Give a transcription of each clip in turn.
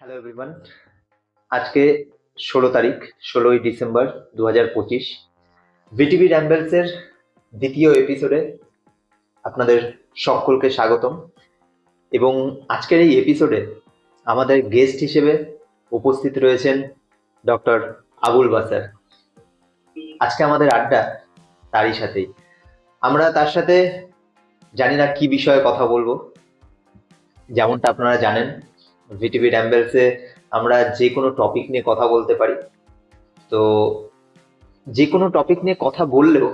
Hello everyone. আজকে 16 তারিখ, 16ই December 2025। VTV র্যাম্বেলসের দ্বিতীয় এপিসোডে আপনাদের সকলকে স্বাগতম। এবং আজকের এই এপিসোডে আমাদের গেস্ট হিসেবে উপস্থিত রয়েছেন ডক্টর আবুল বাসার। আজকে আমাদের আড্ডা তারই সাথেই। আমরা তার সাথে জানি না কি বিষয়ে কথা বলবো। যেমনটা আপনারা জানেন, ভিটিভি র্যাম্বেলসে আমরা যে কোনো টপিক নিয়ে কথা বলতে পারি। তো যে কোনো টপিক নিয়ে কথা বললেও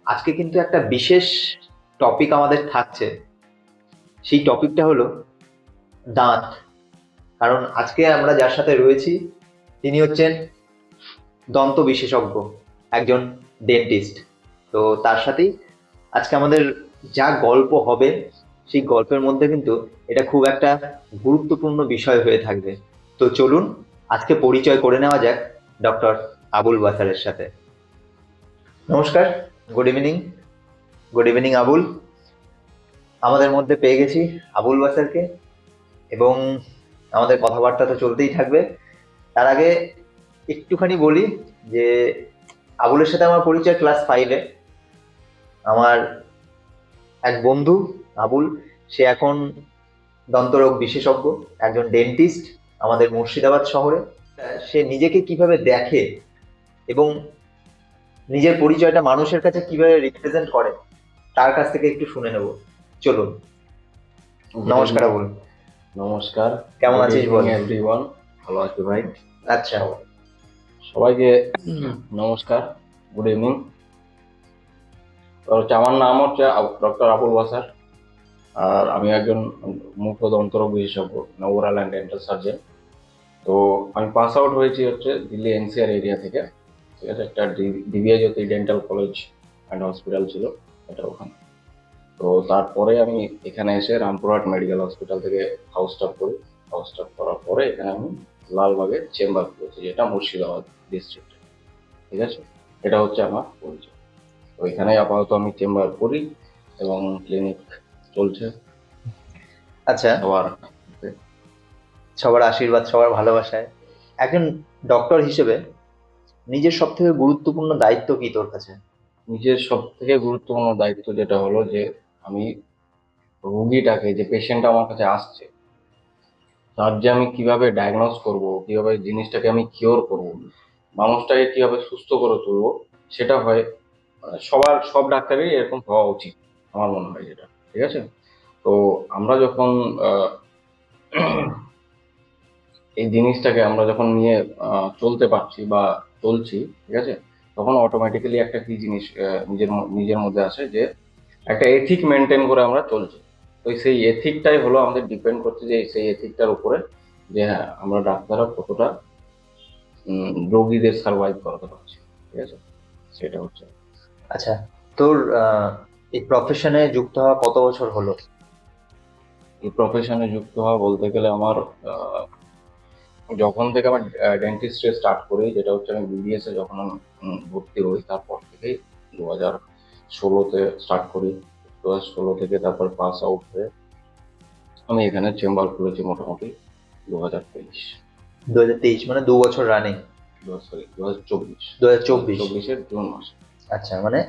আজকে কিন্তু একটা বিশেষ টপিক আমাদের থাকছে। সেই টপিকটা হলো দাঁত। কারণ আজকে আমরা যার সাথে রয়েছি তিনি হচ্ছেন দন্ত বিশেষজ্ঞ, একজন ডেন্টিস্ট। তো তার সাথেই আজকে আমাদের যা গল্প হবে সেই গল্পের মধ্যে কিন্তু এটা খুব একটা গুরুত্বপূর্ণ বিষয় হয়ে থাকবে। তো চলুন আজকে পরিচয় করে নেওয়া যাক ডক্টর আবুল বাসারের সাথে। নমস্কার, good evening. Good evening Abul. আমাদের মধ্যে পেয়ে গেছি আবুল বাসারকে, এবং আমাদের কথাবার্তা তো চলতেই থাকবে। তার আগে একটুখানি বলি যে আবুলের সাথে আমার পরিচয় ক্লাস 5-এ। আমার এক বন্ধু আবুল, সে এখন দন্তরোগ বিশেষজ্ঞ, একজন ডেন্টিস্ট আমাদের মুর্শিদাবাদ শহরে। সে নিজেকে কিভাবে দেখে এবং নিজের পরিচয়টা মানুষের কাছে কিভাবে রিপ্রেজেন্ট করে তার কাছ থেকে একটু শুনে নেব। চলুন। নমস্কার আবুল। নমস্কার, কেমন আছিস বল? এভরিওয়ান। ভালো আছি ভাই। আচ্ছা, সবাইকে নমস্কার, গুড ইভিনিং। আমার নাম হচ্ছে ডক্টর আবুল বাসার, আর আমি একজন মুখ ও দন্তরোগ বিশেষজ্ঞ, ওরাল অ্যান্ড ডেন্টাল সার্জন। তো আমি পাস আউট হয়েছি হচ্ছে দিল্লি এনসিআর এরিয়া থেকে। ঠিক আছে, একটা DBI Jyoti dental college and hospital ছিল, এটা ওখানে। তো তারপরে আমি এখানে এসে রামপুরহাট মেডিকেল হসপিটাল থেকে হাউস স্টাফ করি। হাউস স্টাফ করার পরে এখানে আমি লালবাগে চেম্বার করেছি, যেটা মুর্শিদাবাদ ডিস্ট্রিক্টে। ঠিক আছে, এটা হচ্ছে আমার পরিচয়। তো এখানে আপাতত আমি চেম্বার করি এবং ক্লিনিক চলছে। আচ্ছা। সবার আশীর্বাদ, সবার ভালোবাসায় একজন ডক্টর হিসেবে নিজের সব থেকে গুরুত্বপূর্ণ দায়িত্ব কি তোর কাছে? নিজের সব থেকে গুরুত্বপূর্ণ দায়িত্ব যেটা হলো যে আমি রুগীটাকে, যে পেশেন্ট আমার কাছে আসছে, তার যে আমি কিভাবে ডায়াগনোজ করব, কিভাবে জিনিসটাকে আমি কিওর করব, মানুষটাকে কিভাবে সুস্থ করে তুলবো, সেটা হয় সব ডাক্তারই এরকম হওয়া উচিত, আমার মনে হয় যেটা। ঠিক আছে, তো আমরা যখন এই জিনিসটাকে আমরা যখন নিয়ে চলতে পারছি বা চলছি, ঠিক আছে, তখন অটোমেটিক্যালি একটা কি জিনিস নিজের মধ্যে আসে, যে একটা এথিক মেনটেন করে আমরা চলছি। তো সেই এথিকটাই হলো আমাদের ডিপেন্ড করছে, যে সেই এথিকটার উপরে যে হ্যাঁ আমরা ডাক্তাররা কতটা রোগীদের সার্ভাইভ করাতে পারছি। ঠিক আছে, সেটা হচ্ছে। আচ্ছা, তোর এই প্রফেশনে যুক্ত হওয়া কত বছর হলো? এই প্রফেশনে যুক্ত হওয়া বলতে গেলে আমার যখন থেকে আমার ডেন্টিস্ট্রি স্টার্ট করি, যেটা হচ্ছে আমি বিবিএস এ যখন আমি ভর্তি হই, তারপর থেকেই 2016-তে স্টার্ট করি। 2016 থেকে তারপর পাস আউট হয়ে আমি এখানে চেম্বার খুলেছি মোটামুটি 2023। 2023 মানে 2 বছর রানিং। সরি, 2024। 2024 জুন মাসে। আচ্ছা, মানে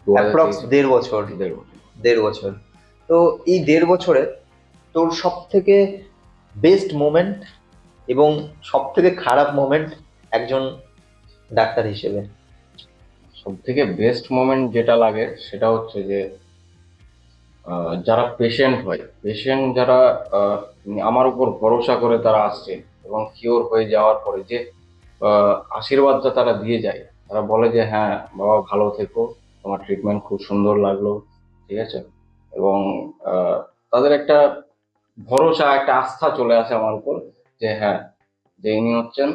2023 1.5 বছর। 1.5 বছর। তো এই 1.5 বছরে তোর সব থেকে বেস্ট মোমেন্ট এবং সব থেকে খারাপ মোমেন্ট একজন ডাক্তার হিসেবে? সব থেকে বেস্ট মোমেন্ট যেটা লাগে সেটা হচ্ছে যে যারা পেশেন্ট যারা আমার উপর ভরসা করে তারা আসছে এবং কিওর হয়ে যাওয়ার পরে যে আশীর্বাদটা তারা দিয়ে যায়, তারা বলে যে হ্যাঁ বাবা ভালো থেকো, তোমার ট্রিটমেন্ট খুব সুন্দর লাগলো। ঠিক আছে, এবং তাদের একটা ভরসা, একটা আস্থা চলে আসে আমার উপর, যে হ্যাঁ, যে ইনি হচ্ছেন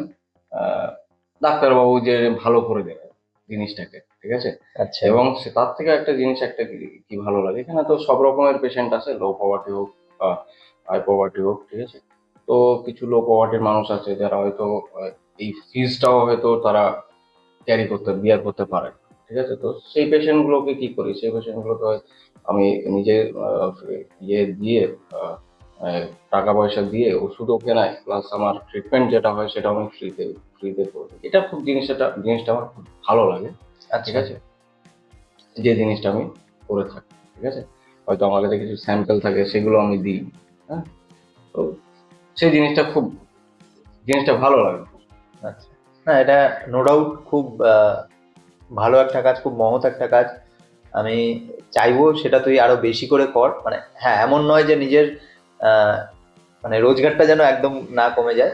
আহ ডাক্তারবাবু, যে ভালো করে দেবে জিনিসটাকে। ঠিক আছে, আচ্ছা। এবং তার থেকে একটা জিনিস একটা কি ভালো লাগে, এখানে তো সব রকমের পেশেন্ট আছে, লো পভার্টি হোক বা হাই পভার্টি হোক। ঠিক আছে, তো কিছু লো পভার্টির মানুষ আছে যারা হয়তো এই ফিজটাও হয়তো তারা বিয়ার করতে পারে। ঠিক আছে, তো সেই পেশেন্ট গুলোকে কি করি, সেই পেশেন্ট গুলোকে আমি নিজে ইয়ে দিয়ে টাকা পয়সা দিয়ে ওষুধও কেনায়, প্লাস আমার ট্রিটমেন্ট যেটা হয় সেটা আমি ফ্রিতে ফ্রিতে করে দিই। এটা খুব জিনিসটা আমার খুব ভালো লাগে, ঠিক আছে, যে জিনিসটা আমি করে থাকি, ঠিক আছে। হয়তো আমার কাছে কিছু স্যাম্পল থাকে, সেগুলো আমি দিই, হ্যাঁ। তো সেই জিনিসটা ভালো লাগে। আচ্ছা, না এটা নো ডাউট খুব ভালো একটা কাজ, খুব মহৎ একটা কাজ। আমি চাইবো সেটা তুই আরো বেশি করে কর, মানে হ্যাঁ এমন নয় যে নিজের আহ, মানে রোজগারটা যেন একদম না কমে যায়,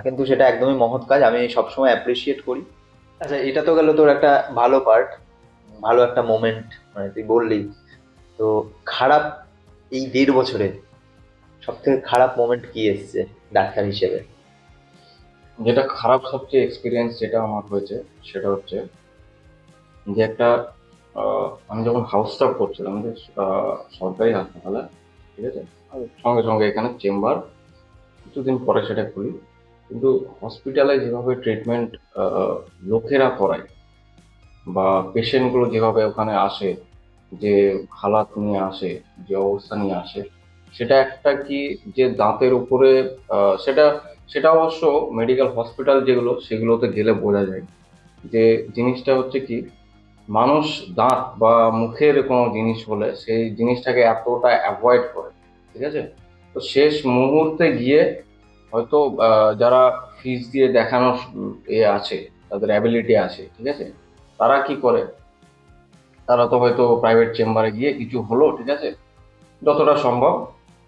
কিন্তু সেটা একদমই মহৎ কাজ, আমি সবসময় অ্যাপ্রিসিয়েট করি। আচ্ছা, এটা তো গেল তোর একটা ভালো পার্ট, ভালো একটা মোমেন্ট, মানে তুই বললি। তো খারাপ, এই 1.5 বছরে সব থেকে খারাপ মোমেন্ট কি এসছে ডাক্তার হিসেবে? যেটা খারাপ সবচেয়ে এক্সপিরিয়েন্স যেটা আমার হয়েছে সেটা হচ্ছে যে একটা আমি যখন হাউস স্টাফ করছিলাম যে সরকারি হাসপাতালে, ঠিক আছে, আর সঙ্গে সঙ্গে এখানে চেম্বার, কিছুদিন পরে সেটা খুলি। কিন্তু হসপিটালে যেভাবে ট্রিটমেন্ট লোকেরা করায় বা পেশেন্টগুলো যেভাবে ওখানে আসে, যে হালাত নিয়ে আসে, যে অবস্থা নিয়ে আসে, সেটা একটা কি, যে দাঁতের উপরে সেটা সেটা অবশ্য মেডিকেল হসপিটাল যেগুলো সেগুলোতে গেলে বোঝা যায় যে জিনিসটা হচ্ছে কি, মানুষ দাঁত বা মুখের কোনো জিনিস হলে সেই জিনিসটাকে এতটা অ্যাভয়েড করে, ঠিক আছে। তো শেষ মুহূর্তে গিয়ে হয়তো যারা ফিস দিয়ে দেখানোর আছে, তাদের অ্যাবিলিটি আছে, ঠিক আছে, তারা কি করে, তারা তো হয়তো প্রাইভেট চেম্বারে গিয়ে কিছু হলো, ঠিক আছে, যতটা সম্ভব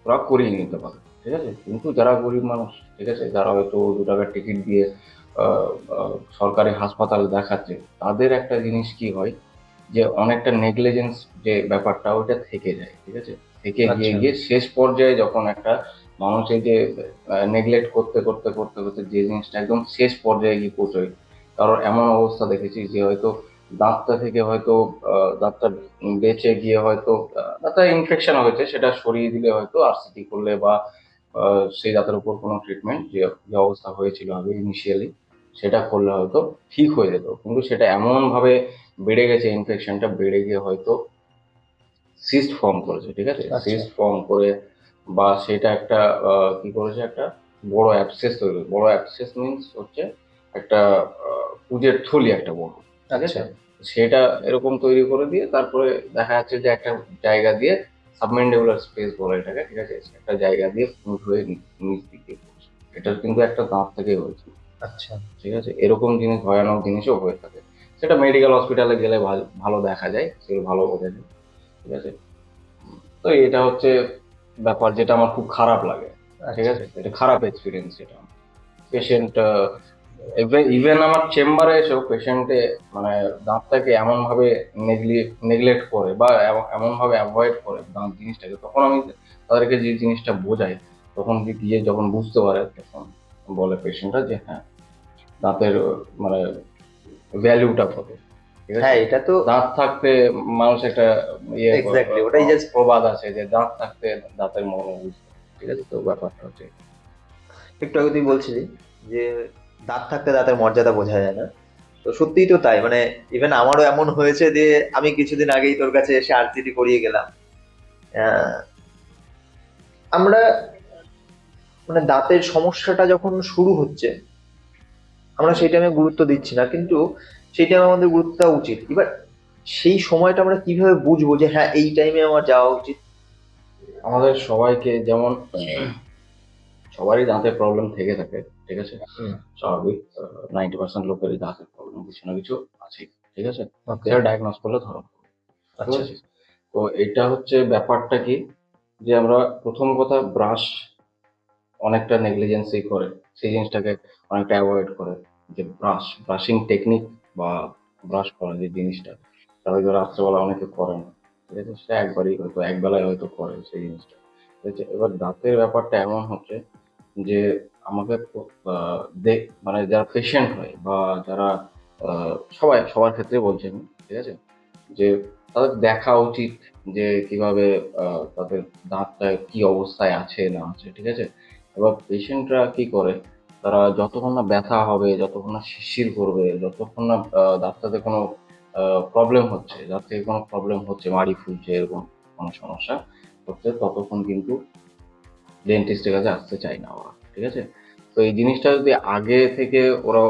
ওরা করিয়ে নিতে পারে, ঠিক আছে। কিন্তু যারা গরিব মানুষ, ঠিক আছে, যারা হয়তো 2 টাকার টিকিট দিয়ে সরকারি হাসপাতালে দেখাচ্ছে, তাদের একটা জিনিস কি হয় যে অনেকটা নেগলিজেন্স যে ব্যাপারটা ওইটা থেকে যায়, ঠিক আছে। থেকে গিয়ে আচ্ছা। গিয়ে শেষ পর্যায়ে যখন একটা মানুষ এই যে নেগলেক্ট করতে করতে করতে করতে যে জিনিসটা একদম শেষ পর্যায়ে গিয়ে পৌঁছয়, কারণ এমন অবস্থা দেখেছি যে হয়তো দাঁতটা থেকে হয়তো দাঁতটা বেঁচে গিয়ে হয়তো দাঁতটা ইনফেকশন হয়েছে, সেটা সরিয়ে দিলে হয়তো আরসিটি করলে বা সেই দাঁতের উপর কোনো ট্রিটমেন্ট যে যে অবস্থা হয়েছিল আগে ইনিশিয়ালি, সেটা করলে হয়তো ঠিক হয়ে যেত। কিন্তু সেটা এমন ভাবে বেড়ে গেছে, ইনফেকশনটা বেড়ে গিয়ে হয়তো সিস্ট ফর্ম করেছে, ঠিক আছে, আচ্ছা। সিস্ট ফর্ম করে বা সেটা একটা কি করেছে, একটা বড় অ্যাবসেস তৈরি করেছে। বড় অ্যাবসেস মিন্স হচ্ছে একটা পুজের থলি একটা বড়, ঠিক আছে। আচ্ছা। সেটা এরকম তৈরি করে দিয়ে তারপরে দেখা যাচ্ছে যে একটা জায়গা দিয়ে সাবমেন্ডিবুলার স্পেস বলে এটাকে, ঠিক আছে, একটা জায়গা দিয়ে ফুট হয়ে নিচ দিকে পড়ছে। এটা কিন্তু একটা দাঁত থেকে হয়েছে, আচ্ছা। ঠিক আছে। এরকম জিনিস, ভয়ানক জিনিসও হয়ে থাকে। সেটা মেডিকেল হসপিটালে গেলে ভালো দেখা যায়, সেগুলো ভালো বোঝা যায়, ঠিক আছে। তো এটা হচ্ছে ব্যাপার যেটা আমার খুব খারাপ লাগে, ঠিক আচ্ছা। আছে, এটা খারাপ এক্সপিরিয়েন্স। এটা পেশেন্ট ইভেন আমার চেম্বারে এসেও পেশেন্টে মানে দাঁতটাকে এমন ভাবে নেগলেক্ট করে বা এমন ভাবে অ্যাভয়েড করে দাঁত জিনিসটাকে, তখন আমি তাদেরকে যে জিনিসটা বোঝাই, তখন গিয়ে যখন বুঝতে পারে তখন বলে পেশেন্টরা যে হ্যাঁ, দাঁতের মানে ভ্যালুটা কত, ঠিক আছে। হ্যাঁ, এটা তো দাঁত থাকতে মানুষ একটা ইয়ে এক্স্যাক্টলি ওটাই জাস্ট প্রবাদ আছে যে দাঁত থাকতে দাঁতের মর্ম বুঝতে, ঠিক আছে। তো ব্যাপারটা হচ্ছে একটু আগে তুই বলছিলি যে দাঁত থাকতে দাঁতের মর্যাদা বোঝা যায় না। তো সত্যিই তো তাই, মানে ইভেন আমারও এমন হয়েছে যে আমি কিছুদিন আগেই তোর কাছে এসে আরসিটি করিয়ে গেলাম। আহ, আমরা মানে দাঁতের সমস্যাটা যখন শুরু হচ্ছে আমরা সেই টাইমে গুরুত্ব দিচ্ছি না, কিন্তু সেই টাইমে আমাদের গুরুত্ব দেওয়া উচিত। এবার সেই সময়টা আমরা কিভাবে বুঝবো যে হ্যাঁ এই টাইমে আমার যাওয়া উচিত? আমাদের সবাইকে যেমন সবারই দাঁতের প্রবলেম থেকে থাকে, ঠিক আছে, হুম। স্বাভাবিক। 90% লোকেরই দাঁতের প্রবলেম কিছু না কিছু আছে, ঠিক আছে। ওকে। সেটা ডায়াগনোস করলে ধরা পড়বে, বুঝতে আচ্ছা। পারছিস। তো এটা হচ্ছে ব্যাপারটা কি, যে আমরা প্রথম কথা ব্রাশ অনেকটা নেগলিজেন্সি করে, সেই জিনিসটাকে অনেকটা অ্যাভয়েড করে, যে ব্রাশিং টেকনিক বা ব্রাশ করা যে জিনিসটা, তা হয়তো রাত্রেবেলা অনেকে করে না, ঠিক আছে, সে একবারই হয়তো একবেলায় হয়তো করে সেই জিনিসটা, ঠিক আছে। এবার দাঁতের ব্যাপারটা এমন হচ্ছে যে আমাকে মানে যারা পেশেন্ট হয় বা যারা সবার ক্ষেত্রে বলছি আমি, ঠিক আছে, যে তাদের দেখা উচিত যে কিভাবে তাদের দাঁতটা কি অবস্থায় আছে না আছে, ঠিক আছে। এবার পেশেন্টরা কি করে, তারা যতক্ষণ না ব্যথা হবে, যতক্ষণ না শিরশির করবে, যতক্ষণ না দাঁতটাতে কোনো প্রবলেম হচ্ছে, দাঁত থেকে কোনো প্রবলেম হচ্ছে, মাড়ি ফুলছে, এরকম কোনো সমস্যা হচ্ছে, ততক্ষণ কিন্তু ডেন্টিস্টের কাছে আসতে চায় না ওরা, ঠিক আছে। তো এই জিনিসটা যদি আগে থেকে ওরা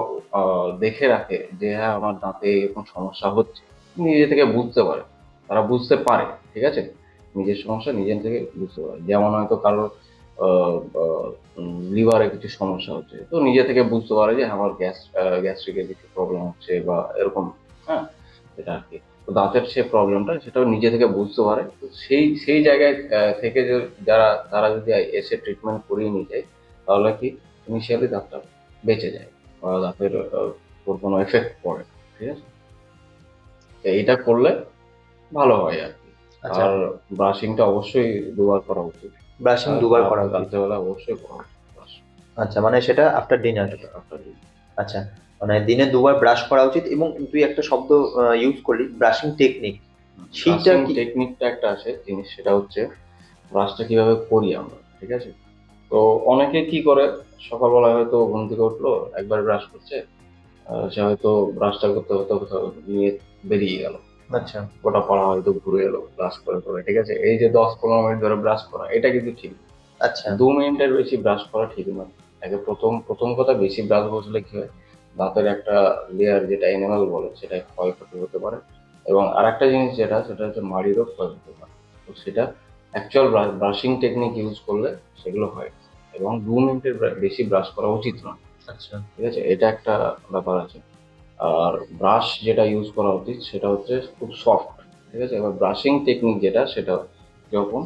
দেখে রাখে যে হ্যাঁ আমার দাঁতে এরকম সমস্যা হচ্ছে, নিজে থেকে বুঝতে পারে, তারা বুঝতে পারে, ঠিক আছে, নিজের সমস্যা নিজের থেকে বুঝতে পারে। যেমন হয়তো কারোর লিভারে কিছু সমস্যা হচ্ছে, তো নিজে থেকে বুঝতে পারে যে আমার গ্যাস্ট্রিকের কিছু প্রবলেম হচ্ছে বা এরকম, হ্যাঁ, এটা আর কি। তো দাঁতের সে প্রবলেমটা সেটাও নিজে থেকে বুঝতে পারে। তো সেই সেই জায়গায় থেকে তারা যদি এসে ট্রিটমেন্ট করিয়ে নিয়ে যায়, তাহলে কি ইনিশিয়ালি দাঁতটা বেঁচে যায় বা দাঁতের ওর কোনো এফেক্ট পড়ে না, ঠিক আছে। তো এইটা করলে ভালো হয় আর কি। আচ্ছা, আর ব্রাশিংটা অবশ্যই দুবার করা উচিত। ব্রাশিং দুবার করা উচিত। রাত্রেবেলা অবশ্যই করা উচিত brush। আচ্ছা, মানে সেটা আফটার ডিনার। এটা আপনার আচ্ছা, মানে দিনে দুবার ব্রাশ করা উচিত। এবং তুই একটা শব্দ ইউজ করলি, ব্রাশিং টেকনিক, সেইটা ব্রাশিং কি? টেকনিকটা একটা আছে জিনিস, সেটা হচ্ছে ব্রাশটা কিভাবে করি আমরা, ঠিক আছে। তো অনেকে কি করে, সকালবেলা হয়তো ঘুম থেকে উঠলো, একবার ব্রাশ করছে, সে হয়তো ব্রাশটা করতে করতে কোথাও নিয়ে বেরিয়ে গেল, আচ্ছা, গোটা পাড়া হয়তো ঘুরে এলো ব্রাশ করে করে, ঠিক আছে। এই যে 10-15 মিনিট ধরে ব্রাশ করা, এটা কিন্তু ঠিক না। আচ্ছা, 2 মিনিটের বেশি ব্রাশ করা ঠিক নয়। আগে প্রথম প্রথম কথা, বেশি ব্রাশ বসলে কি হয়, দাঁতের একটা লেয়ার যেটা এনামেল বলে সেটা ক্ষয়ক্ষতি হতে পারে। এবং আরেকটা জিনিস যেটা, সেটা হচ্ছে মাড়িরও ক্ষয় হতে পারে। তো সেটা অ্যাকচুয়াল ব্রাশিং টেকনিক ইউজ করলে সেগুলো হয় না। এবং 2 মিনিটের বেশি ব্রাশ করা উচিত নয়, আচ্ছা, ঠিক আছে, এটা একটা ব্যাপার আছে। আর ব্রাশ যেটা ইউজ করা উচিত সেটা হচ্ছে খুব সফট, ঠিক আছে। এবার ব্রাশিং টেকনিক যেটা, সেটা যেরকম,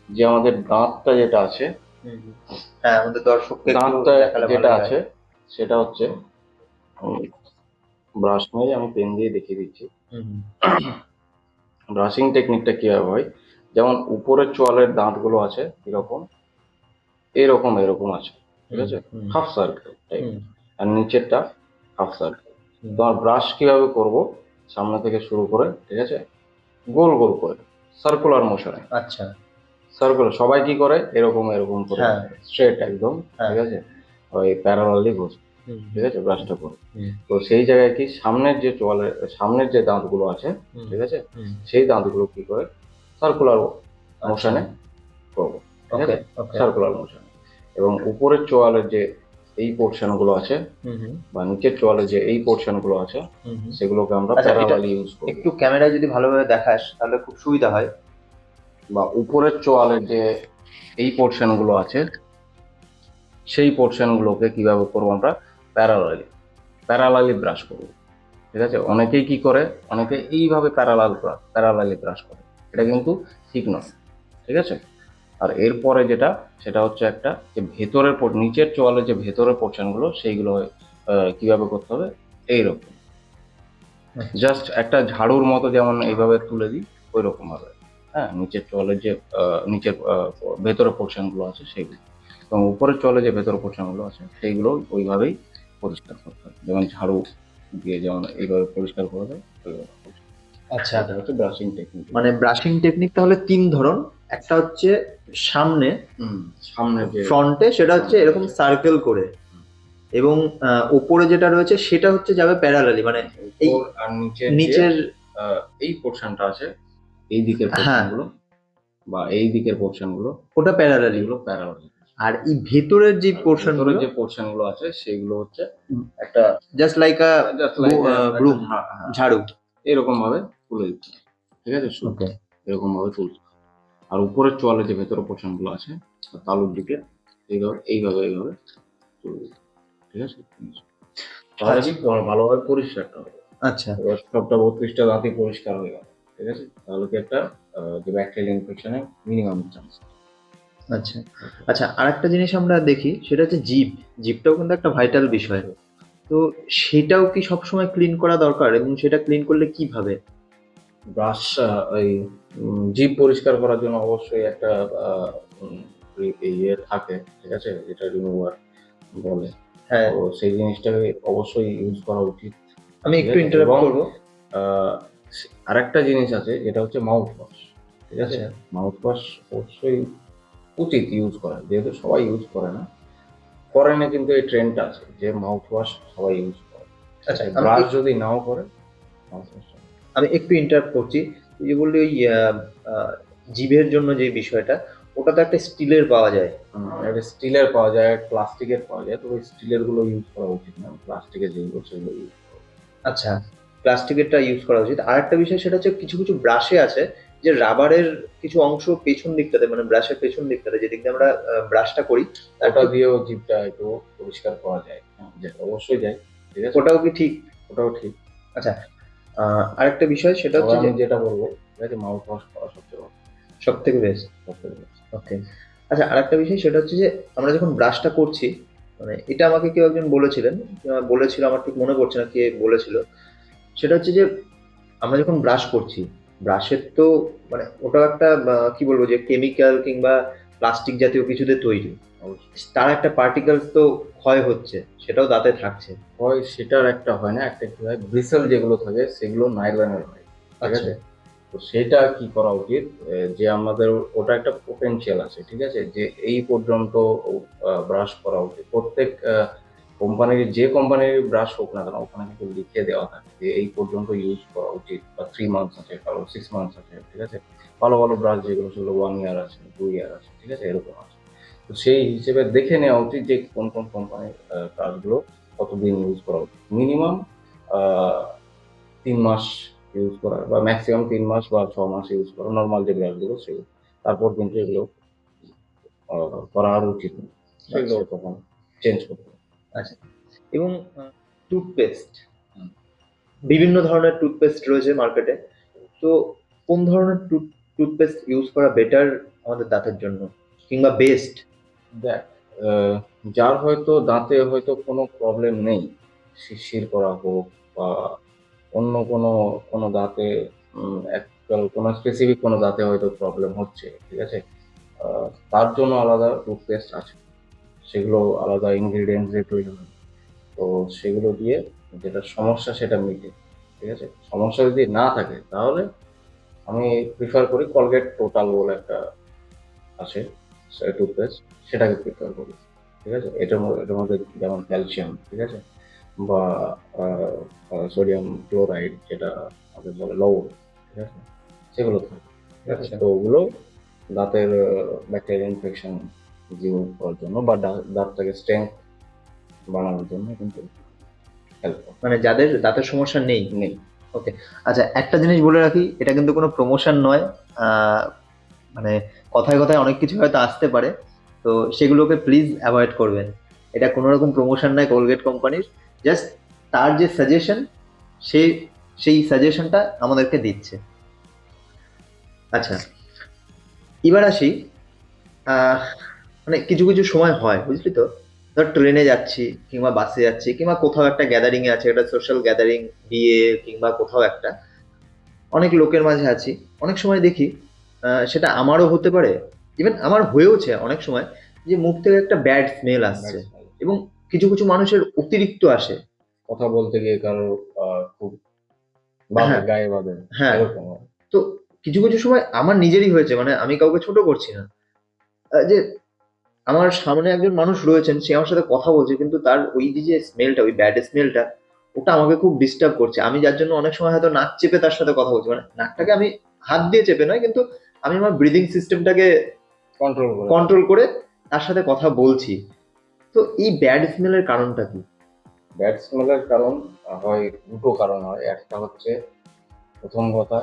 যে আমাদের দাঁতটা যেটা আছে, হ্যাঁ, আমাদের দর্শককে একটু দাঁতটা দেখালে যেটা ভালোই হয়। আছে সেটা হচ্ছে, ব্রাশ নয়, আমি পেন দিয়ে দেখিয়ে দিচ্ছি। হুম, হুম, ব্রাশিং টেকনিকটা কিভাবে হয়, যেমন উপরের চোয়ালের দাঁতগুলো আছে এরকম, এরকম এরকম আছে, ঠিক হুম, আছে, হুম, হাফ সার্কেল টাইপ। হুম, আর নিচেরটা হাফ সার্কেল। হুম। তোমার ব্রাশ কিভাবে করব, সামনে থেকে শুরু করে, ঠিক আছে, গোল গোল করে, সার্কুলার মোশনে। আচ্ছা, সার্কুলার সবাই কি করে, এরকম এরকম করে, হ্যাঁ, স্ট্রেট একদম, হ্যাঁ, ঠিক আছে, ওই প্যারালালি ঘুরছে, হুম, ঠিক আছে, ব্রাশটা করে। হুম, তো সেই জায়গায় কি, সামনের যে দাঁতগুলো আছে, হুম, ঠিক আছে, হুম। সেই দাঁতগুলো কি করে সার্কুলার আচ্ছা, মোশনে করবো, ঠিক ওকে, আছে, ওকে, সার্কুলার মোশনে। এবং উপরের চোয়ালের যে এই পোর্শন গুলো আছে হুম, হুম, বা নিচের চোয়ালের যে এই পোর্শন গুলো আছে, হুম, হুম। সেগুলোকে আমরা আচ্ছা, এটা প্যারালালি ইউজ করবো। একটু ক্যামেরায় যদি ভালোভাবে দেখাস তাহলে খুব সুবিধা হয়। বা উপরের চোয়ালের যে এই পোর্শন গুলো আছে, সেই পোর্শন গুলোকে কিভাবে করবো আমরা, প্যারালালি প্যারালালি ব্রাশ করবো, ঠিক আছে। অনেকেই কি করে, অনেকে এইভাবে প্যারালালি ব্রাশ করে, এটা কিন্তু ঠিক নয়, ঠিক আছে। আর এরপরে যেটা, সেটা হচ্ছে একটা, যে নিচের চোয়ালের যে ভেতরের পোর্শন গুলো, সেইগুলো কিভাবে করতে হবে, এইরকম, আচ্ছা, জাস্ট একটা ঝাড়ুর মতো যেমন এইভাবে তুলে দিই, ওই রকম ভাবে, হ্যাঁ, নিচের চোয়ালের যে নিচের ভেতরের পোর্শন গুলো আছে সেইগুলো, এবং উপরের চোয়ালে যে ভেতরের পোর্শন গুলো আছে সেইগুলো ওইভাবেই পরিষ্কার করতে হবে, যেমন ঝাড়ু দিয়ে যেমন এইভাবে পরিষ্কার করে দেয় ওইভাবে পরিষ্কার। আচ্ছা। এটা হচ্ছে ব্রাশিং টেকনিক। মানে ব্রাশিং টেকনিক তাহলে তিন ধরন। একটা হচ্ছে সামনে, সামনে যে ফ্রন্টে, সেটা হচ্ছে এরকম সার্কেল করে। এবং ওপরে যেটা রয়েছে সেটা হচ্ছে যাবে প্যারালালি, মানে এই উপর আর নিচের নিচের। এই পোর্শনটা আছে, এই দিকের হ্যাঁ, পোর্শন গুলো বা এই দিকের পোর্শন গুলো, ওটা প্যারালালি। এগুলো প্যারালাল। আর এই ভেতরের যে পোর্শন ভেতরের গুলো, যে পোর্শন গুলো আছে সেগুলো হচ্ছে একটা, just like a just like broom, ঝাড়ু। এরকম ভাবে তুলে দিতে হবে, ঠিক আছে, শুধু ওকে, এরকম ভাবে তুলতে হবে। আর উপরের চোয়ালে যে ভেতরের পোর্শন গুলো আছে, তালুর দিকে, এইভাবে এইভাবে এইভাবে তুলে দিতে হবে, ঠিক আছে। তাহলে কি ভালোভাবে পরিষ্কারটা হবে। আচ্ছা, এবার সবটা 32টা দাঁতই পরিষ্কার হয়ে গেল, ঠিক আছে, তাহলে কি একটা যে ব্যাকটেরিয়াল ইনফেকশনের মিনিমাম চান্স। আচ্ছা, আচ্ছা। আরেকটা জিনিস আমরা দেখি, সেটা হচ্ছে জিভ। জিভটাও কিন্তু একটা ভাইটাল বিষয়। তো সেটাও কি সবসময় ক্লিন করা দরকার, এবং সেটা ক্লিন করলে কিভাবে? ব্রাশ, ওই জিভ পরিষ্কার করার জন্য অবশ্যই একটা ইয়ে থাকে, ঠিক আছে, যেটা রিমুভার বলে। হ্যাঁ, তো সেই জিনিসটাকে অবশ্যই ইউজ করা উচিত। আমি ঠিক একটু আছে, ইন্টারাপ্ট এবং করবো। আরেকটা জিনিস আছে যেটা হচ্ছে মাউথ ওয়াশ, ঠিক আছে। আচ্ছা, মাউথ ওয়াশ অবশ্যই উচিত ইউজ করা, যেহেতু সবাই ইউজ করে না, ফরেনে কিন্তু এই ট্রেন্ডটা আছে যে মাউথ ওয়াশ সবাই ইউজ করে, আচ্ছা। ব্রাশ যদি নাও করে মাউথ ওয়াশ। আমি একটু ইন্টারাপ্ট করছি। তুই যে বললি ওই জিভের জন্য যে বিষয়টা, ওটা তো একটা স্টিলের পাওয়া যায়। একটা স্টিলের পাওয়া যায়, প্লাস্টিকের পাওয়া যায়, তো ওই স্টিলের গুলো ইউজ করা উচিত না, প্লাস্টিকের যেগুলো সেগুলো ইউজ করা উচিত। আচ্ছা, প্লাস্টিকেরটা ইউজ করা উচিত। আর একটা বিষয় সেটা হচ্ছে কিছু কিছু ব্রাশে আছে যে রাবারের কিছু অংশ পেছন দিকটাতে, মানে ব্রাশের পেছন দিকটাতে যেদিক দিয়ে আমরা ব্রাশটা করি তার ওটা দিয়েও জিভটা একটু পরিষ্কার করা যায়, যেটা অবশ্যই যায়, ঠিক আছে, ওটাও কি ঠিক? ওটাও ঠিক। আচ্ছা, আরেকটা বিষয় সেটা হচ্ছে তবে যে আমি যেটা বলবো, ঠিক আছে, মাউথ ওয়াশ করা সবচেয়ে ভালো, সব থেকে বেস্ট। সবথেকে best। ওকে। আচ্ছা, আরেকটা বিষয় সেটা হচ্ছে যে আমরা যখন ব্রাশটা করছি, মানে এটা আমাকে কেউ একজন বলেছিলেন, বলেছিল, আমার ঠিক মনে পড়ছে না কে বলেছিল। সেটা হচ্ছে যে আমরা যখন ব্রাশ করছি, ব্রাশের তো মানে ওটা একটা কি বলবো, যে কেমিক্যাল কিংবা প্লাস্টিক জাতীয় কিছুতে তৈরি, অবশ্যই। তার একটা পার্টিকেলস তো ক্ষয় হচ্ছে, সেটাও দাঁতে থাকছে। হয় সেটার একটা হয় না, একটা কি হয়, ব্রিসেল যেগুলো থাকে সেগুলো নাইলনের হয়, ঠিক আচ্ছা। আছে। তো সেটা কি করা উচিত, যে আমাদের ওটা একটা পোটেনশিয়াল আছে, ঠিক আছে, যে এই পর্যন্ত ব্রাশ করা উচিত। প্রত্যেক কোম্পানির, যে কোম্পানির ব্রাশ হোক না কেন, ওখানে কিন্তু লিখে দেওয়া থাকে যে এই পর্যন্ত ইউজ করা উচিত, বা 3 মান্থস আছে, কারো 6 মান্থস আছে, ঠিক আছে। ভালো ভালো ব্রাশ যেগুলো সেগুলো 1 ইয়ার আছে, 2 ইয়ার আছে, ঠিক আছে, এরকম আছে। তো সেই হিসেবে দেখে নেওয়া উচিত যে কোন কোন কোম্পানির ব্রাশগুলো কতদিন ইউজ করা উচিত। মিনিমাম 3 মাস ইউজ করা, বা ম্যাক্সিমাম 3 মাস বা 6 মাস ইউজ করা, নর্মাল যে ব্রাশগুলো সেগুলো। তারপর কিন্তু এগুলো করা আর উচিত না, সেগুলো আচ্ছা। তখন চেঞ্জ করতে হবে। আচ্ছা, এবং টুথপেস্ট, বিভিন্ন ধরনের টুথপেস্ট রয়েছে মার্কেটে। তো কোন ধরনের টুথপেস্ট ইউজ করা বেটার আমাদের দাঁতের জন্য, কিংবা বেস্ট? দেখ, আহ, যার হয়তো দাঁতে হয়তো কোনো প্রবলেম নেই, শিরশির করা হোক, বা অন্য কোনো কোনো দাঁতে কোনো স্পেসিফিক কোনো দাঁতে হয়তো প্রবলেম হচ্ছে, ঠিক আছে, তার জন্য আলাদা টুথপেস্ট আছে, সেগুলো আলাদা ইনগ্রিডিয়েন্টস দিয়ে তৈরি হয়। তো সেগুলো দিয়ে যেটা সমস্যা সেটা মিটে, ঠিক আছে। সমস্যা যদি না থাকে তাহলে আমি প্রিফার করি কলগেট টোটাল বলে একটা আছে টুথপেস্ট, সেটাকে প্রিফার করি, ঠিক আছে। এটার মধ্যে যেমন ক্যালসিয়াম, ঠিক আছে, বা সোডিয়াম ক্লোরাইড, যেটা আমাদের বলে লবণ, ঠিক আছে, সেগুলো থাকে, ঠিক আছে। আচ্ছা, তো ওগুলো দাঁতের ব্যাকটেরিয়া ইনফেকশন রিমুভ করার জন্য, বা দাঁতটাকে স্ট্রেংথ বানানোর জন্য কিন্তু হেল্প করে। মানে যাদের দাঁতের সমস্যা নেই। নেই। ওকে। আচ্ছা, একটা জিনিস বলে রাখি, এটা কিন্তু কোনো প্রমোশন নয়। আহ, মানে কথায় কথায় অনেক কিছু হয়তো আসতে পারে, তো সেগুলোকে প্লিজ অ্যাভয়েড করবেন। এটা কোনো রকম প্রমোশন নয় কোলগেট কোম্পানির, জাস্ট তার যে সাজেশন, সে সেই সাজেশনটা আমাদেরকে দিচ্ছে। আচ্ছা, এবার আসি, আহ, মানে কিছু কিছু সময় হয় বুঝলি তো, ধর ট্রেনে যাচ্ছি কিংবা বাসে যাচ্ছি কিংবা কোথাও একটা গ্যাদারিং এ আছে, একটা সোশ্যাল গ্যাদারিং, বিয়ে কিংবা কোথাও একটা, অনেক লোকের মাঝে আছি, অনেক সময় দেখি, সেটা আমারও হতে পারে, ইভেন আমার হয়েওছে অনেক সময়, যে মুখ থেকে একটা ব্যাড স্মেল আসছে, এবং কিছু কিছু মানুষের অতিরিক্ত আসে। কথা বলতে গিয়ে কারো খুব বাজে, হ্যাঁ, গায়ে বাজে, হ্যাঁ। এরকম হয়। তো কিছু কিছু সময় আমার নিজেরই হয়েছে, মানে আমি কাউকে ছোট করছি না, যে আমার সামনে একজন মানুষ রয়েছেন, সে আমার সাথে কথা বলছে, কিন্তু তার ওই যে স্মেলটা, ওই ব্যাড স্মেলটা, ওটা আমাকে খুব ডিস্টার্ব করছে। আমি যার জন্য অনেক সময় হয়তো নাক চেপে তার সাথে কথা বলছি, মানে নাকটাকে আমি হাত দিয়ে চেপে নয়, কিন্তু আমি আমার ব্রিদিং সিস্টেমটাকে কন্ট্রোল করে। কন্ট্রোল করে তার সাথে কথা বলছি। তো এই ব্যাড স্মেলের কারণটা কি? ব্যাড স্মেলের কারণ হয়, দুটো কারণ হয়। একটা হচ্ছে, প্রথম কথা,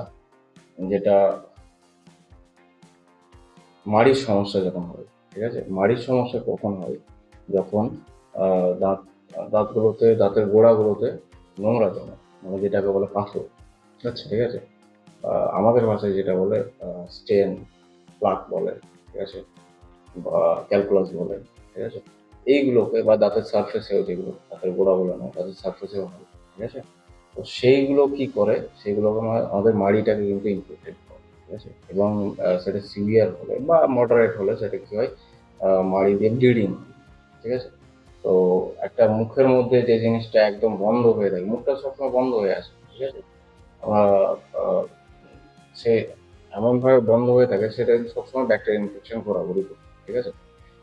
যেটা মাড়ির সমস্যা যখন হয়, ঠিক আছে। মাড়ির সমস্যা কখন হয়, যখন দাঁত দাঁতগুলোতে, দাঁতের গোড়াগুলোতে নোংরা জমে, মানে যেটাকে বলে পাথর, আচ্ছা। ঠিক আছে। আমাদের ভাষায় যেটা বলে স্টেন, প্লাক বলে, ঠিক আছে, বা ক্যালকুলাস বলে, ঠিক আছে। এইগুলোকে, বা দাঁতের সারফেসেও, যেগুলো দাঁতের গোড়া বলে না, দাঁতের সারফেসেও হয়, ঠিক আছে। তো সেইগুলো কি করে, সেগুলো আমাদের মাড়িটাকে কিন্তু ইনফেক্টেড করে, ঠিক আছে। এবং সেটা সিভিয়ার হলে বা মডারেট হলে সেটা কি হয়, মাড়ি দিয়ে ব্লিডিং, ঠিক আছে। তো একটা মুখের মধ্যে যে জিনিসটা একদম বন্ধ হয়ে থাকে, মুখটা সবসময় বন্ধ হয়ে আসে, ঠিক আছে, আহ, আহ, সে এমনভাবে বন্ধ হয়ে থাকে, সেটা কিন্তু সবসময় ব্যাকটেরিয়া ইনফেকশন ঘোরাঘুরি করে, ঠিক আছে।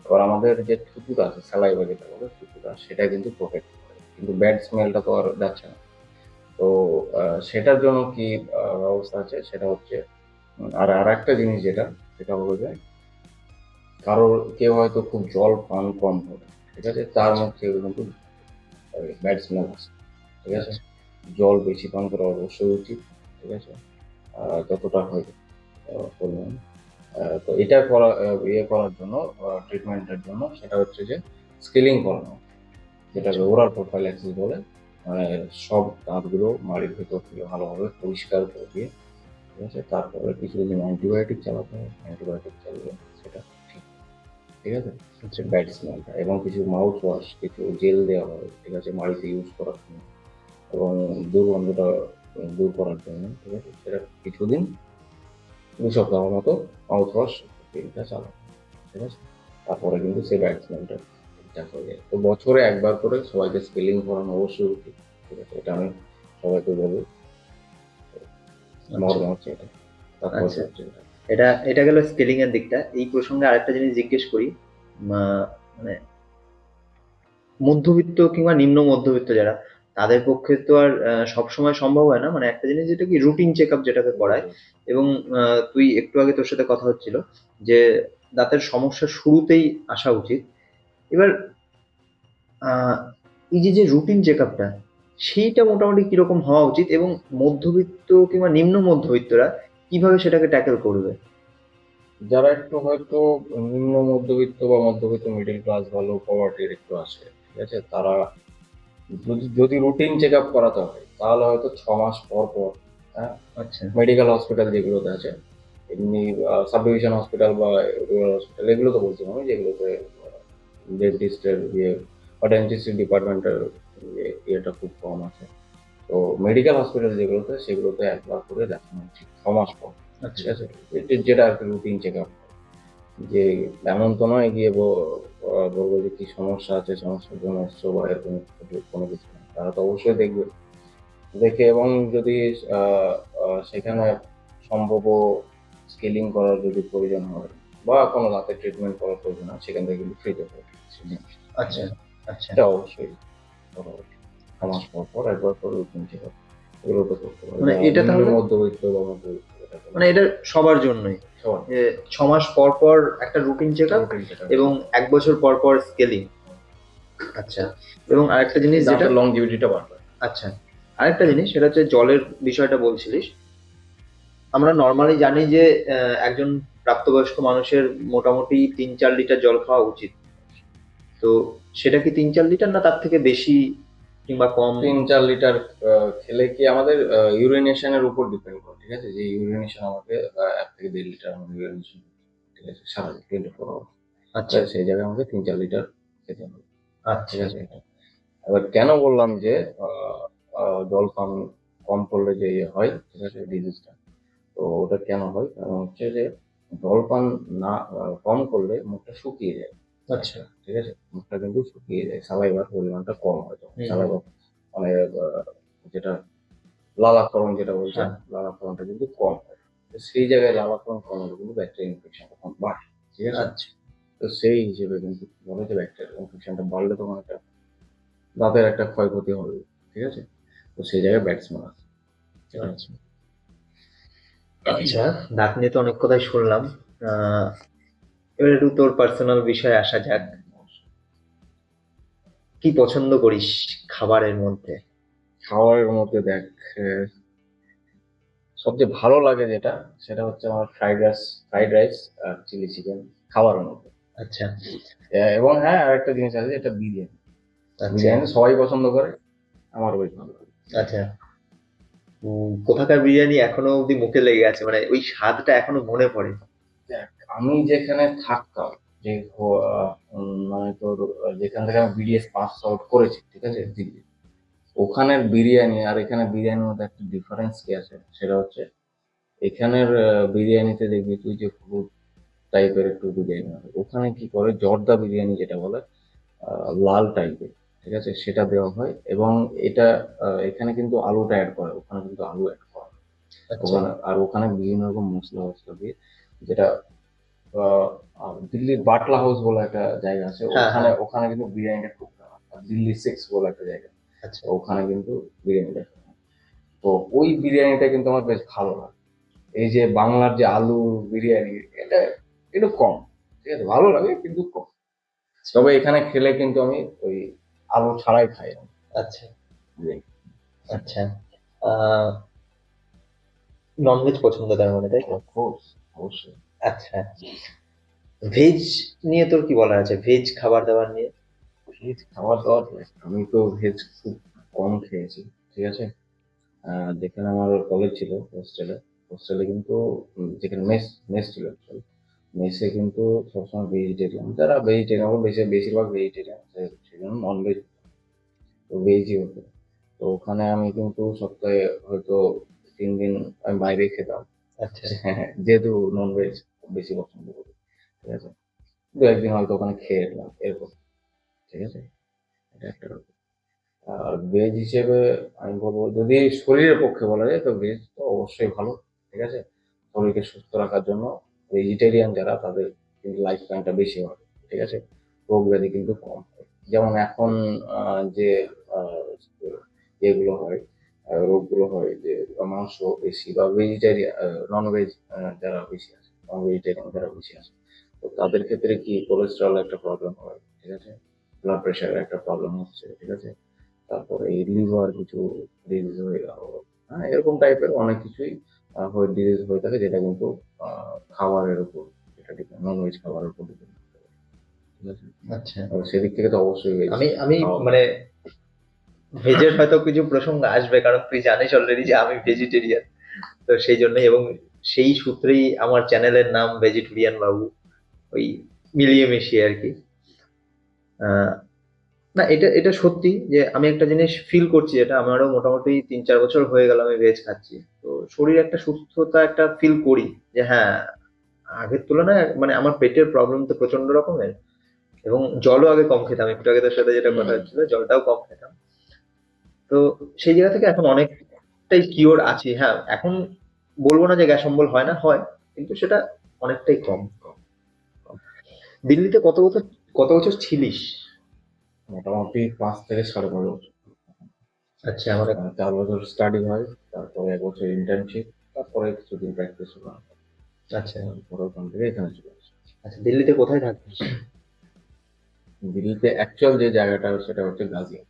এবার আমাদের যে থুতুটা আছে, স্যালাইভা যেটা বলে থুতুটা, সেটা কিন্তু প্রোটেক্ট করে, কিন্তু ব্যাড স্মেলটা তো আর যাচ্ছে না। তো সেটার জন্য কি ব্যবস্থা আছে, সেটা হচ্ছে আর আর একটা জিনিস যেটা, সেটা হলো যে কারোর কেউ হয়তো খুব জল পান কম করে, ঠিক আছে, তার মধ্যে কিন্তু ব্যাড স্মেল আসে, ঠিক আছে। জল বেশি পান করা অবশ্যই উচিত, ঠিক আছে, যতটা হয় পরিমাণ। তো এটা করার জন্য, ট্রিটমেন্টের জন্য, সেটা হচ্ছে যে স্কেলিং করানো, যেটাকে ওরাল প্রোফাইল অ্যাক্সিস বলে। মানে সব দাঁতগুলো মাড়ির ভেতর থেকে ভালোভাবে পরিষ্কার করে দিয়ে, ঠিক আছে, তারপরে কিছুদিন অ্যান্টিবায়োটিক চালাতে হবে। অ্যান্টিবায়োটিক চালিয়ে সেটা ঠিক, ঠিক আছে, হচ্ছে ব্যাড স্মেলটা। এবং কিছু মাউথ ওয়াশ, কিছু জেল দেওয়া হবে, ঠিক আছে, মাড়িতে ইউজ করার জন্য এবং দুর্গন্ধটা দূর করার জন্য, ঠিক আছে। সেটা কিছুদিন, 2 সপ্তাহ মতো মাউথ ওয়াশ ক্রিমটা চালানো, ঠিক আছে। তারপরে কিন্তু সেই ব্যাড স্মেলটা ঠিকঠাক হয়ে যায়। তো বছরে একবার করে সবাইকে স্কেলিং করানো অবশ্যই উচিত, ঠিক আছে, এটা আমি সবাইকে বলি। মর্ম হচ্ছে এটা। তারপর আচ্ছা। হচ্ছে এটা। এটা গেল স্কেলিং এর দিকটা। এই প্রসঙ্গে আরেকটা জিনিস জিজ্ঞেস করি, মানে মধ্যবিত্ত কিংবা নিম্ন মধ্যবিত্ত যারা, তাদের পক্ষে তো আর সবসময় সম্ভব হয় না, মানে একটা জিনিস যেটা কি রুটিন চেক আপ যেটাকে করায়। এবং তুই একটু আগে তোর সাথে কথা হচ্ছিল যে দাঁতের সমস্যা শুরুতেই আসা উচিত। এবার আহ, এই যে যে রুটিন চেক আপটা, সেইটা মোটামুটি কিরকম হওয়া উচিত, এবং মধ্যবিত্ত কিংবা নিম্ন মধ্যবিত্তরা কিভাবে সেটাকে ট্যাকেল করবে? যারা একটু হয়তো নিম্ন মধ্যবিত্ত বা মধ্যবিত্ত মিডল ক্লাস বা লো পভার্টির একটু আসে, ঠিক আছে, তারা যদি রুটিন চেক আপ করাতে হয় তাহলে হয়তো 6 মাস পর পর, হ্যাঁ, আচ্ছা। মেডিকেল হসপিটাল যেগুলোতে আছে, এমনি সাব ডিভিশন হসপিটাল বা রুরাল হসপিটাল, এগুলো তো বলছি আমি, যেগুলোতে ডেন্টিস্টের ইয়ে বা ডেন্টিস্ট্রি ডিপার্টমেন্টের ইয়েটা খুব কম আছে। তো মেডিকেল হসপিটাল যেগুলোতে, সেগুলোতে একবার করে দেখানো উচিত 6 মাস পর, ঠিক আচ্ছা। আছে, যেটা আর কি রুটিন চেক আপ। যে এমন তো নয় গিয়ে বলবো যে কি সমস্যা আছে, সমস্যার জন্য এসছো বা এরকম কোনো কিছু না। তারা তো অবশ্যই দেখবে, দেখে এবং যদি আহ, সেখানে সম্ভব স্কেলিং করার যদি প্রয়োজন হয় বা কোনো দাঁতের ট্রিটমেন্ট করার প্রয়োজন হয়, সেখান থেকে কিন্তু ফ্রিতে করে দিচ্ছে। আচ্ছা। আচ্ছা। এটা অবশ্যই করা উচিত। 6 মাস পর পর একবার করে রুটিন চেক আপ এগুলো তো করতে পারে। মানে এটা নিম্ন তাহলে, মধ্যবিত্ত বা মধ্যবিত্ত, এটা মানে এটা সবার জন্যই, সবার যে 6 মাস পর পর একটা routine check up routine check up এবং 1 বছর পর পর স্কেলিং। আচ্ছা। এবং আরেকটা জিনিস যেটা, দাঁতের লংজিভিটিটা বাড়বে। আচ্ছা, আরেকটা জিনিস সেটা হচ্ছে জলের বিষয়টা বলছিলিস। আমরা নর্মালি জানি যে একজন প্রাপ্তবয়স্ক মানুষের মোটামুটি 3-4 লিটার জল খাওয়া উচিত। তো সেটা কি 3-4 লিটার, না তার থেকে বেশি কিংবা কম? 3-4 লিটার খেলে কি আমাদের ইউরিনেশনের উপর ডিপেন্ড করে, ঠিক আছে, যে ইউরিনেশন আমাকে 1 থেকে 1.5 লিটার আমাদের ইউরিনেশন, ঠিক আছে, সারাদিন 24 আওয়ার। আচ্ছা। সেই জায়গায় আমাকে 3-4 লিটার খেতে হবে, ঠিক আচ্ছা। আছে। এটা এবার কেন বললাম যে জল পান কম করলে যে ইয়ে হয়, ঠিক আছে, ডিজিজটা, তো ওটা কেন হয়, কারণ হচ্ছে যে জল পান না কম করলে মুখটা শুকিয়ে যায়। আচ্ছা। ঠিক আছে, মুখটা কিন্তু শুকিয়ে যায়, সালাইভার পরিমাণটা কম হয় তখন। হুম। সালাইভার মানে যেটা লালাকরণ যেটা বলছে, হ্যাঁ। লালাকরণটা কিন্তু কম হয়। তো সেই জায়গায় লালাকরণ কম হলে কিন্তু ব্যাকটেরিয়া ইনফেকশনটা কম বাড়ে, ঠিক আছে। আচ্ছা। তো সেই হিসেবে কিন্তু বলে যে ব্যাকটেরিয়া ইনফেকশনটা বাড়লে তখন একটা দাঁতের একটা ক্ষয়ক্ষতি হবে, ঠিক আছে। তো সেই জায়গায় ব্যাটসম্যান আছে, ঠিক আছে। আচ্ছা। আচ্ছা, দাঁত নিয়ে তো অনেক কথাই শুনলাম। আহ, এবার একটু তোর পার্সোনাল বিষয়ে আসা যাক। কি পছন্দ করিস খাবারের মধ্যে? খাবারের মধ্যে দেখ, আহ, সবচেয়ে ভালো লাগে যেটা, সেটা হচ্ছে আমার ফ্রাইড রাইস আর চিলি চিকেন খাবারের মধ্যে। আচ্ছা। এবং হ্যাঁ, আরেকটা জিনিস আছে, যেটা বিরিয়ানি। আচ্ছা। বিরিয়ানি সবাই পছন্দ করে, আমার বেশ ভালো লাগে। আচ্ছা। কোথাকার বিরিয়ানি এখনো অব্দি মুখে লেগে আছে, মানে ওই স্বাদটা এখনো মনে পড়ে। দেখ, আমি যেখানে থাকতাম, যে মানে তোর যেখান থেকে আমি বিডিএস পাস আউট করেছি, ঠিক আছে, দিল্লি, ওখানের বিরিয়ানি আর এখানে বিরিয়ানির মধ্যে একটা ডিফারেন্স কি আছে, সেটা হচ্ছে এখানের বিরিয়ানিতে দেখবি তুই যে হলুদ টাইপের একটু বিরিয়ানি হবে, ওখানে কি করে জর্দা বিরিয়ানি যেটা বলে, লাল টাইপের, ঠিক আছে, সেটা দেওয়া হয়। এবং এটা এখানে কিন্তু আলুটা অ্যাড করে, ওখানে কিন্তু আলু অ্যাড করে না। আচ্ছা। ওখানে আর ওখানে বিভিন্ন রকম মশলা মশলা দিয়ে, যেটা আহ, দিল্লির বাটলা হাউস বলে একটা জায়গা আছে, হ্যাঁ, ওখানে হ্যাঁ। ওখানে কিন্তু বিরিয়ানিটা খুব ফেমাস। আর দিল্লি 6 বলে একটা জায়গা, আচ্ছা। ওখানে কিন্তু বিরিয়ানিটা ফেমাস। তো ওই বিরিয়ানিটা কিন্তু আমার বেশ ভালো লাগে। এই যে বাংলার যে আলু বিরিয়ানি, এটা একটু কম, ঠিক আছে, ভালো লাগে কিন্তু কম। তবে এখানে খেলে কিন্তু আমি ওই আলু ছাড়াই খাই আমি। আচ্ছা আচ্ছা। ননভেজ পছন্দ তার মানে, তাই তো? অফকোর্স, অবশ্যই। আচ্ছা, ভেজ নিয়ে তোর কি বলার আছে, ভেজ খাবার দাবার নিয়ে? ভেজ খাবার দাবার আমি তো ভেজ খুব কম খেয়েছি, ঠিক আছে। যেখানে আমার কলেজ ছিল, হোস্টেলে, হোস্টেলে কিন্তু যেখানে মেস মেস ছিল actually, মেসে কিন্তু সবসময় ভেজিটেরিয়ান, যারা ভেজিটেরিয়ান বেশিরভাগ ভেজিটেরিয়ান, সেজন্য নন ভেজ তো ভেজই হতো। তো ওখানে আমি কিন্তু সপ্তাহে হয়তো 3 দিন আমি বাইরে খেতাম। আচ্ছা হ্যাঁ, যেহেতু নন ভেজ বেশি পছন্দ করি, ঠিক আছে। 2-1 দিন হয়তো ওখানে খেয়ে এলাম এরকম, ঠিক আছে। এটা একটা ব্যাপার। আর ভেজ হিসেবে আমি বলবো, যদি শরীরের পক্ষে বলা যায় তো ভেজ তো অবশ্যই ভালো, ঠিক আছে। শরীরকে সুস্থ রাখার জন্য ভেজিটেরিয়ান যারা, তাদের কিন্তু লাইফ স্প্যানটা বেশি হয়, ঠিক আছে। রোগ ব্যাধি কিন্তু কম হয়। যেমন এখন যে আহ, ইয়েগুলো হয়, রোগগুলো হয়, যে মাংস বেশি বা ভেজিটেরিয়ান, নন ভেজ যারা বেশি আছে, নন ভেজিটেরিয়ান যারা বেশি আছে, তো তাদের ক্ষেত্রে কি কোলেস্ট্রল একটা প্রবলেম হয়, ঠিক আছে। ব্লাড প্রেশারের একটা প্রবলেম হচ্ছে, ঠিক আছে। তারপরে এই লিভার কিছু ডিজিজ হয়ে গেল, হ্যাঁ, এরকম টাইপের অনেক কিছুই হয়ে ডিজিজ হয়ে থাকে, যেটা কিন্তু খাবারের উপর, এটা ডিপেন্ড, ননভেজ খাবারের উপর ডিপেন্ড করে, ঠিক আছে। আচ্ছা। সেদিক থেকে তো অবশ্যই ভেজ আমি মানে ভেজের হয়তো কিছু প্রসঙ্গ আসবে, কারণ তুই জানিস অলরেডি যে আমি ভেজিটেরিয়ান, তো সেই জন্যই, এবং সেই সূত্রেই আমার চ্যানেলের নাম ভেজিটেরিয়ান বাবু, ওই মিলিয়ে মিশিয়ে আর কি। আহ, না, এটা এটা সত্যি যে আমি একটা জিনিস ফিল করছি, এটা আমারও মোটামুটি 3-4 বছর হয়ে গেল আমি ভেজ খাচ্ছি। তো শরীরে একটা সুস্থতা একটা ফিল করি, যে হ্যাঁ, আগের তুলনায় মানে আমার পেটের প্রবলেম তো প্রচন্ড রকমের, এবং জলও আগে কম খেতাম, একটু আগে তোর সাথে যেটা কথা হচ্ছিল, জলটাও কম খেতাম। তো সেই জায়গা থেকে এখন অনেকটাই কিওর আছি। হ্যাঁ, এখন বলবো না যে গ্যাস অম্বল হয় না, হয়, কিন্তু সেটা অনেকটাই কম। দিল্লিতে কত বছর ছিলিস? মোটামুটি 5 থেকে 5.5 বছর। আচ্ছা, মানে 4 বছর স্টাডি হয়, তারপরে 1 বছর ইন্টার্নশিপ, তারপরে কিছুদিন প্র্যাকটিস হলো, আচ্ছা তারপরে ওখান থেকে এখানে চলে আসি। আচ্ছা, দিল্লিতে কোথায় থাকিস? দিল্লিতে অ্যাকচুয়াল যে জায়গাটা সেটা হচ্ছে গাজিয়াবাদ,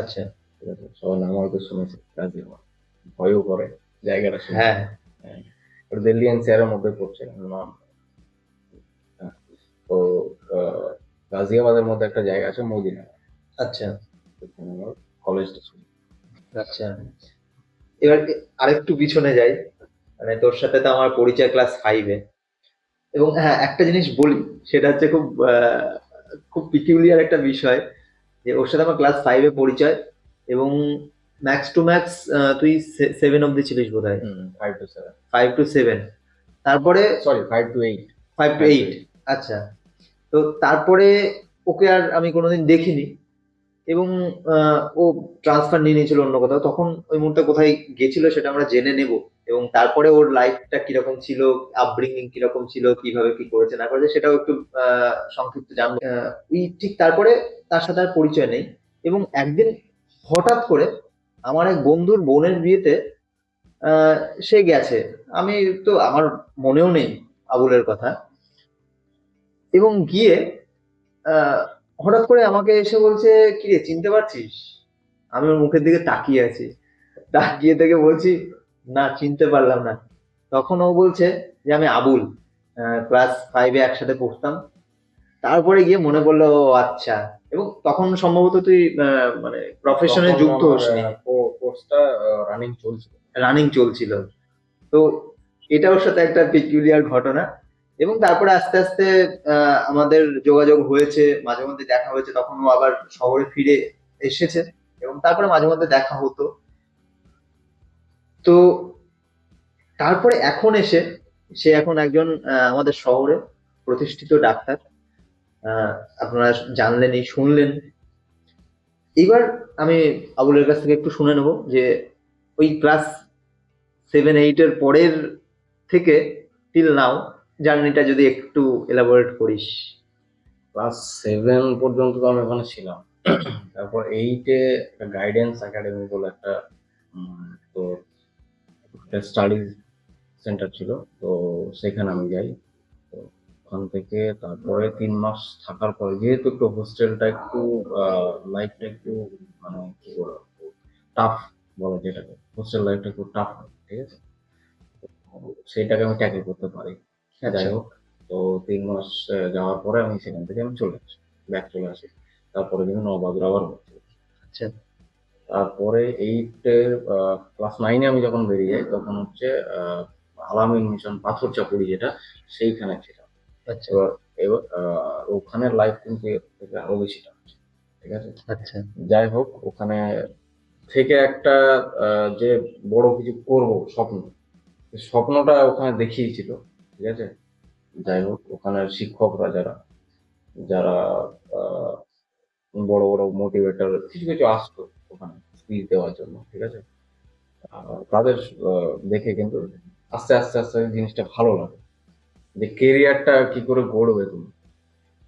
আচ্ছা। ঠিক আছে। সবার নাম হয়তো শুনেছে গাজিয়াবাদ, ভয়ও করে জায়গাটা শুনতে। হ্যাঁ। হ্যাঁ, ওটা দিল্লি এনসিআর এর মধ্যে পড়ছে নাম। হ্যাঁ, তো আহ, গাজিয়াবাদের মধ্যে একটা জায়গা আছে মদিনা, আচ্ছা ওখানে আমার কলেজটা ছিল। আচ্ছা। এবার আরেকটু পিছনে যাই, মানে তোর সাথে তো আমার পরিচয় ক্লাস 5-এ। এবং হ্যাঁ, একটা জিনিস বলি, সেটা হচ্ছে খুব পিকিউলিয়ার একটা বিষয়, যে ওর সাথে আমার ক্লাস 5-এ পরিচয়, এবং ম্যাক্স টু ম্যাক্স তুই 7 অব্দি ছিলিস বোধ হয়, 5 to 7, 5 to 7। তারপরে সরি 5 to 8। 5 to 8। আচ্ছা। তো তারপরে ওকে আর আমি কোনোদিন দেখিনি, এবং ও ট্রান্সফার নিয়ে নিয়েছিল অন্য কোথাও, তখন ওই মুহূর্তে কোথায় গেছিল সেটা আমরা জেনে নেব। এবং তারপরে ওর লাইফটা কিরকম ছিল, আপব্রিঙ্গিং কিরকম ছিল, কিভাবে কি করেছে না করেছে, সেটাও একটু সংক্ষিপ্ত জানবো। ওই ঠিক তারপরে তার সাথে আর পরিচয় নেই। এবং একদিন হঠাৎ করে আমার এক বন্ধুর বোনের বিয়েতে আহ, সে গেছে, আমি তো আমার মনেও নেই আবুলের কথা, এবং গিয়ে আহ, হঠাৎ করে আমাকে এসে বলছে, কি রে, চিনতে পারছিস? আমি ওর মুখের দিকে তাকিয়ে আছি, তাকিয়ে থেকে বলছি, না, চিনতে পারলাম না। তখন ও বলছে যে আমি আবুল, ক্লাস 5-এ একসাথে পড়তাম। তারপরে গিয়ে মনে পড়লো, ও আচ্ছা। এবং তখন সম্ভবত তুই মানে প্রফেশনে তখন যুক্ত আমার হোসনি, কোর্সটা রানিং চলছিল। রানিং চলছিল। তো এটা ওর সাথে একটা পেকুলিয়ার ঘটনা। এবং তারপরে আস্তে আস্তে আমাদের যোগাযোগ হয়েছে, মাঝে মধ্যে দেখা হয়েছে, তখন ও আবার শহরে ফিরে এসেছে, এবং তারপরে মাঝে মধ্যে দেখা হতো। তো তারপরে এখন এসে সে এখন একজন আমাদের শহরে প্রতিষ্ঠিত ডাক্তার। আহ, আপনারা জানলেনই, শুনলেন। এবার আমি আবুলের কাছ থেকে একটু শুনে নেব যে ওই ক্লাস 7-8-এর পরের থেকে টিল নাও জার্নিটা যদি একটু এলাবোরেট করিস। ক্লাস 7 পর্যন্ত তো আমি ওখানে ছিলাম। তারপর 8-এ একটা গাইডেন্স একাডেমি বলে একটা তো স্টাডি সেন্টার ছিল, তো সেখানে আমি যাই। তো ওখান থেকে তারপরে 3 মাস থাকার পরে, যেহেতু একটু হোস্টেলটা একটু লাইফটা একটু মানে কি বলবো, টাফ বলে যেটাকে, হোস্টেল লাইফটা একটু টাফ হয়, ঠিক আছে, সেইটাকে আমি ট্যাকেল করতে পারি। যাই আচ্ছা হোক, তো 3 মাস যাওয়ার পরে আমি সেখান থেকে আমি চলে আসি, ব্যাক চলে আসি। তারপরে কিন্তু নবাগরা আবার ভর্তি হই। আচ্ছা তারপরে 8-এর ক্লাস 9-এ আমি যখন বেরিয়ে যাই, তখন হচ্ছে আলামিন মিশন পাথরচাপুরি যেটা, সেইখানে ছিলাম। আচ্ছা এবার এবার ওখানের লাইফ কিন্তু এর থেকে আরো বেশি টাফ, ঠিক আছে। আচ্ছা যাই হোক, ওখানে থেকে একটা যে বড় কিছু করব স্বপ্ন, এই স্বপ্নটা ওখানে দেখিয়েছিল, ঠিক আছে। যাই হোক, ওখানের শিক্ষকরা যারা যারা আহ, বড় বড় মোটিভেটর কিছু কিছু আসতো ওখানে স্পিচ দেওয়ার জন্য, ঠিক আছে। তাদের দেখে কিন্তু আস্তে আস্তে আস্তে জিনিসটা ভালো লাগে, যে কেরিয়ারটা কি করে গড়বে তুমি,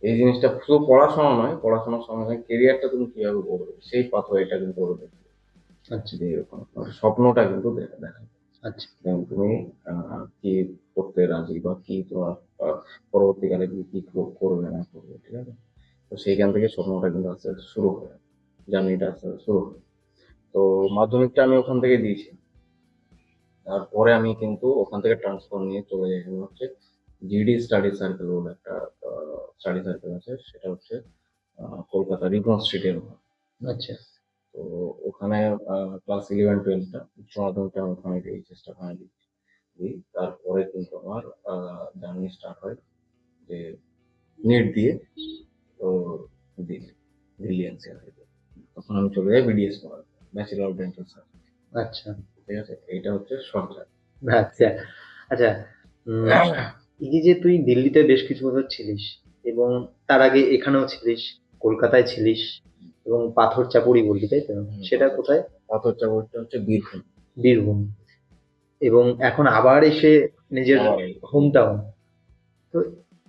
এই জিনিসটা শুধু পড়াশোনা নয়, পড়াশোনার সঙ্গে সঙ্গে কেরিয়ারটা তুমি কিভাবে গড়বে সেই পাথওয়েটা কিন্তু ওরা দেখবে। আচ্ছা যে এরকম স্বপ্নটা কিন্তু দেখা আচ্ছা এবং তুমি কি করতে রাজি বা কি তোমার পরবর্তীকালে কি করবে না করবে, ঠিক আছে। তো সেইখান থেকে স্বপ্নটা কিন্তু আস্তে আস্তে শুরু হয়, জার্নিটা আস্তে আস্তে শুরু হয়। তো মাধ্যমিকটা আমি ওখান থেকে দিয়েছি। তারপরে আমি কিন্তু ওখান থেকে ট্রান্সফার নিয়ে চলে যাই, আমি হচ্ছে জিডি স্টাডি সার্কেল বলে একটা স্টাডি সার্কেল আছে, সেটা হচ্ছে কলকাতা রিপন স্ট্রিটের ওখানে। আচ্ছা তো ওখানে ক্লাস 11-12টা উচ্চ মাধ্যমিকটা আমি ওখানে দিই, চেষ্টা ওখানে দিই। তারপরে কিন্তু আমার জার্নি স্টার্ট হয় যে নেট দিয়ে, তো দিল্লি দিল্লি এনসিআর থেকে তখন আমি চলে যাই বিডিএস করার, ব্যাচেলর অফ ডেন্টাল সার্জারি, আচ্ছা ঠিক আছে। এইটা হচ্ছে শর্ট জার্নি। আচ্ছা আচ্ছা উম, এই যে তুই দিল্লিতে বেশ কিছু বছর ছিলিস এবং তার আগে এখানেও ছিলিস, কলকাতায় ছিলিস এবং পাথর চাপুরি বললি তাই তো? সেটা কোথায়? পাথর চাপড়টা হচ্ছে বীরভূম। বীরভূম। এবং এখন আবার এসে নিজের আবার এই হোম টাউন। তো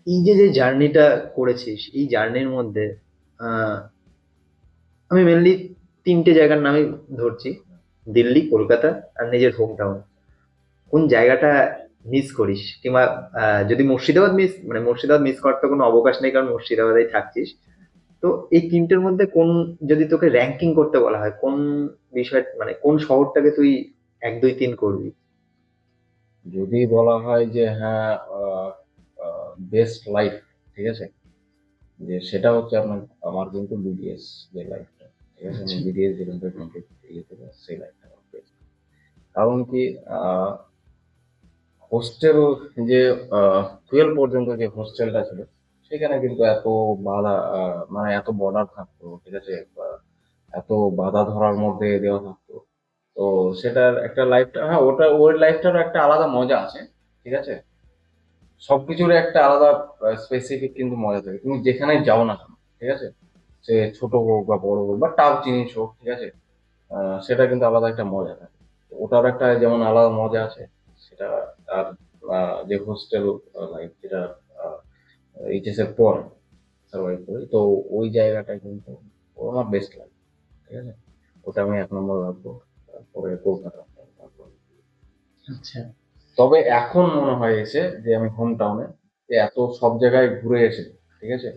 এই যে যে জার্নিটা করেছিস, এই জার্নির মধ্যে আহ, আমি মেনলি তিনটে জায়গার নামই ধরছি: দিল্লি, কলকাতা আর নিজের হোম টাউন। কোন জায়গাটা মিস করিস, কিংবা যদি মুর্শিদাবাদ মুর্শিদাবাদ মিস করার তো কোনো অবকাশ নেই, কারণ মুর্শিদাবাদেই থাকছিস। তো এই তিনটের মধ্যে কোন, যদি তোকে র্যাঙ্কিং করতে বলা হয়, কোন বিষয় কোন শহরটাকে তুই 1 2 3 করবি? যদি বলা হয় যে হ্যাঁ, বেস্ট লাইফ, ঠিক আছে, যে সেটা হচ্ছে আপনার আমার কিন্তু বিডিএস যে লাইফটা, ঠিক আছে, আমি আচ্ছা বিডিএস যেখান থেকে কমপ্লিট থেকে সেই লাইফটা আমার best। কারণ কি, হোস্টেল যে 12 পর্যন্ত যে হোস্টেলটা ছিল, সেখানে কিন্তু এত বাধা, মানে এত বর্ডার থাকতো, ঠিক আছে, এত বাধা ধরার মধ্যে দেওয়া থাকতো। তো সেটার একটা লাইফটা, হ্যাঁ, ওই লাইফটারও একটা আলাদা মজা আছে, ঠিক আছে। সবকিছুর একটা আলাদা স্পেসিফিক কিন্তু মজা থাকে, তুমি যেখানে যাও না কেন, ঠিক আছে, সে ছোট হোক বা বড় হোক বা টাফ জিনিস হোক, ঠিক আছে, সেটা কিন্তু আলাদা একটা মজা থাকে। তো ওটার একটা যেমন আলাদা মজা আছে সেটা। আর যে হোস্টেল লাইফ যেটা এইচএস এর পর সার্ভাইভ করি, তো ওই জায়গাটা কিন্তু ও আমার বেস্ট লাগে, ঠিক আছে। ওটা আমি 1 নম্বর রাখবো। তারপরে কলকাতা। আচ্ছা তবে এখন মনে হয় এসে যে আমি হোম টাউনে এত সব জায়গায় ঘুরে এসে, ঠিক আছে,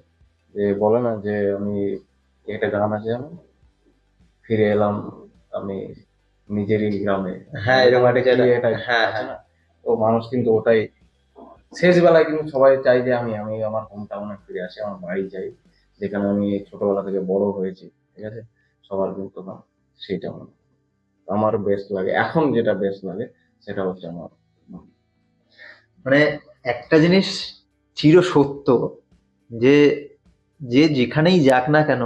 যে বলে না যে আমি, একটা গান আছে জানো, ফিরে এলাম আমি নিজেরই গ্রামে, হ্যাঁ, এরকম এরকম একটা একটা কি একটা হ্যাঁ আছে হ্যাঁ না। তো মানুষ কিন্তু ওটাই শেষ বেলায় কিন্তু সবাই চাই যে আমি আমি আমার হোম টাউনে ফিরে আসি, আমার বাড়ি যাই, যেখানে আমি ছোটবেলা থেকে বড় হয়েছি, ঠিক আছে। সবার কিন্তু না, সেইটা আমার বেস্ট লাগে এখন, যেটা বেস্ট লাগে সেটা হচ্ছে আমার। মানে একটা জিনিস চির সত্য, যে যে যেখানেই যাক না কেন,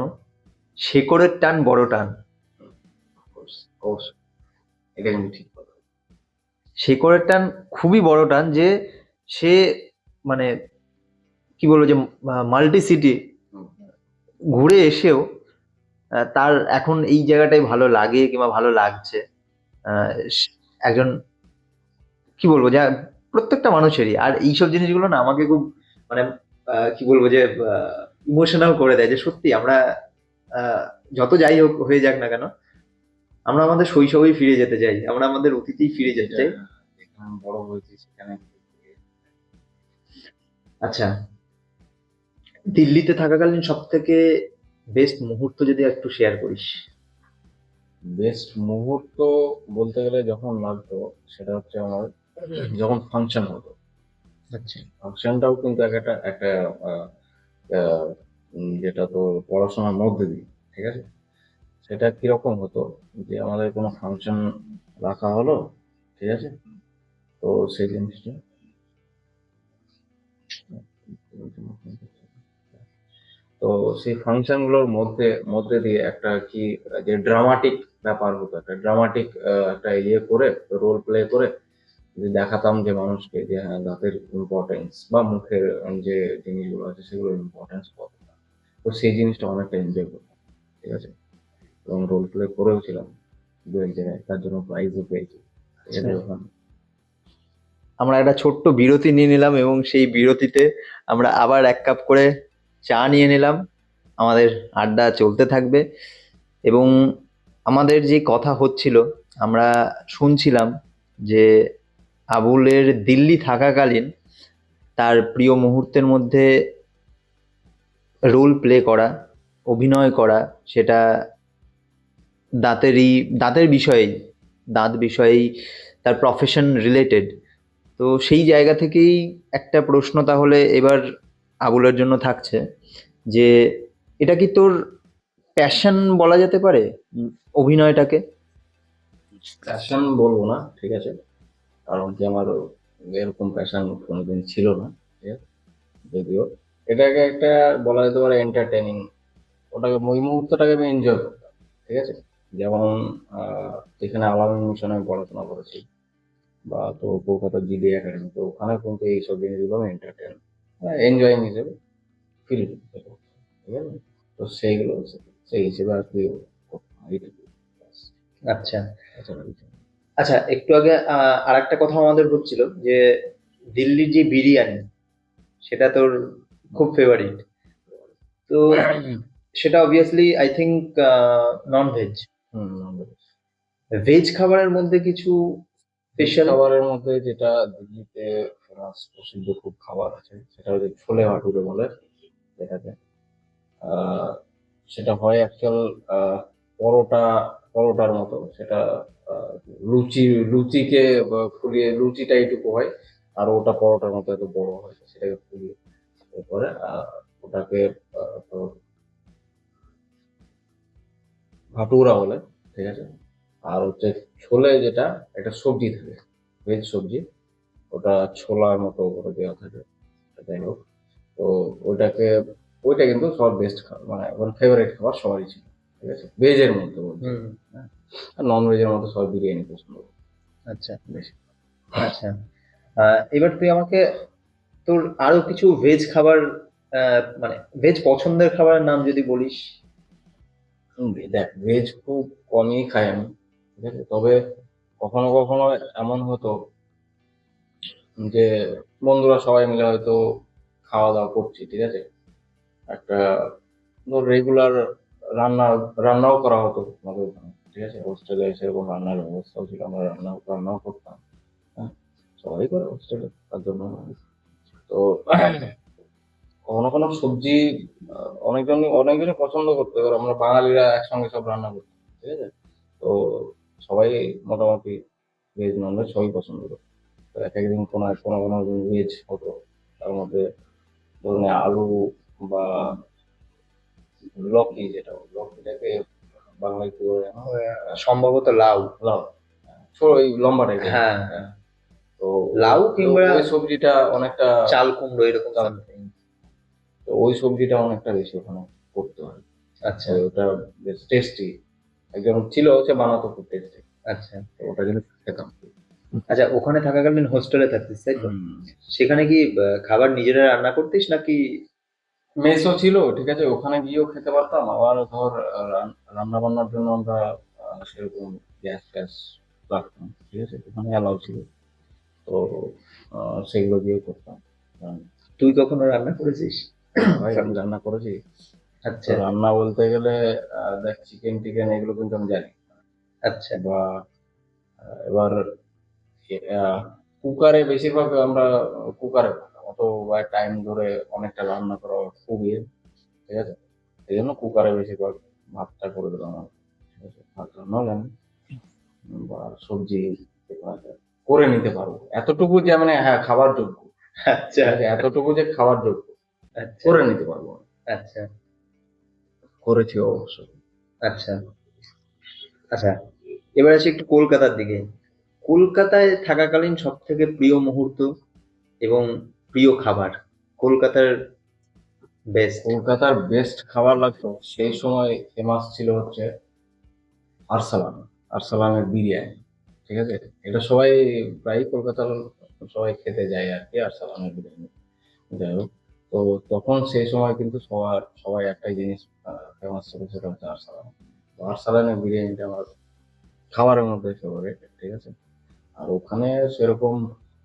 শেকড়ের টান বড় টান। অবশ্যই, এটা কিন্তু ঠিক কথা। শেকড়ের টান খুবই বড় টান, যে সে মানে কি বলবো, যে মাল্টি সিটি হুম। ঘুরে এসেও তার এখন এই জায়গাটাই ভালো লাগে কিংবা ভালো লাগছে। একজন কি বলবো, যা প্রত্যেকটা মানুষেরই। আর এইসব জিনিসগুলো না আমাকে খুব মানে কি বলবো, যে ইমোশনাল করে দেয়, যে সত্যি আমরা আহ, যত যাই হোক হয়ে যাক না কেন, আমরা আমাদের শৈশবেই ফিরে যেতে চাই, আমরা আমাদের অতীতেই ফিরে যেতে যেটা চাই। যেখানে আমি বড় হয়েছি সেখানে আচ্ছা দিল্লিতে থাকাকালীন সব থেকে বেস্ট মুহূর্ত যদি একটু শেয়ার করিস। বেস্ট মুহূর্ত বলতে গেলে যখন লাগতো সেটা হচ্ছে আমার যখন ফাংশন হতো। আচ্ছা। ফাংশনটাও কিন্তু একটা একটা আহ, আহ, যেটা তো পড়াশোনার মধ্যে দিয়ে, ঠিক আছে, সেটা কিরকম হতো যে আমাদের কোনো ফাংশন রাখা হলো, ঠিক আছে, তো সেই জিনিসটা তো সেই ফাংশন গুলোর মধ্যে মধ্যে দিয়ে একটা কি যে ড্রামাটিক ব্যাপার হতো, একটা ড্রামাটিক একটা ইয়ে করে রোল প্লে করে যে দেখাতাম যে মানুষকে যে হ্যাঁ দাঁতের ইম্পর্টেন্স বা মুখের যে জিনিসগুলো আছে সেগুলোর ইম্পর্টেন্স কতটা। তো সেই জিনিসটা অনেকটা এনজয় করতাম, ঠিক আছে, এবং রোল প্লে করেও ছিলাম দু এক জায়গায়, তার জন্য প্রাইজও পেয়েছি। এটা যখন আমরা একটা ছোট্ট বিরতি নিয়ে নিলাম এবং সেই বিরতিতে আমরা আবার 1 কাপ করে চা নিয়ে নিলাম। আমাদের আড্ডা চলতে থাকবে এবং আমাদের যে কথা হচ্ছিল, আমরা শুনছিলাম যে আবুলের দিল্লি থাকাকালীন তার প্রিয় মুহূর্তের মধ্যে রোল প্লে করা, অভিনয় করা, সেটা দাঁতের বিষয়েই, দাঁত বিষয়েই, তার প্রফেশন রিলেটেড। তো সেই জায়গা থেকেই একটা প্রশ্ন তাহলে এবার আবুলের জন্য থাকছে যে এটা কি তোর প্যাশন বলা যেতে পারে, অভিনয়টাকে? প্যাশন বলবো না, ঠিক আছে, কারণ কি আমার এরকম প্যাশন কোনোদিন ছিল না, ঠিক আছে, যদিও এটাকে একটা বলা যেতে পারে এন্টারটেনিং, ওটাকে ওই মুহূর্তটাকে আমি এনজয় করতাম, ঠিক আছে, যেমন যেখানে আলামিন মিশনে আমি পড়াশোনা করেছি বা তো কলকাতা জিডি একাডেমি, তো ওখানে কিন্তু এইসব জিনিসগুলো আমি এন্টারটেন এনজয়িং হিসেবে ফিল করতে, ঠিক আছে, তো সেইগুলো সেই হিসেবে আর কি করতাম, এইটুকু। আচ্ছা। এছাড়া কিছু না। আচ্ছা, একটু আগে আর একটা কথা আমাদের হচ্ছিল যে দিল্লির যে বিরিয়ানি, সেটা তোর খুব ফেভারিট। তো সেটা obviously I think non veg. non-veg। Veg খাবারের মধ্যে কিছু ভেজ স্পেশাল? খাবারের মধ্যে যেটা দিল্লিতে ফেমাস প্রসিদ্ধ খুব খাবার আছে সেটা হচ্ছে ছোলে ভাটুরে বলে যেটাকে, আহ, সেটা হয় অ্যাকচুয়াল পরোটা, পরোটার মতো সেটা, আহ, লুচি, লুচিকে ফুলিয়ে লুচিটা এইটুকু হয়, আর ওটা পরোটার মতো এত বড় হয়, সেটাকে ফুলিয়ে এরপরে ওটাকে তোর ভাটুরা বলে, ঠিক আছে, আর হচ্ছে ছোলে যেটা একটা সবজি থাকে, ভেজ সবজি, ওটা ছোলার মতো করে দেওয়া থাকে, যাই হোক, তো ওইটাকে, ওইটা কিন্তু সবার বেস্ট খাবার, মানে এখন ফেভারিট খাবার সবারই ছিল, ঠিক আছে, ভেজের মধ্যে বলছি, হুম। হ্যাঁ, আর নন ভেজের মধ্যে সবাই বিরিয়ানি পছন্দ করে আচ্ছা। বেশি। আচ্ছা, এবার তুই আমাকে তোর আরো কিছু ভেজ খাবার, মানে ভেজ পছন্দের খাবারের নাম যদি বলিস। দেখ ভেজ খুব কমই খাই আমি, ঠিক আছে, তবে কখনো কখনো এমন হতো যে বন্ধুরা সবাই মিলে হয়তো খাওয়া দাওয়া করছি, ঠিক আছে, একটা ধর রেগুলার রান্না রান্নাও করা হতো আমাদের ওখানে, ঠিক আছে, হোস্টেলে সেরকম রান্নার ব্যবস্থাও ছিল, আমরা রান্নাও করতাম, হ্যাঁ, সবাই করে হোস্টেলে, তার জন্য। তো কখনো কোনো সবজি অনেকজনই পছন্দ করতো, এবার আমরা বাঙালিরা একসঙ্গে সব রান্না করতাম, ঠিক আছে, তো সবাই মোটামুটি ভেজ নন ভেজ সবই পছন্দ করতো। তো এক একদিন কোনো ভেজ হতো, তার মধ্যে ধরুন আলু বা লকি, যেটা লকিটাকে বাংলায় কি বলে জানো? সম্ভবত লাউ। লাউ, ছোট ওই লম্বা টাইপের, হ্যাঁ, হ্যাঁ, তো লাউ কিংবা ওই সবজিটা অনেকটা চাল কুমড়ো এরকম চাল, something। তো ওই সবজিটা অনেকটা বেশি ওখানে করতে হয়, আচ্ছা। তো ওটা বেশ টেস্টি, একজন ছিল সে বানাতো খুব টেস্টি, আচ্ছা। তো ওটা কিন্তু খেতাম। আচ্ছা, ওখানে থাকাকালীন হোস্টেলে থাকতিস তাই তো? সেখানে কি খাবার নিজেরা রান্না করতিস নাকি? মেসও ছিল, ঠিক আছে, ওখানে গিয়েও খেতে পারতাম, আবার ধর রান্না বান্নার জন্য আমরা সেরকম গ্যাস ট্যাস রাখতাম, ঠিক আছে, ওখানে অ্যালাউ ছিল, তো সেগুলো দিয়েও করতাম। তুই কখনো রান্না করেছিস? ভাই আমি রান্না করেছি, তো আচ্ছা। রান্না বলতে গেলে দেখ চিকেন টিকেন এগুলো কিন্তু আমি জানি, আচ্ছা। বা এবার কুকারে বেশিরভাগ আমরা কুকারে অত টাইম ধরে অনেকটা রান্না করা খুবই, ঠিক আছে, এই জন্য কুকারে বেশিরভাগ ভাতটা করে দিলাম আমি, ঠিক আছে, ভাত রান্নাও জানি বা সবজি করে নিতে পারবো, এতটুকু যে মানে হ্যাঁ খাবার যোগ্য, আচ্ছা ঠিক আছে, এতটুকু যে খাবার যোগ্য আচ্ছা করে নিতে পারবো, আচ্ছা করেছি অবশ্য। আচ্ছা আচ্ছা, এবার আসি একটু কলকাতার দিকে। কলকাতায় থাকাকালীন সব থেকে প্রিয় মুহূর্ত এবং প্রিয় খাবার, কলকাতার বেস্ট। কলকাতার বেস্ট খাবার লাগতো সেই সময়, ফেমাস ছিল হচ্ছে আরসালান, আরসালানের বিরিয়ানি, ঠিক আছে, এটা সবাই প্রায় কলকাতার সবাই খেতে যায় আর কি, আরসালানের বিরিয়ানি, যাই হোক। তো তখন সেই সময় কিন্তু সবাই একটাই জিনিস ফেমাস ছিল, সেটা হচ্ছে আরসালান। তো আরসালানের বিরিয়ানিটা আমার খাবারের মধ্যে ফেভারিট, ঠিক আছে। আর ওখানে সেরকম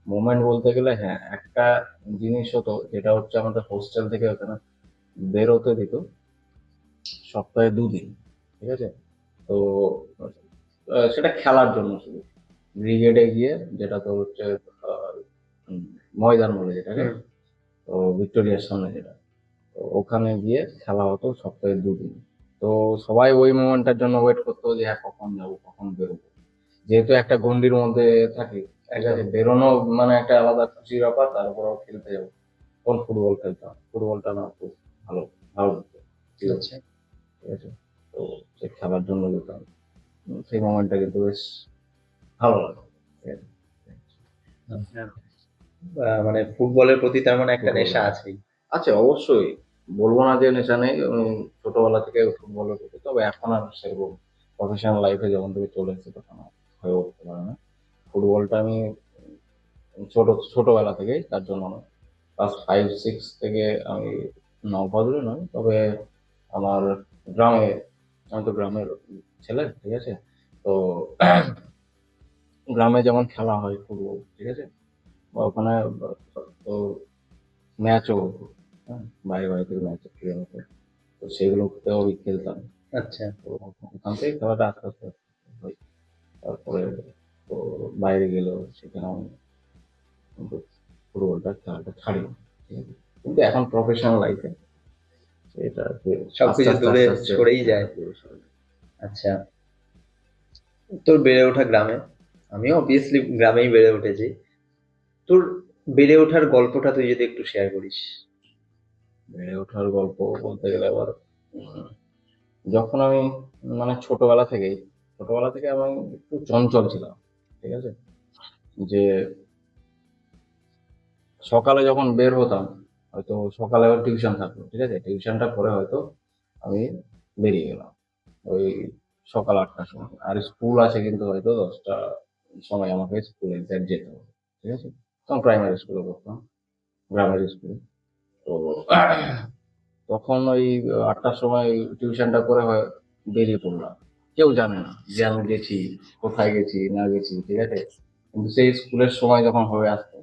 মোমেন্ট বলতে গেলে হ্যাঁ একটা জিনিস হতো, যেটা হচ্ছে আমাদের হোস্টেল থেকে ওখানে বেরোতে দিত সপ্তাহে 2 দিন, ঠিক আছে। তো সেটা খেলার জন্য শুধু, ব্রিগেডে গিয়ে, যেটা তো হচ্ছে আহ, উম, ময়দান বলে যেটাকে, তো ভিক্টোরিয়ার সামনে যেটা, তো ওখানে গিয়ে খেলা হতো সপ্তাহে 2 দিন। তো সবাই ওই মোমেন্টটার জন্য ওয়েট করতো যে হ্যাঁ কখন যাবো কখন বেরোবো, যেহেতু একটা গন্ডির মধ্যে থাকি, ঠিক আছে, বেরোনো মানে একটা আলাদা খুশির ব্যাপার, তার উপর খেলতে যাবো, তখন ফুটবল খেলতাম, ফুটবলটা না খুব ভালো, ভালো লাগতো, ঠিক আছে, আচ্ছা, ঠিক আছে। তো সে খেলার জন্য যেতাম, সেই মোমেন্টটা কিন্তু বেশ ভালো লাগে, ঠিক আছে। মানে ফুটবলের প্রতি তার মানে একটা ফুটবল নেশা আছেই। আছে অবশ্যই, বলবো না যে নেশা নেই, ছোটবেলা থেকে ফুটবলের প্রতি, তবে এখন আর সেরকম প্রফেশনাল লাইফে যখন থেকে চলে এসেছে তখন আর হয়ে উঠতে পারে না। ফুটবলটা আমি ছোটবেলা থেকেই, তার জন্য ক্লাস 5-6 থেকে আমি, নববাদুরে নয় তবে আমার গ্রামে, আমি তো গ্রামের ছেলে, ঠিক আছে, তো গ্রামে যেমন খেলা হয় ফুটবল, ঠিক আছে, বা ওখানে তো ম্যাচও হতো, হ্যাঁ, বাইরে বাইরে থেকে ম্যাচ হতো, তো সেগুলোতেও আমি খেলতাম। আচ্ছা তো ওখান থেকে খেলাটা আস্তে আস্তে হয়। তারপরে তো বাইরে গেলেও সেখানে আমি কিন্তু ফুটবলটা খেলাটা ছাড়ি, ঠিক আছে, কিন্তু এখন প্রফেশনাল লাইফে এটা আস্তে সবকিছু আস্তে দূরে আস্তে আস্তে সরেই যায়। দূরে সরে যায়। আচ্ছা, তোর বেড়ে ওঠা গ্রামে, আমিও অবভিয়াসলি গ্রামেই বেড়ে উঠেছি। তোর বেড়ে ওঠার গল্পটা তুই যদি একটু শেয়ার করিস। বেড়ে ওঠার গল্প বলতে গেলে আবার যখন আমি মানে ছোটবেলা থেকে আমি একটু চঞ্চল ছিলাম, ঠিক আছে, যে সকালে যখন বের হতাম, হয়তো সকালে টিউশন থাকতো, ঠিক আছে, টিউশনটা করে হয়তো আমি বেরিয়ে গেলাম ওই সকাল 8টার সময়, আর স্কুল আছে কিন্তু হয়তো 10টা সময় আমাকে স্কুলে এক্সাক্ট যেতে হবে, ঠিক আছে, তখন প্রাইমারি স্কুলে পড়তাম, গ্রামের স্কুলে। তো তখন ওই 8টার সময় টিউশনটা করে হয় বেরিয়ে পড়লাম, কেউ জানে না যে আমি গেছি, কোথায় গেছি না গেছি, ঠিক আছে, কিন্তু সেই স্কুলের সময় যখন হয়ে আসতো,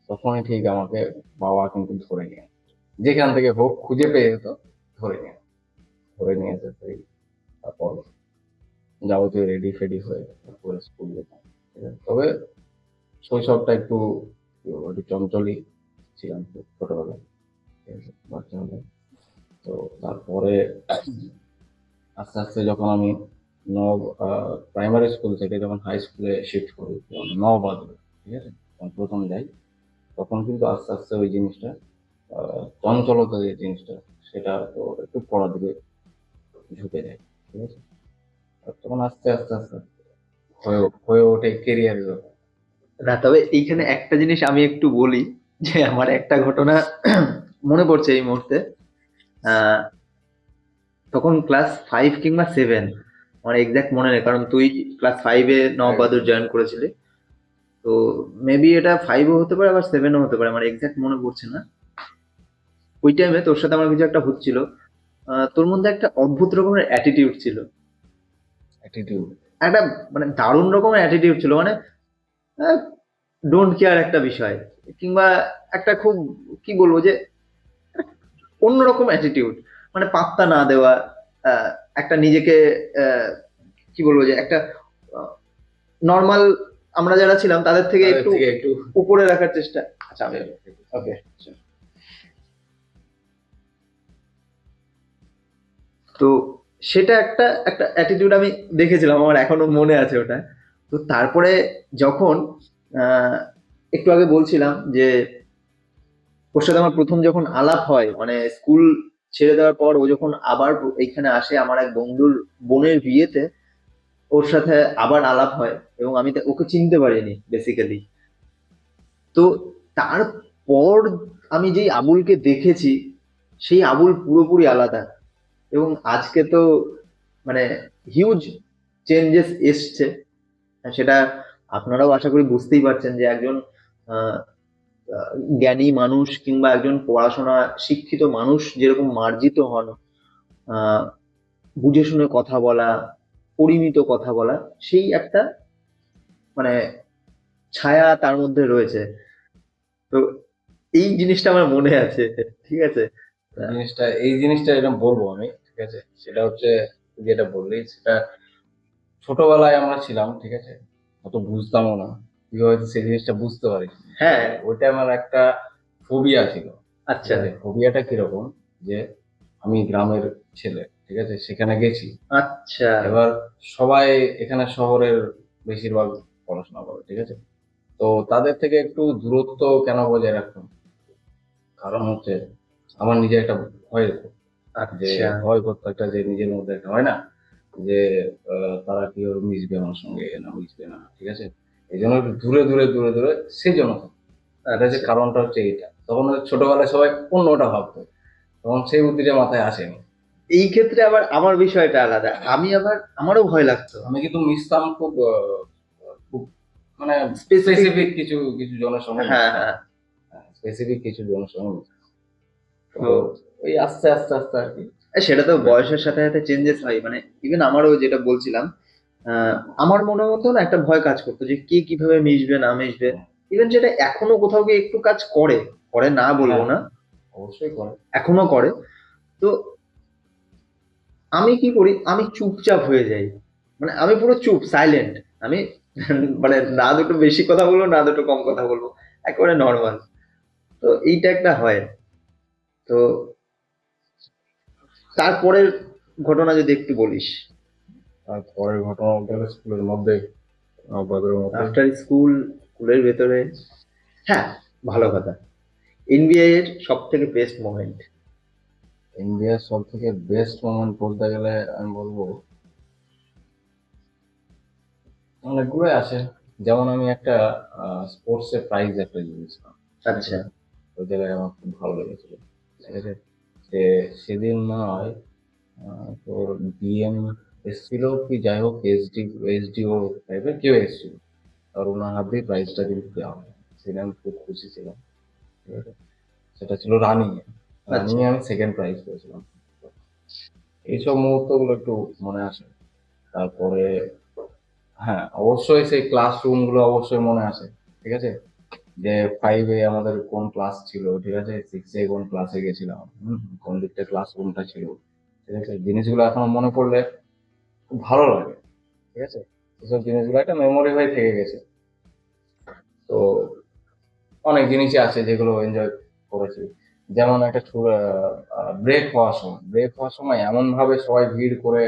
তখনই ঠিক আমাকে বাবা কিন্তু ধরে নিয়ে আসতো। যেখান থেকে হোক খুঁজে পেয়ে যেত, ধরে নিয়ে আসতো। ধরে নিয়ে এসে সেই তারপর যাবতীয় রেডি ফেডি হয়ে তারপরে স্কুল যেতাম, ঠিক আছে। তবে শৈশবটা একটু কি বলবো, একটু চঞ্চলই ছিলাম খুব ছোটবেলায়, ঠিক আছে, বাচ্চা হলে। তো তারপরে আস্তে আস্তে যখন আমি নব প্রাইমারি স্কুল থেকে যখন হাই স্কুলে শিফট করি, নববাদে, ঠিক আছে, তখন প্রথম যাই, তখন কিন্তু আস্তে আস্তে ওই জিনিসটা, চঞ্চলতা যে জিনিসটা, সেটা তো একটু পড়ার দিকে ঝুঁকে যায়, ঠিক আছে। আর তখন আস্তে আস্তে আস্তে হয়ে ওঠে কেরিয়ারের ব্যাপার। না, তবে এইখানে একটা জিনিস আমি একটু বলি, যে আমার একটা ঘটনা মনে পড়ছে এই মুহূর্তে। আহ তখন ক্লাস 5 কিংবা 7, আমার এক্সাক্ট মনে নেই, কারণ তুই ক্লাস 5-এ নববাদুর জয়েন করেছিলি। তো মেবি এটা 5ও হতে পারে, আবার 7ও হতে পারে, আমার এক্সাক্ট মনে পড়ছে না। ওই টাইমে তোর সাথে আমার কিছু একটা হচ্ছিল। তোর মধ্যে একটা অদ্ভুত রকমের অ্যাটিটিউড ছিল, অ্যাটিটিউড। একটা মানে দারুণ রকমের অ্যাটিটিউড ছিল, মানে ডোন্ট কেয়ার একটা বিষয়, কিংবা একটা খুব, কি বলবো যে, অন্যরকম অ্যাটিটিউড, মানে পাত্তা না দেওয়া, আহ, একটা নিজেকে, আহ, কি বলবো যে, একটা নর্মাল আমরা যারা ছিলাম তাদের থেকে তাদের একটু থেকে একটু উপরে রাখার চেষ্টা। আচ্ছা আমি ওকে। তো সেটা একটা একটা অ্যাটিটিউড আমি দেখেছিলাম, আমার এখনো মনে আছে ওটা। তো তারপরে যখন আহ, একটু আগে বলছিলাম যে ওর সাথে আমার প্রথম যখন আলাপ হয়, মানে স্কুল ছেড়ে দেওয়ার পর ও যখন আবার এইখানে আসে আমার এক বন্ধুর বোনের বিয়েতে, ওর সাথে আবার আলাপ হয় এবং আমি ওকে চিনতে পারিনি বেসিক্যালি। তো তারপর আমি যেই আবুলকে দেখেছি, সেই আবুল পুরোপুরি আলাদা। এবং আজকে তো মানে হিউজ চেঞ্জেস এসছে। সেটা আপনারাও আশা করি বুঝতেই পারছেন যে একজন আহ, আহ, জ্ঞানী মানুষ কিংবা একজন পড়াশোনা শিক্ষিত মানুষ যেরকম মার্জিত হন, আহ, বুঝে শুনে কথা বলা, পরিমিত কথা বলা, সেই একটা মানে ছায়া তার মধ্যে রয়েছে। তো এই জিনিসটা আমার মনে আছে, ঠিক আছে। এই জিনিসটা এরকম বলবো আমি, ঠিক আছে। সেটা হচ্ছে যেটা বললি, সেটা ছোটবেলায় আমরা ছিলাম, ঠিক আছে, অত বুঝতামও না, তুই হয়তো সেই জিনিসটা বুঝতে পারিস। হ্যাঁ। ওইটা আমার একটা ফোবিয়া ছিল, ঠিক আচ্ছা আছে। ফোবিয়াটা কিরকম, যে আমি গ্রামের ছেলে, ঠিক আছে, সেখানে গেছি। আচ্ছা। এবার সবাই এখানে শহরের বেশিরভাগ পড়াশোনা করে, ঠিক আছে। তো তাদের থেকে একটু দূরত্ব কেন বজায় রাখতাম, কারণ হচ্ছে আমার নিজের একটা ভয় হতো, যে আচ্ছা। ভয় করতো একটা, যে নিজের মধ্যে একটা হয় না, যে তারা কিভাবে মিশবে আমার সঙ্গে না মিশবে না, ঠিক আছে। এই জন্য একটু দূরে দূরে দূরে দূরে সেই জন্য থাকতো। এটা যে আচ্ছা, কারণটা হচ্ছে এইটা, তখন হয়তো ছোটবেলায় সবাই অন্যটা ভাবতো, তখন সেই বুদ্ধিটা মাথায় আসেনি। এই ক্ষেত্রে আবার আমার বিষয়টা আলাদা, আমি আবার আমারও ভয় লাগতো। আমি কিন্তু মিশতাম খুব খুব মানে স্পেসিফিক। স্পেসিফিক কিছু কিছু জনের সঙ্গে হ্যাঁ মিশতাম। হ্যাঁ। স্পেসিফিক কিছু জনের সঙ্গে মিশতাম। তো তো ওই আস্তে আস্তে আস্তে আর কি। সেটা তো বয়সের সাথে সাথে চেঞ্জেস হয়, মানে ইভেন আমারও যেটা বলছিলাম, আমার মনের মধ্যেও না একটা ভয় কাজ করতো যে কে কিভাবে মিশবে না মিশবে। ইভেন যেটা এখনো কোথাও গিয়ে একটু কাজ করে, করে না বলবো হ্যাঁ, না, অবশ্যই করে। এখনো করে। তো আমি কি করি, আমি চুপচাপ হয়ে যাই, মানে আমি পুরো চুপ সাইলেন্ট। আমি মানে না দুটো বেশি কথা বলবো না দুটো কম কথা বলবো, একেবারে নর্মাল। তো এইটা একটা হয়। তো তারপরের ঘটনা যদি একটু বলিস। তারপরের ঘটনা বলতে গেলে স্কুলের মধ্যে, নববাদের মধ্যে আফটার স্কুল, স্কুলের ভেতরে। হ্যাঁ, ভালো কথা। এনবিআই এর সব থেকে বেস্ট মোমেন্ট। ইন্ডিয়ার সব থেকে বেস্ট মোমেন্ট বলতে গেলে আমি বলবো অনেকগুলো আছে। যেমন আমি একটা স্পোর্টস এর প্রাইজ একটা জিতেছিলাম, ঠিক আছে। আচ্ছা। ওই জায়গায় আমার খুব ভালো লেগেছিল, ঠিক আছে। যে সেদিন মনে হয় তোর ডিএম এসছিল কি যাই হোক, এসডিও টাইপের কেউ এসছিল, আর ওনার হাত দিয়ে প্রাইজটা কিন্তু দেওয়া হয়। সেটা আমি খুব খুশি ছিলাম, ঠিক আছে। সেটা ছিল রানিং এ। রানিং আচ্ছা। এ আমি সেকেন্ড প্রাইজ পেয়েছিলাম। এইসব মুহূর্ত গুলো একটু মনে আসে। তারপরে হ্যাঁ, অবশ্যই সেই ক্লাসরুম গুলো অবশ্যই মনে আসে, ঠিক আছে। যে ফাইভে আমাদের কোন ক্লাস ছিল, ঠিক আছে, সিক্সে কোন ক্লাসে গেছিলাম, কোন দিকটা ক্লাসরুমটা ছিল, ঠিক আছে। জিনিসগুলো এখনো মনে পড়লে খুব ভালো লাগে, ঠিক আছে। এসব জিনিসগুলো একটা মেমোরি হয়ে থেকে গেছে। তো অনেক জিনিসই আছে যেগুলো এনজয় করেছি। যেমন একটা ব্রেক হওয়ার সময় এমন ভাবে সবাই ভিড় করে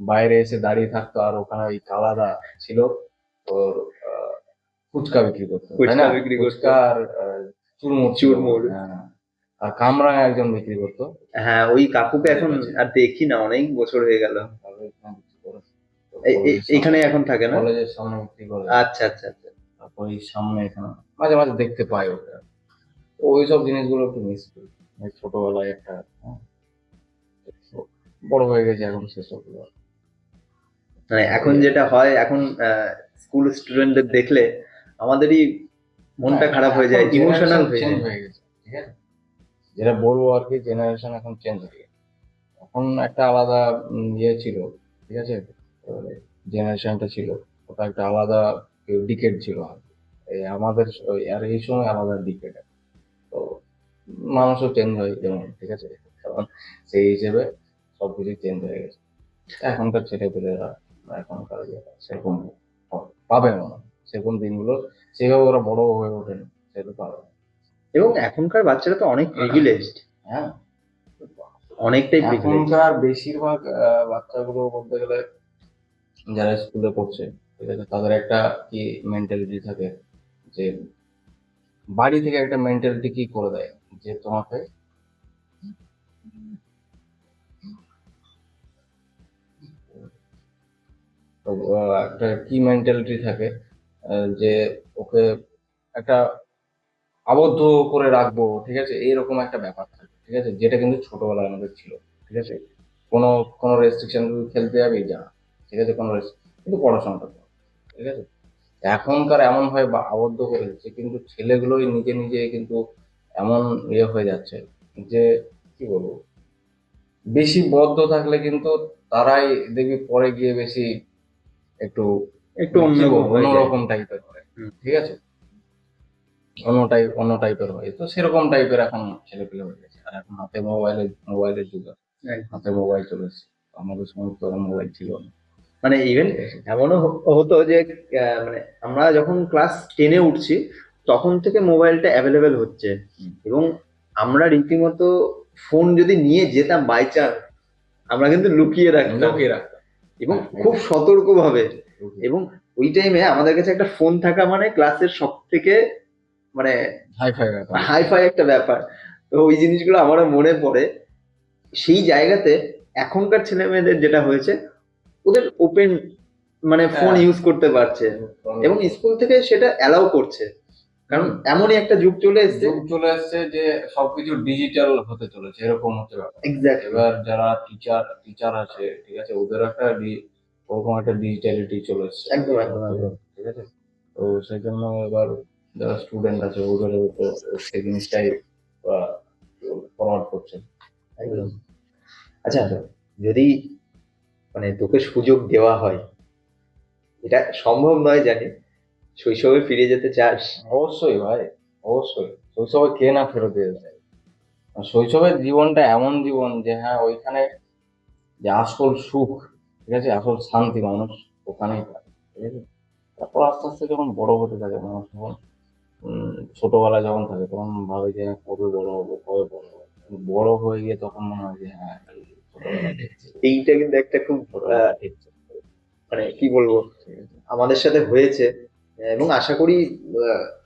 বাইরে এসে দাঁড়িয়ে থাকতো, আর ওখানে ওই কালাদা ছিল তোর আহ, ফুচকা বিক্রি করতো, তাই ফুচকা না। বিক্রি করতো। ফুচকা আর চুরমুর ছিল মনে চুরমুর। হয়, হ্যাঁ। আর কামরাঙা একজন বিক্রি করতো হ্যাঁ, ওই কাকুকে আমাদের এখন কাছে। আর দেখি না, অনেক বছর হয়ে গেল। তারপরে এখানে বিক্রি করে, তো এইখানে এখন থাকে না? কলেজের সামনে বিক্রি করে। আচ্ছা আচ্ছা আচ্ছা। তারপর এই সামনে এখানে মাঝে মাঝে দেখতে পাই ওটা। তো ওইসব জিনিসগুলো একটু মিস করি, ওই ছোটবেলায় একটা, হ্যাঁ, তো বড় হয়ে গেছে এখন সেসব গুলো। মানে এখন এই আর যেটা কি। হয়, এখন স্কুল স্টুডেন্টদের দেখলে আমাদেরই মনটা হ্যাঁ, খারাপ হয়ে এখন যায়, ইমোশনাল জেনারেশন হয়ে চেঞ্জ যায়। হয়ে গেছে, ঠিক আছে। যেটা বলবো আর কি, জেনারেশন এখন চেঞ্জ হয়ে গেছে। এখন একটা আলাদা ইয়ে ছিল, ঠিক আছে। জেনারেশনটা ছিল, ওটা একটা আলাদা ডিকেড ছিল। আর এই আমাদের আর এই সময় আলাদা ডিকেড। তো মানুষও চেঞ্জ হয় যেমন, ঠিক আছে, কারণ সেই হিসেবে সবকিছু চেঞ্জ হয়ে গেছে। এখনকার ছেলেপেলেরা বা এখনকার ইয়েরা সেরকম পাবে না। সেরকম দিনগুলো সেভাবে ওরা বড় হয়ে ওঠেনি, সেটা তো আলাদা। এবং এখনকার বাচ্চারা তো অনেক প্রিভিলেজড, হ্যাঁ, অনেকটাই প্রিভিলেজড। এখনকার বেশিরভাগ বাচ্চাগুলো বলতে গেলে যারা স্কুলে পড়ছে, ঠিক আছে, তাদের একটা কি মেন্টালিটি থাকে যে বাড়ি থেকে একটা মেন্টালিটি কি করে দেয় যে তোমাকে একটা কি মেন্টালিটি থাকে যে ওকে একটা আবদ্ধ করে রাখবো, ঠিক আছে, এইরকম একটা ব্যাপার থাকে, ঠিক আছে, যেটা কিন্তু ছোটবেলায় আমাদের ছিল, ঠিক আছে। কোনো কোনো রেস্ট্রিকশন, খেলতে যাবি যা, ঠিক আছে, কোনো কিন্তু পড়াশোনাটা কর, ঠিক আছে। এখনকার এমন হয় বা আবদ্ধ করে দিচ্ছে, কিন্তু ছেলেগুলোই নিজে নিজে কিন্তু এমন হয়ে যাচ্ছে যে কি বলবো, বেশি বদ্ধ থাকলে কিন্তু তারাই দেখবি পরে গিয়ে বেশি একটু একটু মানে কি অন্যরকম বলবো, হয়ে যায়। অন্যরকম টাইপের হয়, ঠিক আছে, অন্য টাইপের হয়। তো সেরকম টাইপের এখন ছেলে পেলে হয়ে গেছে। আর এখন হাতে মোবাইলের যুগ আছে, একদম। হাতে মোবাইল চলে এসেছে। আমাদের সময় তো মোবাইল ছিল না, মানে ইভেন ঠিক আছে। এমনও হতো যে মানে আমরা যখন ক্লাস 10-এ উঠছি তখন থেকে মোবাইলটা অ্যাভেলেবেল হচ্ছে, এবং আমরা রীতিমতো ফোন যদি নিয়ে যেতাম বাই চান্স, আমরা কিন্তু লুকিয়ে রাখতাম, লুকিয়ে রাখতাম, এবং হ্যাঁ, খুব একদম। সতর্কভাবে। লুকিয়ে এবং ওই টাইমে আমাদের কাছে একটা ফোন থাকা মানে ক্লাসের সব থেকে মানে হাই ফাই ব্যাপার। হাইফাই একটা ব্যাপার। তো ওই জিনিসগুলো আমারও মনে পড়ে। সেই জায়গাতে এখনকার ছেলে মেয়েদের যেটা হয়েছে, ওদের ওপেন মানে ফোন হ্যাঁ, ইউজ করতে পারছে, এবং স্কুল থেকে সেটা অ্যালাউ করছে, কারণ এমনই একটা যুগ চলে এসেছে। যুগ চলে আসছে যে সবকিছু ডিজিটাল হতে চলেছে, এরকম হচ্ছে ব্যাপার। এক্স্যাক্টলি। এবার যারা টিচার আছে, ঠিক আছে, ওদের একটা ওরকম একটা ডিজিটালিটি চলে এসছে, একদম একদম একদম। ঠিক আছে। তো সেই জন্য এবার যারা স্টুডেন্ট আছে ওদের তো সেই জিনিসটাই ফরওয়ার্ড করছে। একদম। আচ্ছা, যদি মানে তোকে সুযোগ দেওয়া হয়, এটা সম্ভব নয় জানি, শৈশবে ফিরে যেতে চাস? অবশ্যই ভাই, অবশ্যই। শৈশবে কে না ফেরত যেতে চায়? আর শৈশবের জীবনটা এমন জীবন যে হ্যাঁ, ওইখানে যে আসল সুখ, ঠিক আছে, আসল শান্তি মানুষ ওখানেই পায়, ঠিক আছে। তারপর আস্তে আস্তে যখন বড় হতে থাকে মানুষ, তখন ছোটবেলায় যখন থাকে তখন ভাবে যে হ্যাঁ, কবে বড় হবো, কবে বড় হবো। কিন্তু বড় হয়ে গিয়ে তখন মনে হয় যে হ্যাঁ, ছোটবেলা ঠিক ছিল, এইটা কিন্তু একটা খুব ছোটবেলা ঠিক ছিল, মানে কি বলবো, ঠিক আছে। আমাদের সাথে হয়েছে, এবং আশা করি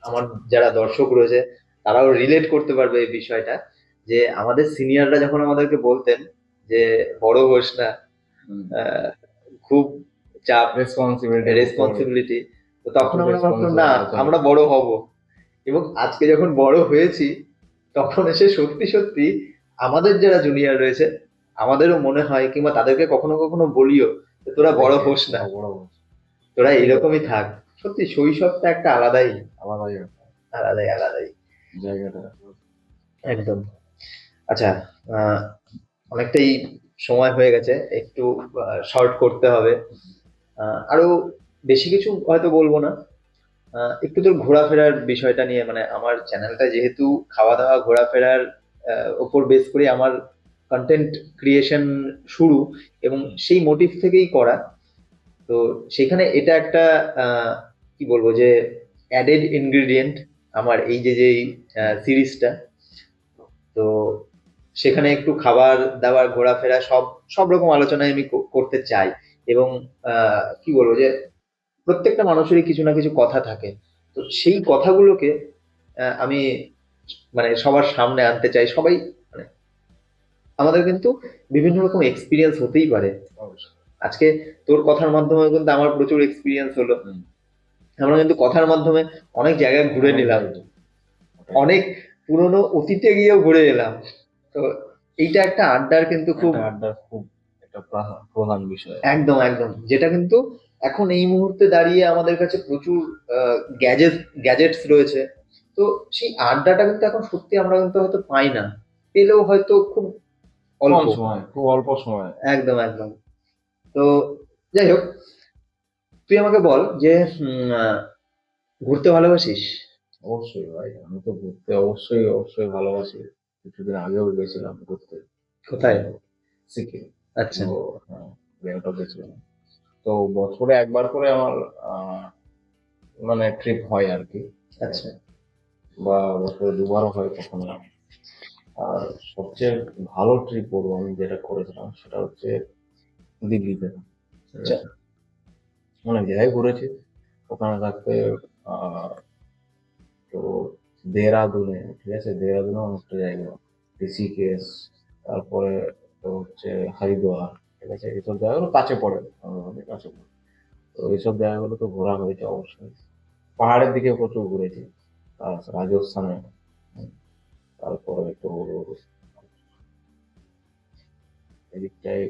আমার যারা দর্শক রয়েছে তারাও রিলেট করতে পারবে এই বিষয়টা, যে আমাদের সিনিয়ররা যখন আমাদেরকে বলতেন যে বড় হোস না, আহ, খুব চাপ, রেসপন্সিবিলিটি, রেসপন্সিবিলিটি, তো তখন প্রচুর আমরা ভাবতাম না রেসপন্সিবিলিটি আছে। আমরা বড় হব। এবং আজকে যখন বড় হয়েছি তখন এসে সত্যি সত্যি আমাদের যারা জুনিয়র রয়েছে আমাদেরও মনে হয়, কিংবা তাদেরকে কখনো কখনো বলিও যে তোরা বড় হোস না, বড় হোস, তোরা এরকমই থাক। সত্যি শৈশবটা একটা আলাদাই, আলাদাই আলাদাই আলাদাই জায়গাটা। একদম। আচ্ছা, আহ, অনেকটাই সময় হয়ে গেছে, একটু শর্ট করতে হবে। আরো বেশি কিছু হয়তো বলবো না। একটু তোর ঘোরাফেরার বিষয়টা নিয়ে, মানে আমার চ্যানেলটা যেহেতু খাওয়া দাওয়া ঘোরাফেরার ওপর বেস করে আমার কন্টেন্ট ক্রিয়েশন শুরু, এবং সেই মোটিভ থেকেই করা, তো সেখানে এটা একটা কি বলবো যে অ্যাডেড ইনগ্রিডিয়েন্ট আমার এই যে যে সিরিজটা। তো সেখানে একটু খাবার দাবার ঘোরাফেরা সব সব রকম আলোচনায় আমি করতে চাই, এবং কি বলবো যে প্রত্যেকটা মানুষেরই কিছু না কিছু কথা থাকে, তো সেই কথাগুলোকে আমি মানে সবার সামনে আনতে চাই। সবাই মানে আমাদের কিন্তু বিভিন্ন রকম এক্সপিরিয়েন্স হতেই পারে। আজকে তোর কথার মাধ্যমে কিন্তু আমার প্রচুর এক্সপিরিয়েন্স হলো, আমরা কিন্তু কথার মাধ্যমে অনেক জায়গায় ঘুরে নিলাম, অনেক পুরনো অতীতে গিয়েও ঘুরে এলাম। তো এইটা একটা আড্ডার কিন্তু খুব আড্ডার খুব একটা প্রধান বিষয়। একদম একদম, যেটা কিন্তু এখন এই মুহূর্তে দাঁড়িয়ে আমাদের কাছে প্রচুর গ্যাজেটস রয়েছে, তো সেই আড্ডাটা কিন্তু এখন সত্যি আমরা কিন্তু হয়তো পাই না, পেলেও হয়তো খুব অল্প। কম সময়, খুব অল্প সময়। একদম একদম। তো যাই হোক, তুই আমাকে বল যে ঘুরতে ভালোবাসিস? অবশ্যই ভাই, আমি তো ঘুরতে অবশ্যই অবশ্যই ভালোবাসি। কিছুদিন আগেও গেছিলাম ঘুরতে, কোথায়? সিকিম। আচ্ছা। তো হ্যাঁ, গ্যাংটক গেছিলাম। তো বছরে একবার করে আমার মানে ট্রিপ হয় আর কি, আচ্ছা বা বছরে দুবারও হয় কখনো। আর সবচেয়ে ভালো ট্রিপ বলবো আমি যেটা করেছিলাম সেটা হচ্ছে দিল্লিতে। ঠিক আচ্ছা আছে, অনেক জায়গায় ঘুরেছি ওখানে থাকতে। আহ তো দেহরাদুনে, ঠিক আছে, দেহরাদুনে অনেকটা জায়গা, ঋষিকেশ, তারপরে তো হচ্ছে হরিদ্বার, ঠিক আছে, এইসব জায়গাগুলো কাছে পড়ে, আমাদের কাছে পড়ে। তো এইসব জায়গাগুলো তো ঘোরা হয়েছে অবশ্যই। পাহাড়ের দিকে প্রচুর ঘুরেছি, রাজস্থানে, তারপরে তো এদিকটায়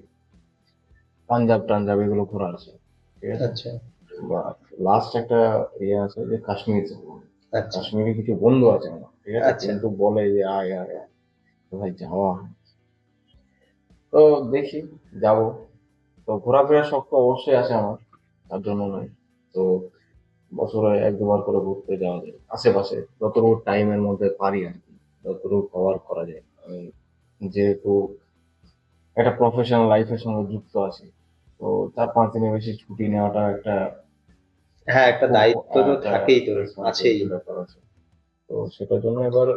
পাঞ্জাব টাঞ্জাব এগুলো ঘোরা আছে, ঠিক আছে। আচ্ছা বা লাস্ট একটা ইয়ে আছে যে কাশ্মীর যাবো। আচ্ছা কাশ্মীরে কিছু বন্ধু আছে আমার, ঠিক আছে, আচ্ছা কিন্তু বলে যে আয় আয় আয়। তো ভাই যাওয়া হয়। তো দেখি, যাব। তো ঘোরাফেরার শখ তো অবশ্যই আছে আমার, তার জন্য নয়। তো বছরে এক দুবার করে ঘুরতে যাওয়া যায় আশেপাশে, যতটুকু টাইমের মধ্যে পারি আর কি, যতটুকু কভার করা যায়। আমি যেহেতু একটা প্রফেশনাল লাইফের সঙ্গে যুক্ত আছি, তো 4-5 দিনের বেশি ছুটি নেওয়াটা একটা হ্যাঁ, একটা খুব দায়িত্ব তো একটা থাকেই, তোর আছেই। রেসপন্সিবিলিটি ব্যাপার আছে। তো সেটার জন্য এবার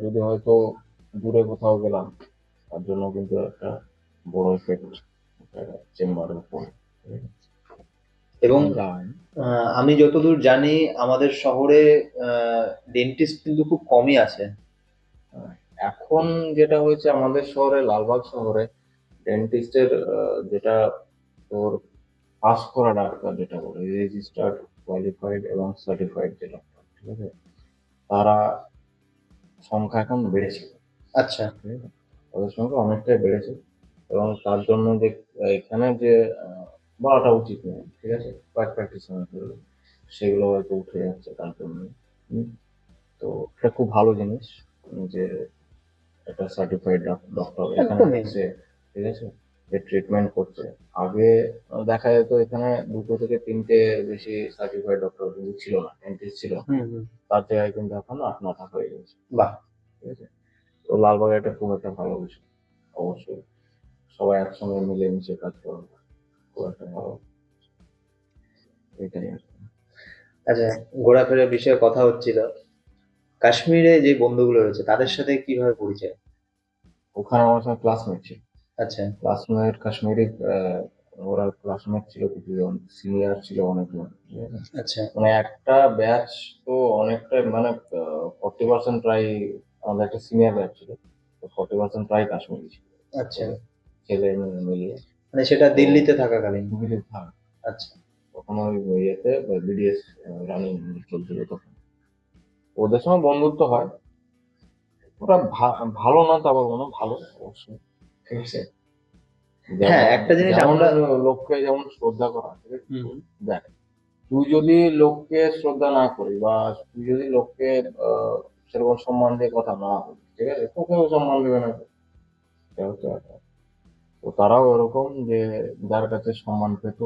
যদি হয়তো দূরে কোথাও গেলাম, তার জন্য কিন্তু একটা বড় এফেক্ট চেম্বারের উপর এবং যাওয়া হয়। আমি যতদূর জানি আমাদের শহরে ডেন্টিস্ট কিন্তু খুব কমই আছে। এখন যেটা হয়েছে আমাদের শহরে, লালবাগ শহরে ডেন্টিস্টের যেটা তোর পাস করা ডাক্তার যেটা বলে রেজিস্টার্ড, কোয়ালিফাইড এবং সার্টিফাইড যে ডাক্তার, ঠিক আছে, তারা সংখ্যা এখন বেড়েছে, আচ্ছা ঠিক আছে, তাদের সংখ্যা অনেকটাই বেড়েছে। এবং তার জন্য যে এখানে যে বলাটা উচিত নয়, ঠিক আছে, প্রাইভেট প্র্যাকটিস সেগুলো হয়তো উঠে যাচ্ছে তার জন্য। হুম, তো এটা খুব ভালো জিনিস যে একটা সার্টিফাইড ডক্টর এখানে একদমই। এসে, ঠিক আছে, যে ট্রিটমেন্ট করছে। আগে দেখা যেত এখানে 2 থেকে 3টে বেশি সার্টিফাইড ডক্টর কিন্তু ছিল না, ডেন্টিস্ট ছিল না। হুম হুম। তার জায়গায় কিন্তু এখন 8-9টা হয়ে গেছে, বাহ। ঠিক আছে। তো লালবাগে এটা খুব একটা ভালো বিষয়, অবশ্যই সবাই একসঙ্গে মিলেমিশে কাজ করে, খুব একটা ভালো, এটাই আর কি। আচ্ছা, ঘোরাফেরার বিষয়ে কথা হচ্ছিল, কাশ্মীরে যে বন্ধুগুলো রয়েছে তাদের সাথে কিভাবে পরিচয়? ওখানে আমার সঙ্গে ক্লাসমেট ছিল, আচ্ছা ক্লাসমেট কাশ্মীরি, ওরা ক্লাসমেট ছিল কিছুজন, সিনিয়র ছিল অনেকজন, ঠিক আছে। আচ্ছা মানে একটা ব্যাচ তো অনেকটা, মানে 40% প্রায় আমাদের একটা সিনিয়র ব্যাচ ছিল, তো 40% প্রায় কাশ্মীরি ছিল, আচ্ছা। ওদের ছেলে মেয়ে মিলিয়ে। মানে সেটা তো দিল্লিতে থাকাকালীন? মিলিয়ে থাক, আচ্ছা তখন ওই ইয়েতে বিডিএস রানিং চলছিল তখন, ওদের সঙ্গে বন্ধুত্ব হয়। ওরা ভালো না তা বলবো না, ভালো অবশ্যই, ঠিক আছে। হ্যাঁ, যেমন, একটা জিনিস যেমন আমরা লোককে যেমন শ্রদ্ধা করা, ঠিক আছে। হুম দেখ, তুই যদি লোককে শ্রদ্ধা না করি, বা তুই যদি লোককে আহ, সেরকম সম্মান দিয়ে কথা না বলি, ঠিক আছে, তোকেও সম্মান দেবে না। এটা হচ্ছে ব্যাপার। তো তারাও এরকম যে যার কাছে সম্মান পেত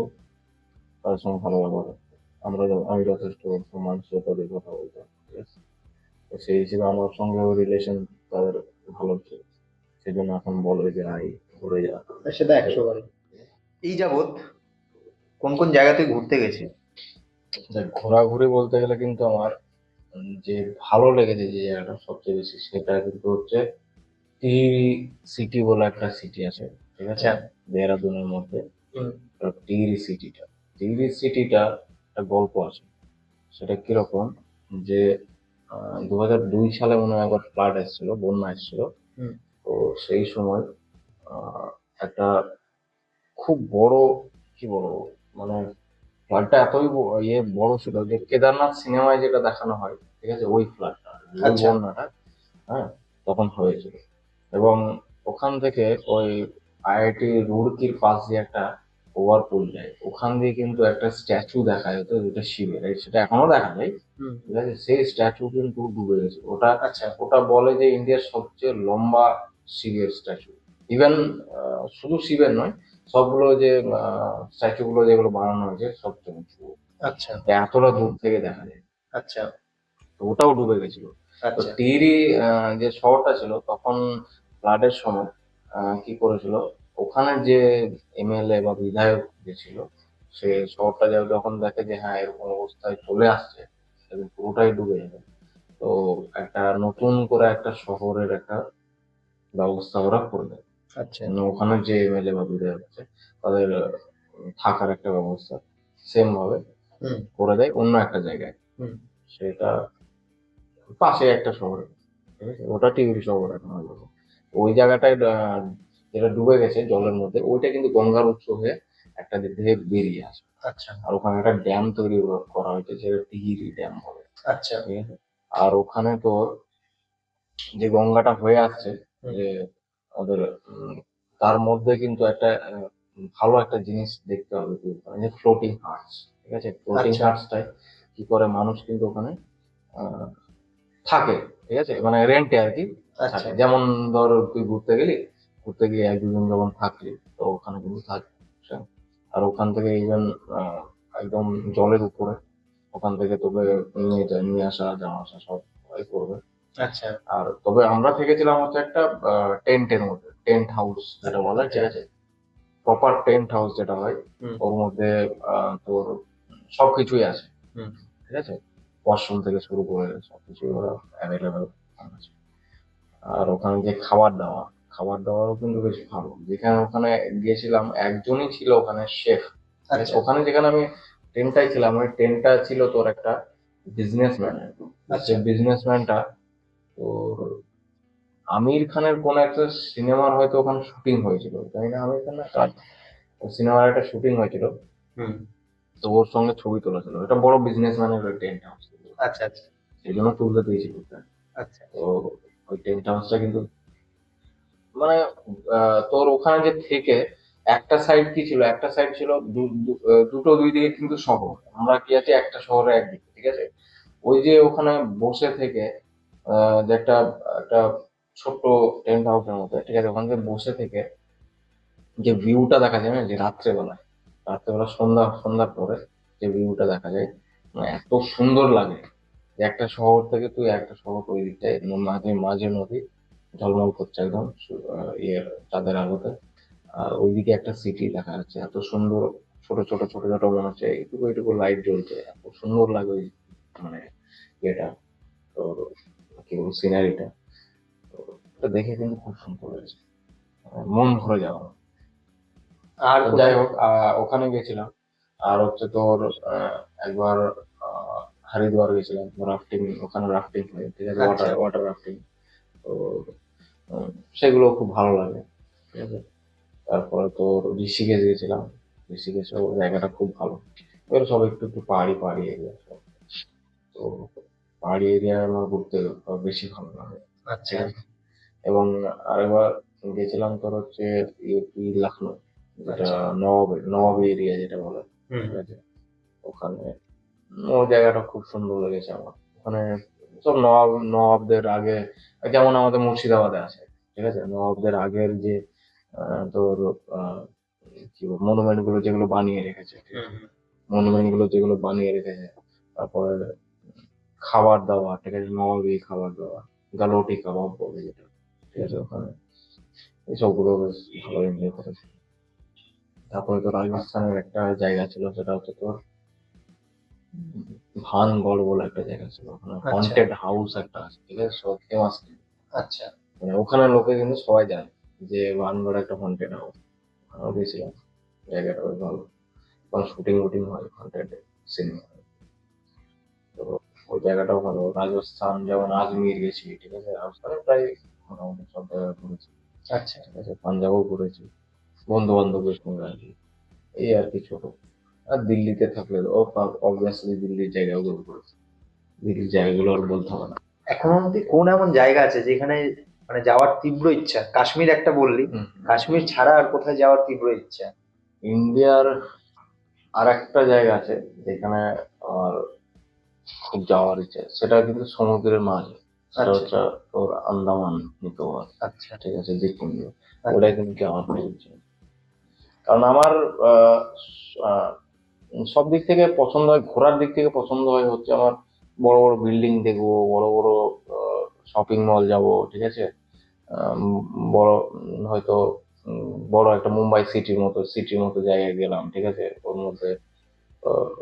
তার সঙ্গে ভালো ব্যবহার করতো। আমি যথেষ্ট সম্মান শ্রদ্ধা দিয়ে কথা বলতাম, ঠিক আছে। তো সেই হিসেবে আমার সঙ্গে রিলেশন তাদের ভালো ছিল, সেই জন্য এখন বলে যে আই ঘুরে যা। সেটা 100 বার। এই যাবৎ কোন কোন জায়গাতে ঘুরতে গেছি? দেখ, ঘোরাঘুরি বলতে গেলে কিন্তু আমার যে ভালো লেগেছে যে জায়গাটা সবচেয়ে বেশি, সেটা কিন্তু হচ্ছে টিহরি সিটি বলে একটা সিটি আছে, ঠিক আছে, আচ্ছা দেহরাদুনের মধ্যে। হুম টিহরি সিটিটা, টিহরি সিটিটা একটা গল্প আছে। সেটা কিরকম, যে 2002 সালে মনে হয় একবার ফ্লাড এসেছিল, বন্যা এসেছিল। হুম। তো সেই সময় আহ, একটা খুব বড়, কি বলবো, মানে ফ্লাডটা এতই বড় ছিল যে কেদারনাথ সিনেমায় যেটা দেখানো হয়, ঠিক আছে, ওই ফ্লাডটা, ওই আচ্ছা বন্যাটা, হ্যাঁ, তখন হয়েছিল। এবং ওখান থেকে ওই আইআইটি রুড়কির পাশ দিয়ে একটা ওভারপুল যায়, ওখান দিয়ে কিন্তু একটা স্ট্যাচু দেখা যেত যেটা শিবের, সেটা এখনো দেখা যায়, হুম। ঠিক আছে। সেই স্ট্যাচু কিন্তু ডুবে গেছে, ওটা আচ্ছা ওটা বলে যে ইন্ডিয়ার সবচেয়ে লম্বা শিবের স্ট্যাচু। ইভেন শুধু শিবের নয়, সবগুলো যে স্ট্যাচু গুলো যেগুলো বানানো হয়েছে সবচেয়ে উঁচু, আচ্ছা এতটা দূর থেকে দেখা যায়। আচ্ছা তো ওটাও ডুবে গেছিল। তো আচ্ছা টিরি যে শহরটা ছিল তখন ফ্লাডের সময় কি করেছিল, ওখানে যে এমএলএ বা বিধায়ক যে ছিল, সে শহরটা যখন দেখে যে হ্যাঁ এরকম অবস্থায় চলে আসছে, এবং পুরোটাই ডুবে যাবে, তো একটা নতুন করে একটা শহরের একটা ব্যবস্থা ওরা করে দেয়। আচ্ছা। ওখানে যে এমএলএ বা বিধায়ক আছে তাদের থাকার একটা ব্যবস্থা সেম ভাবে হুম করে দেয় অন্য একটা জায়গায়। হুম। সেটা পাশে একটা শহরে, ঠিক আছে, ওটা টিউরি শহর এখন হয়ে গেছে। ওই জায়গাটায় যেটা ডুবে গেছে জলের মধ্যে, ওইটা কিন্তু গঙ্গার উৎস হয়ে একটা দিক থেকে বেরিয়ে আসে। আচ্ছা আর ওখানে একটা ড্যাম তৈরি করা হয়েছে, যেটা টিহিরি ড্যাম হবে। আচ্ছা। ঠিক আছে। আর ওখানে তো যে গঙ্গাটা হয়ে আসছে, হুম। যে ওদের তার মধ্যে কিন্তু একটা ভালো একটা জিনিস দেখতে হবে কি, যে ফ্লোটিং হার্টস। ঠিক আছে, ফ্লোটিং আচ্ছা হার্টসটাই কি করে মানুষ কিন্তু ওখানে আহ, থাকে, ঠিক আছে, মানে রেন্টে আর কি আচ্ছা থাকে। যেমন ধর তুই ঘুরতে গেলি, ঘুরতে গিয়ে এক দুদিন যখন থাকলি, তো ওখানে কিন্তু থাকবে। আর ওখান থেকে ইভেন একদম জলের উপরে, ওখান থেকে তোকে নিয়ে আসা যাওয়া আসা সব করবে। আচ্ছা। আর তবে আমরা থেকেছিলাম হচ্ছে একটা টেন্টের মধ্যে, টেন্ট হাউস যেটা বলে, আচ্ছা। ঠিক আছে, প্রপার টেন্ট হাউস যেটা হয়, হুম ওর মধ্যে তোর সবকিছুই আছে। হুম। ঠিক আছে, ওয়াশরুম থেকে শুরু করে সবকিছু ওরা অ্যাভেলেবেল আছে। আর ওখানে যে খাবার দাবারও কিন্তু বেশ ভালো। যেখানে ওখানে গিয়েছিলাম, একজনই ছিল ওখানে শেফ। আচ্ছা ওখানে যেখানে আমি টেন্টটাই ছিলাম, ওই টেন্টটা ছিল তোর একটা বিজনেসম্যান। সে আচ্ছা। বিজনেসম্যানটা তোর আমির খানের কোন একটা সিনেমার হয়তো ওখানে শুটিং হয়েছিল, তাই না, আমির খান না কার সিনেমার একটা শুটিং হয়েছিল, হুম। তো ওর সঙ্গে ছবি তোলা ছিল। এটা বড় বিজনেসম্যানের টেন্ট হাউস, আচ্ছা আচ্ছা সেই জন্য তুলতে দিয়েছিল ওটা। আচ্ছা। তো ওই টেন্ট হাউসটা কিন্তু মানে তোর ওখানে যে থেকে একটা সাইড কি ছিল, একটা সাইড ছিল দুটো দুই দিকে কিন্তু শহর। আমরা কি আছি একটা শহরে একদিকে, ঠিক আছে। ওই যে ওখানে বসে থেকে যে একটা একটা ছোট্ট টেন্ট হাউসের মতো, ঠিক আছে, ওখান থেকে বসে থেকে যে ভিউটা দেখা যায় না, যে রাত্রেবেলা সন্ধ্যার পরে যে ভিউটা দেখা যায়, মানে এত সুন্দর লাগে। যে একটা শহর থেকে তুই একটা শহর ওই দিকটায়, মাঝে মাঝে নদী ঝলমল করছে একদম ইয়ে চাঁদের আলোতে। আর ওইদিকে একটা সিটি দেখা যাচ্ছে, এত সুন্দর। ছোট ছোট মনে হচ্ছে এইটুকু এইটুকু লাইট জ্বলছে, এত সুন্দর লাগে ওই মানে ইয়েটা, তো কি বলবো, সিনারিটা। তো এটা দেখে কিন্তু খুব সুন্দর হয়েছে, মন ভরে যাওয়া। আর তো যাই কোথায়? হোক, ওখানে গেছিলাম। আর হচ্ছে তোর একবার আহ, হরিদ্বার গেছিলাম রাফটিং। ওখানে রাফটিং হয়, ঠিক আছে, আচ্ছা ওয়াটার ওয়াটার রাফটিং। তো উম, সেগুলো খুব ভালো লাগে, ঠিক আছে। তারপরে তোর ঋষিকেশ গেছিলাম। ঋষিকেশও জায়গাটা খুব ভালো। এবার সব একটু একটু পাহাড়ি পাহাড়ি এরিয়া সব। তো পাহাড়ি এরিয়ায় আমার ঘুরতে বেশি ভালো লাগে, ঠিক আচ্ছা। আছে। এবং আরেকবার গেছিলাম তোর হচ্ছে ইউপি লখনৌ, যেটা আচ্ছা। নবাবী এরিয়া যেটা বলে, হুম ঠিক আছে। ওখানে ওই জায়গাটা খুব সুন্দর লেগেছে আমার। ওখানে সব নবাবদের আগে, যেমন আমাদের মুর্শিদাবাদে আছে, ঠিক আছে, নবাবদের আগের যে তোর আহ, কি মনুমেন্ট গুলো যেগুলো বানিয়ে রেখেছে, ঠিক হুম আছে, হুম। মনুমেন্ট গুলো যেগুলো বানিয়ে রেখেছে। তারপরে খাবার দাবার, ঠিক আছে, নবাবী খাবার দাবার, গালোটি কাবাব বলে যেটা, ঠিক আছে, ওখানে এই সবগুলো বেশ ভালো এনজয় করেছে। তারপরে তো রাজস্থানের একটা জায়গা ছিল, সেটা হচ্ছে তোর ভানগড় বলে একটা জায়গা ছিল। ওখানে আচ্ছা হন্টেড হাউস একটা আছে, ঠিক আছে, সব ফেমাস। আচ্ছা। মানে ওখানে লোকে কিন্তু সবাই জানে যে ভানগড় একটা হন্টেড হাউস। ওখানেও গেছিলাম, জায়গাটা বেশ ভালো। ওখানে শুটিং উটিং হয় হন্টেড সিনেমা। তো ওই জায়গাটাও ভালো। রাজস্থান যেমন আজমির গেছি, ঠিক আছে, রাজস্থানে প্রায় মোটামুটি সব জায়গায় ঘুরেছি, আচ্ছা। ঠিক আছে, পাঞ্জাবও ঘুরেছি বন্ধু বান্ধবের সঙ্গে আর কি। এই আর কি ছোট। আর দিল্লিতে থাকলে ও অবভিয়াসলি দিল্লির জায়গাগুলো ঘুরেছি। দিল্লির জায়গাগুলো আর বলতে হবে না। এখনো অব্দি কোন এমন জায়গা আছে যেখানে মানে যাওয়ার তীব্র ইচ্ছা? কাশ্মীর একটা বললি, হুম। কাশ্মীর ছাড়া আর কোথায় যাওয়ার তীব্র ইচ্ছা? ইন্ডিয়ার আর একটা জায়গা আছে যেখানে আমার খুব যাওয়ার ইচ্ছে, সেটা কিন্তু সমুদ্রের মাঝে। সেটা আচ্ছা হচ্ছে তোর আন্দামান নিকোবর, আচ্ছা ঠিক আছে, দ্বীপপুঞ্জ। আচ্ছা। ওটাই কিন্তু যাওয়ার খুব ইচ্ছে। কারণ আমার আহ, আহ, সব দিক থেকে পছন্দ হয়, ঘোরার দিক থেকে পছন্দ হয় হচ্ছে আমার বড় বড় বিল্ডিং দেখবো, বড় বড় শপিং মল যাব, ঠিক আছে, বড় হয়তো বড় একটা মুম্বাই সিটির মতো জায়গায় গেলাম, ঠিক আছে, ওর মধ্যে আহ,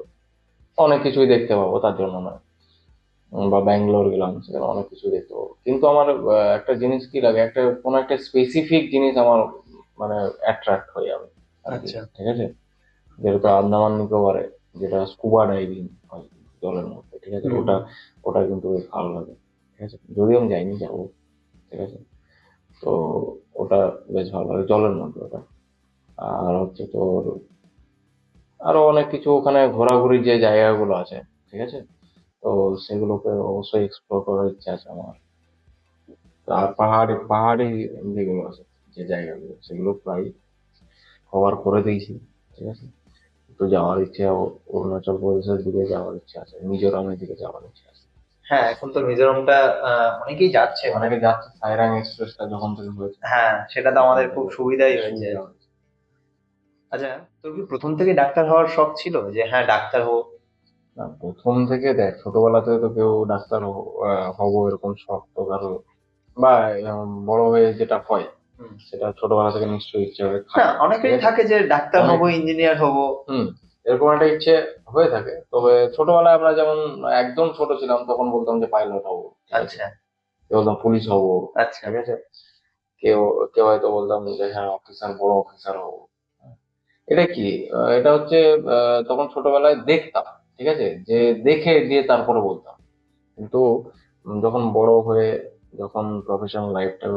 অনেক কিছুই দেখতে পাবো, তার জন্য নয়। বা ব্যাঙ্গালোর গেলাম, সেখানে অনেক কিছু দেখতে পাবো, কিন্তু আমার একটা জিনিস কি লাগে, কোনো একটা স্পেসিফিক জিনিস আমার মানে অ্যাট্রাক্ট হয়ে যাবে আর কি, আচ্ছা। ঠিক আছে। যেহেতু আন্দামান নিকোবরে যেটা স্কুবা ডাইভিং হয় জলের মধ্যে, ঠিক আছে, হুম ওটা হুম। ওটা কিন্তু বেশ ভালো লাগে, ঠিক আছে, যদিও আমি যাইনি, যাবো, ঠিক আছে। তো ওটা বেশ ভালো লাগে জলের মধ্যে ওটা। আর হচ্ছে তোর আরো অনেক কিছু ওখানে ঘোরাঘুরির যে জায়গাগুলো আছে, ঠিক আছে, তো সেগুলোকে অবশ্যই এক্সপ্লোর করার ইচ্ছা আছে আমার। আর পাহাড়ি পাহাড়ি যেগুলো আছে, যে জায়গাগুলো, সেগুলো প্রায় কভার করে দিয়েছি, ঠিক আছে। তো যাওয়ার ইচ্ছে, অরুণাচল প্রদেশের দিকে যাওয়ার ইচ্ছা আছে, মিজোরামের দিকে যাওয়ার ইচ্ছা আছে। হ্যাঁ, এখন তো মিজোরামটা অনেকেই যাচ্ছে, মানে অনেকে যাচ্ছে, সাইরাং এক্সপ্রেসটা যখন থেকে হয়েছে হ্যাঁ, সেটা তো তখন আমাদের খুব থেকে সুবিধাই হয়েছে। সুবিধা হয়েছে। আচ্ছা, তোর কি প্রথম থেকে ডাক্তার হওয়ার শখ ছিল যে হ্যাঁ ডাক্তার হবো? না, প্রথম থেকে দেখ, ছোটবেলাতে তো কেউ ডাক্তার হবো এরকম শখ তো কারো, বা বড় হয়ে যেটা হয়, হুম। সেটা ছোটবেলা থেকে নিশ্চয়ই ইচ্ছে হয়ে না, থাকে, ঠিক অনেকেরই আছে। থাকে যে ডাক্তার অনেক হবো, ইঞ্জিনিয়ার হবো। হুম এরকম একটা ইচ্ছে হয়ে থাকে, তবে ছোটবেলায় আমরা যেমন একদম ছোট ছিলাম তখন বলতাম যে পাইলট হবো, ঠিক আছে, আচ্ছা কেউ বলতাম পুলিশ হবো, আচ্ছা। ঠিক আছে, কেউ কেউ হয়তো বলতাম যে হ্যাঁ অফিসার, বড় অফিসার হবো। এটা কি, এটা হচ্ছে তখন ছোটবেলায় দেখতাম, ঠিক আছে, যে দেখে দিয়ে তারপরে বলতাম। কিন্তু যখন বড় হয়ে, যখন প্রফেশনাল লাইফটা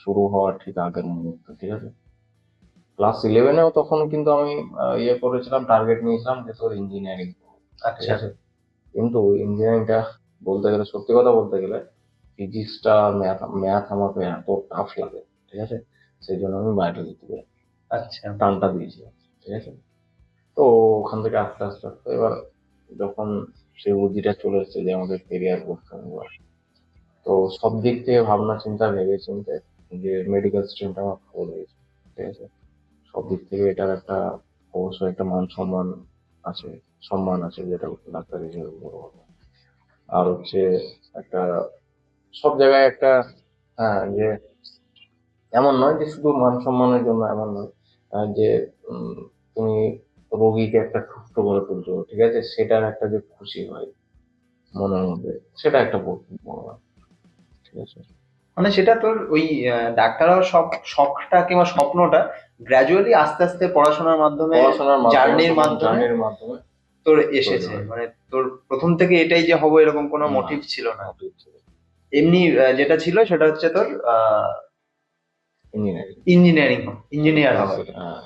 শুরু হওয়ার ঠিক আগের মুহূর্ত, ঠিক আছে, ক্লাস 11-এও তখন কিন্তু আমি ইয়ে করেছিলাম, টার্গেট নিয়েছিলাম যে তোর ইঞ্জিনিয়ারিং, ঠিক আচ্ছা আছে। কিন্তু ইঞ্জিনিয়ারিংটা বলতে গেলে, সত্যি কথা বলতে গেলে, ফিজিক্সটা, ম্যাথ ম্যাথ আমাকে এত টাফ লাগে, ঠিক আছে, সেই জন্য আমি বায়োলজি থেকে আচ্ছা। টানটা দিয়েছিলাম, ঠিক আছে। তো ওখান থেকে আস্তে আস্তে আস্তে এবার যখন সেই বুদ্ধিটা চলে এসেছে যে আমাদের কেরিয়ার করতে হবে এবার, তো সব দিক থেকে ভাবনা চিন্তা ভেবে চিন্তে যে মেডিকেল স্ট্রিমটা আমার ভালো লেগেছে, ঠিক আছে। সব দিক থেকে এটার একটা অবশ্যই একটা মান সম্মান আছে, সম্মান আছে, যেটা ডাক্তার হিসেবে বড় কথা। আর হচ্ছে একটা সব জায়গায় একটা, হ্যাঁ, যে এমন নয় যে শুধু মান সম্মানের জন্য, এমন নয় যে উম, তুমি রোগীকে একটা সুস্থ করে তুলছো, ঠিক আছে, সেটার একটা যে খুশি হয় মনের মধ্যে, সেটা একটা বড় ব্যাপার, ঠিক আছে। মানে সেটা তোর ওই ডাক্তার হওয়ার শখটা কিংবা স্বপ্নটা গ্র্যাজুয়ালি আস্তে আস্তে পড়াশোনার মাধ্যমে, পড়াশোনার মাধ্যমে, জার্নির তখন মাধ্যমে জার্নির মাধ্যমে তোর তৈরি এসেছে। হয়। মানে তোর প্রথম থেকে এটাই যে হবো এরকম কোনো না, মোটিভ ছিল না। মোটিভ ছিল এমনি যেটা ছিল সেটা হচ্ছে তোর ইঞ্জিনিয়ারিং, ইঞ্জিনিয়ার হওয়ার। হ্যাঁ।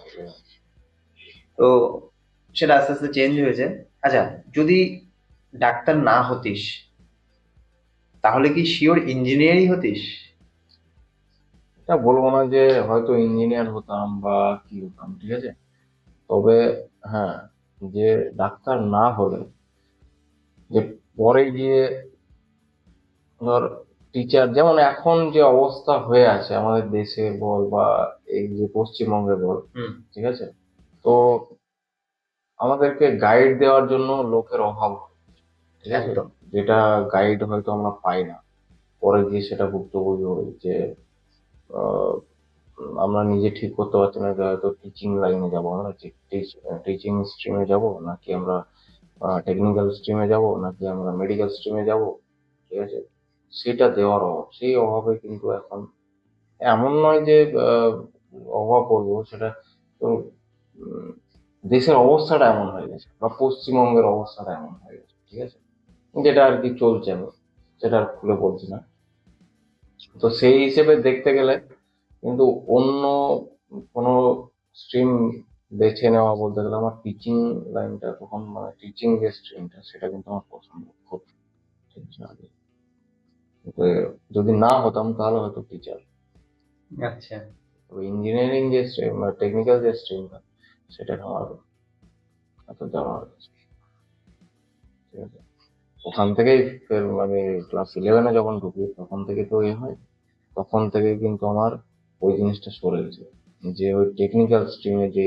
তো সেটা আস্তে আস্তে চেঞ্জ হয়েছে। আচ্ছা, যদি ডাক্তার না হতিস তাহলে কি শিওর ইঞ্জিনিয়ারই হতিস? এটা বলবো না যে হয়তো ইঞ্জিনিয়ার হতাম বা কি হতাম, ঠিক আছে, তবে হ্যাঁ, যে ডাক্তার না হলে যে পরে গিয়ে ধর টিচার, যেমন এখন যে অবস্থা হয়ে আছে আমাদের দেশে বল বা এই যে পশ্চিমবঙ্গে বল, হুম। ঠিক আছে, তো আমাদেরকে গাইড দেওয়ার জন্য লোকের অভাব হয়, ঠিক আছে, একদম। যেটা গাইড হয়তো আমরা পাই না, পরে গিয়ে সেটা ভুক্তভোগী হই যে আহ, আমরা নিজে ঠিক করতে পারছি না যে হয়তো টিচিং লাইনে যাবো, আমরা টিচিং স্ট্রিমে যাব, নাকি আমরা টেকনিক্যাল স্ট্রিমে যাব, নাকি আমরা মেডিকেল স্ট্রিমে যাব, ঠিক আছে। সেটা দেওয়ার অভাব, সেই অভাবে কিন্তু এখন এমন নয় যে আহ, অভাব বলবো সেটা, তো উম, দেশের অবস্থাটা এমন হয়ে গেছে বা পশ্চিমবঙ্গের অবস্থাটা এমন হয়ে গেছে, ঠিক আছে, যেটা আর কি চলছে, আমি সেটা আর খুলে বলছি না। তো সেই হিসেবে দেখতে গেলে কিন্তু অন্য কোনো স্ট্রিম বেছে নেওয়া, বলতে গেলে আমার টিচিং লাইনটা তখন, মানে টিচিং যে স্ট্রিমটা, সেটা কিন্তু আমার পছন্দ খুব, ঠিক আছে, আগে। তবে যদি না হতাম তাহলে হয়তো টিচার। আচ্ছা। তবে ইঞ্জিনিয়ারিং যে স্ট্রিম বা টেকনিক্যাল যে স্ট্রিমটা, সেটা আমার এত যাওয়া হয়েছে, ঠিক আছে। ওখান থেকেই ফের আমি ক্লাস 11-এ যখন ঢুকি তখন থেকে তো হয়, তখন থেকে কিন্তু আমার ওই জিনিসটা সরে গেছে, যে ওই টেকনিক্যাল স্ট্রিমে যে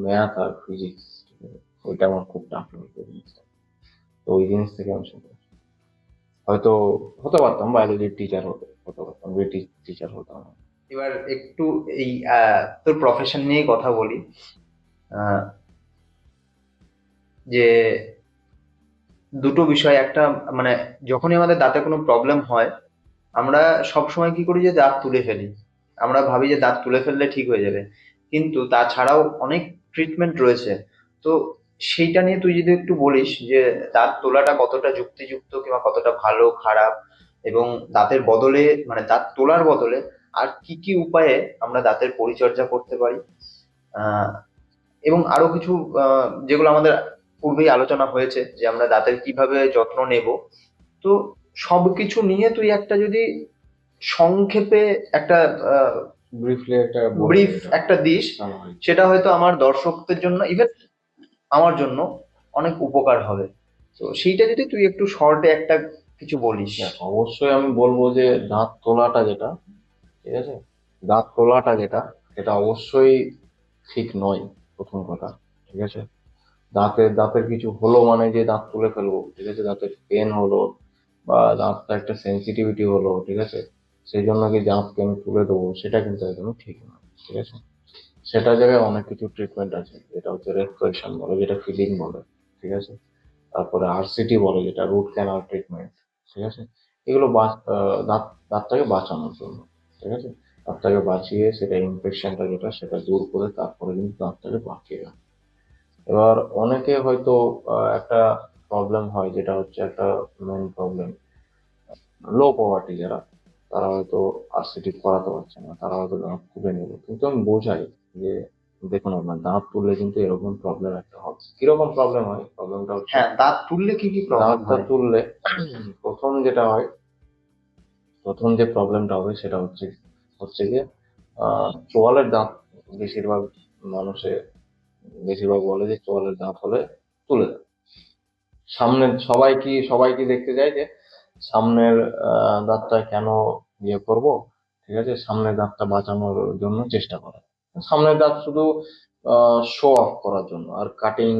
ম্যাথ আর ফিজিক্স, ওইটা আমার খুব টাফ লাগে জিনিসটা। তো ওই জিনিস থেকে আমি সরে গেছি। হয়তো হতে পারতাম বায়োলজির টিচার, হতে হতে পারতাম, টিচার হতাম, এবার একটু এই তোর প্রফেশন নিয়ে কথা বলি। আহ, যে দুটো বিষয়, একটা মানে যখনই আমাদের দাঁতে কোনো প্রবলেম হয়, আমরা সব সময় কি করি যে দাঁত তুলে ফেলি। আমরা ভাবি যে দাঁত তুলে ফেললে ঠিক হয়ে যাবে, কিন্তু তাছাড়াও অনেক ট্রিটমেন্ট রয়েছে। তো সেইটা নিয়ে তুই যদি একটু বলিস যে দাঁত তোলাটা কতটা যুক্তিযুক্ত কিংবা কতটা ভালো খারাপ, এবং দাঁতের বদলে মানে দাঁত তোলার বদলে আর কি কি উপায়ে আমরা দাঁতের পরিচর্যা করতে পারি, আহ এবং আরো কিছু যেগুলো আমাদের পূর্বেই আলোচনা হয়েছে যে আমরা দাঁতের কিভাবে যত্ন নেব। তো সবকিছু নিয়ে তুই একটা যদি সংক্ষেপে একটা ব্রিফলি একটা বলে ব্রিফ দিলে একটা দিস, ভালো হয়। সেটা হয়তো আমার দর্শকদের জন্য, ইভেন আমার জন্য অনেক উপকার হবে। তো সেইটা যদি তুই একটু শর্টে একটা কিছু বলিস। দেখ, অবশ্যই আমি বলবো যে দাঁত তোলাটা যেটা, ঠিক আছে, দাঁত তোলাটা যেটা, এটা অবশ্যই ঠিক নয়। প্রথম কথা, ঠিক আছে, দাঁতের কিছু হলো মানে যে দাঁত তুলে ফেলবো, ঠিক আছে, দাঁতের পেন হলো বা দাঁতটা একটা সেন্সিটিভিটি হলো, ঠিক আছে, সেই জন্য কি দাঁতকে আমি তুলে দেবো, সেটা কিন্তু একদমই ঠিক না, ঠিক আছে। সেটা জায়গায় অনেক কিছু ট্রিটমেন্ট আছে, যেটা হচ্ছে রেস্টোরেশন বলে, যেটা ফিলিং বলে, ঠিক আছে, তারপরে আরসিটি বলে, যেটা রুট ক্যানাল ট্রিটমেন্ট, ঠিক আছে। এগুলো দাঁতটাকে বাঁচানোর জন্য, ঠিক আছে, দাঁতটাকে বাঁচিয়ে সেটা ইনফেকশনটা যেটা সেটা দূর করে তারপরে কিন্তু দাঁতটাকে বাঁচিয়ে রাখে। এবার অনেকে হয়তো একটা প্রবলেম হয়, যেটা হচ্ছে একটা মেন প্রবলেম, লো পভার্টি যারা, তারা হয়তো আরসিটি করাতে পারছে না, তারা হয়তো দাঁত তুলে নেবে, কিন্তু আমি বোঝাই যে দেখুন, আপনার দাঁত তুললে কিন্তু এরকম প্রবলেম একটা হবে। কিরকম প্রবলেম হয়, প্রবলেমটা হচ্ছে হ্যাঁ, দাঁত তুললে কি কি প্রবলেম দাঁতটা হয়? তুললে প্রথম যেটা হয়, প্রথম যে প্রবলেমটা হবে সেটা হচ্ছে হচ্ছে গিয়ে চোয়ালের দাঁত। বেশিরভাগ মানুষে বেশিরভাগ বলে যে চোয়ালের দাঁত হলে তুলে দেয়। সামনের সবাই কি দেখতে যায় যে সামনের দাঁতটা কেন ইয়ে করব, ঠিক আছে, সামনের দাঁতটা বাঁচানোর জন্য চেষ্টা করে। সামনের দাঁত শুধু শো অফ করার জন্য, আর কাটিং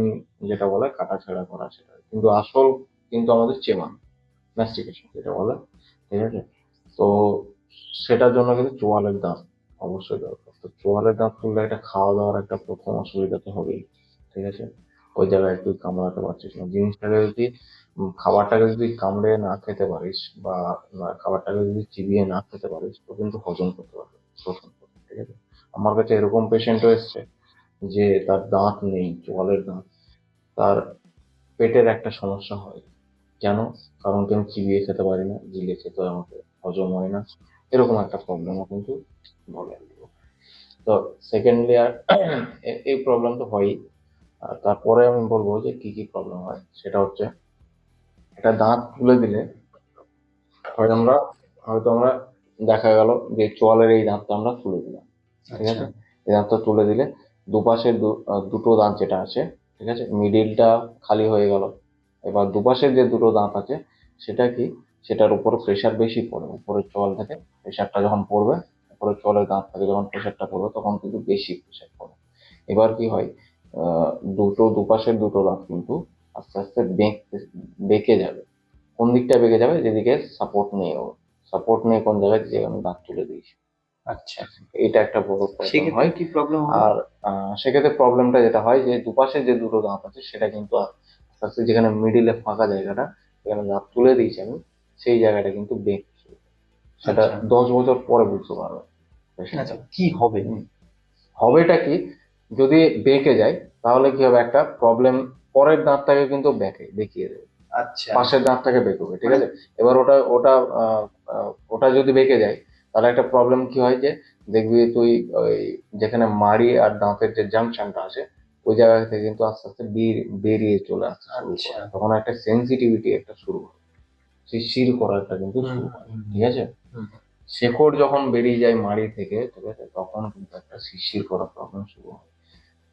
যেটা বলে কাটাছেঁড়া করা, সেটা কিন্তু আসল কিন্তু আমাদের চেবানো, ম্যাস্টিকেশন যেটা বলে, ঠিক আছে। তো সেটার জন্য কিন্তু চোয়ালের দাঁত অবশ্যই দরকার। তো চোয়ালের দাঁত তুললে একটা খাওয়া দাওয়ার একটা প্রথম অসুবিধা তো হবেই, ঠিক আছে। ওই জায়গায় তুই কামড়াতে পারছিস না জিনিসটাকে, যদি খাবারটাকে যদি কামড়ে না খেতে পারিস বা খাবারটাকে যদি চিবিয়ে না খেতে পারিস, তো কিন্তু হজম করতে পারবে না, প্রথম কথা, ঠিক আছে। আমার কাছে এরকম পেশেন্টও এসছে যে তার দাঁত নেই, চোয়ালের দাঁত, তার পেটের একটা সমস্যা হয়। কেন? কারণ কি আমি চিবিয়ে খেতে পারি না, গিলে খেতে হয় আমাকে, হজম হয় না, এরকম একটা প্রবলেমও কিন্তু বলে। তো সেকেন্ডলি আর এই প্রবলেম তো হয়ই। আর তারপরে আমি বলবো যে কি কি প্রবলেম হয়, সেটা হচ্ছে একটা দাঁত তুলে দিলে হয় আমরা হয়তো আমরা দেখা গেল যে চোয়ালের এই দাঁতটা আমরা তুলে দিলাম, ঠিক আচ্ছা। আছে। এই দাঁতটা তুলে দিলে দুপাশের দুটো দাঁত যেটা আছে, ঠিক আছে, মিডিলটা খালি হয়ে গেল। এবার দুপাশের যে দুটো দাঁত আছে, সেটা কি, সেটার উপরে প্রেশার বেশি পড়ে, উপরের চোয়াল থেকে প্রেশারটা যখন পড়বে, উপরের চোয়ালের দাঁত থেকে যখন প্রেশারটা পড়বে, তখন কিন্তু বেশি প্রেশার পড়ে। এবার কি হয়, আহ দুপাশের দুটো দাঁত কিন্তু আস্তে আস্তে বেঁকে যাবে। কোন দিকটা বেঁকে যাবে, যেদিকে সাপোর্ট নেই, ও সাপোর্ট নেই কোন জায়গায়, যে আমি দাঁত তুলে দিয়েছি। আচ্ছা, এটা একটা বড় প্রবলেম সেক্ষেত্রে হয়। কি প্রবলেম হবে? আর সেক্ষেত্রে প্রবলেমটা যেটা হয় যে দুপাশে যে দুটো দাঁত আছে সেটা কিন্তু আস্তে আস্তে, যেখানে মিডিলে ফাঁকা জায়গাটা, যেখানে দাঁত তুলে দিয়েছি আমি, সেই জায়গাটা কিন্তু বেঁকে যাবে। সেটা আচ্ছা। 10 বছর পরে বুঝতে পারবে আচ্ছা, পেশেন্টটা। কি হবে? হবেটা কি, যদি বেঁকে যায় তাহলে কি হবে, একটা প্রবলেম, পরের দাঁতটাকে কিন্তু বেঁকিয়ে দেবে, আচ্ছা, পাশের দাঁতটাকে বেঁকবে, ঠিক মানে আছে। এবার ওটা ওটা ওটা যদি বেঁকে যায়, তাহলে একটা প্রবলেম কি হয় যে দেখবি তুই ওই যেখানে মাড়ি আর দাঁতের যে জাংশনটা আছে, ওই জায়গা থেকে কিন্তু আস্তে আস্তে বেরিয়ে চলে আসতে শুরু আচ্ছা। করে, তখন একটা সেন্সিটিভিটি একটা শুরু হয়, সেই শির করাটা কিন্তু হুম, শুরু হুম, হয়, হুম, ঠিক আছে। হুম। শেকড় যখন বেরিয়ে যায় মাড়ি থেকে, ঠিক আছে, তখন কিন্তু একটা শিরশির করা প্রবলেম শুরু হয়।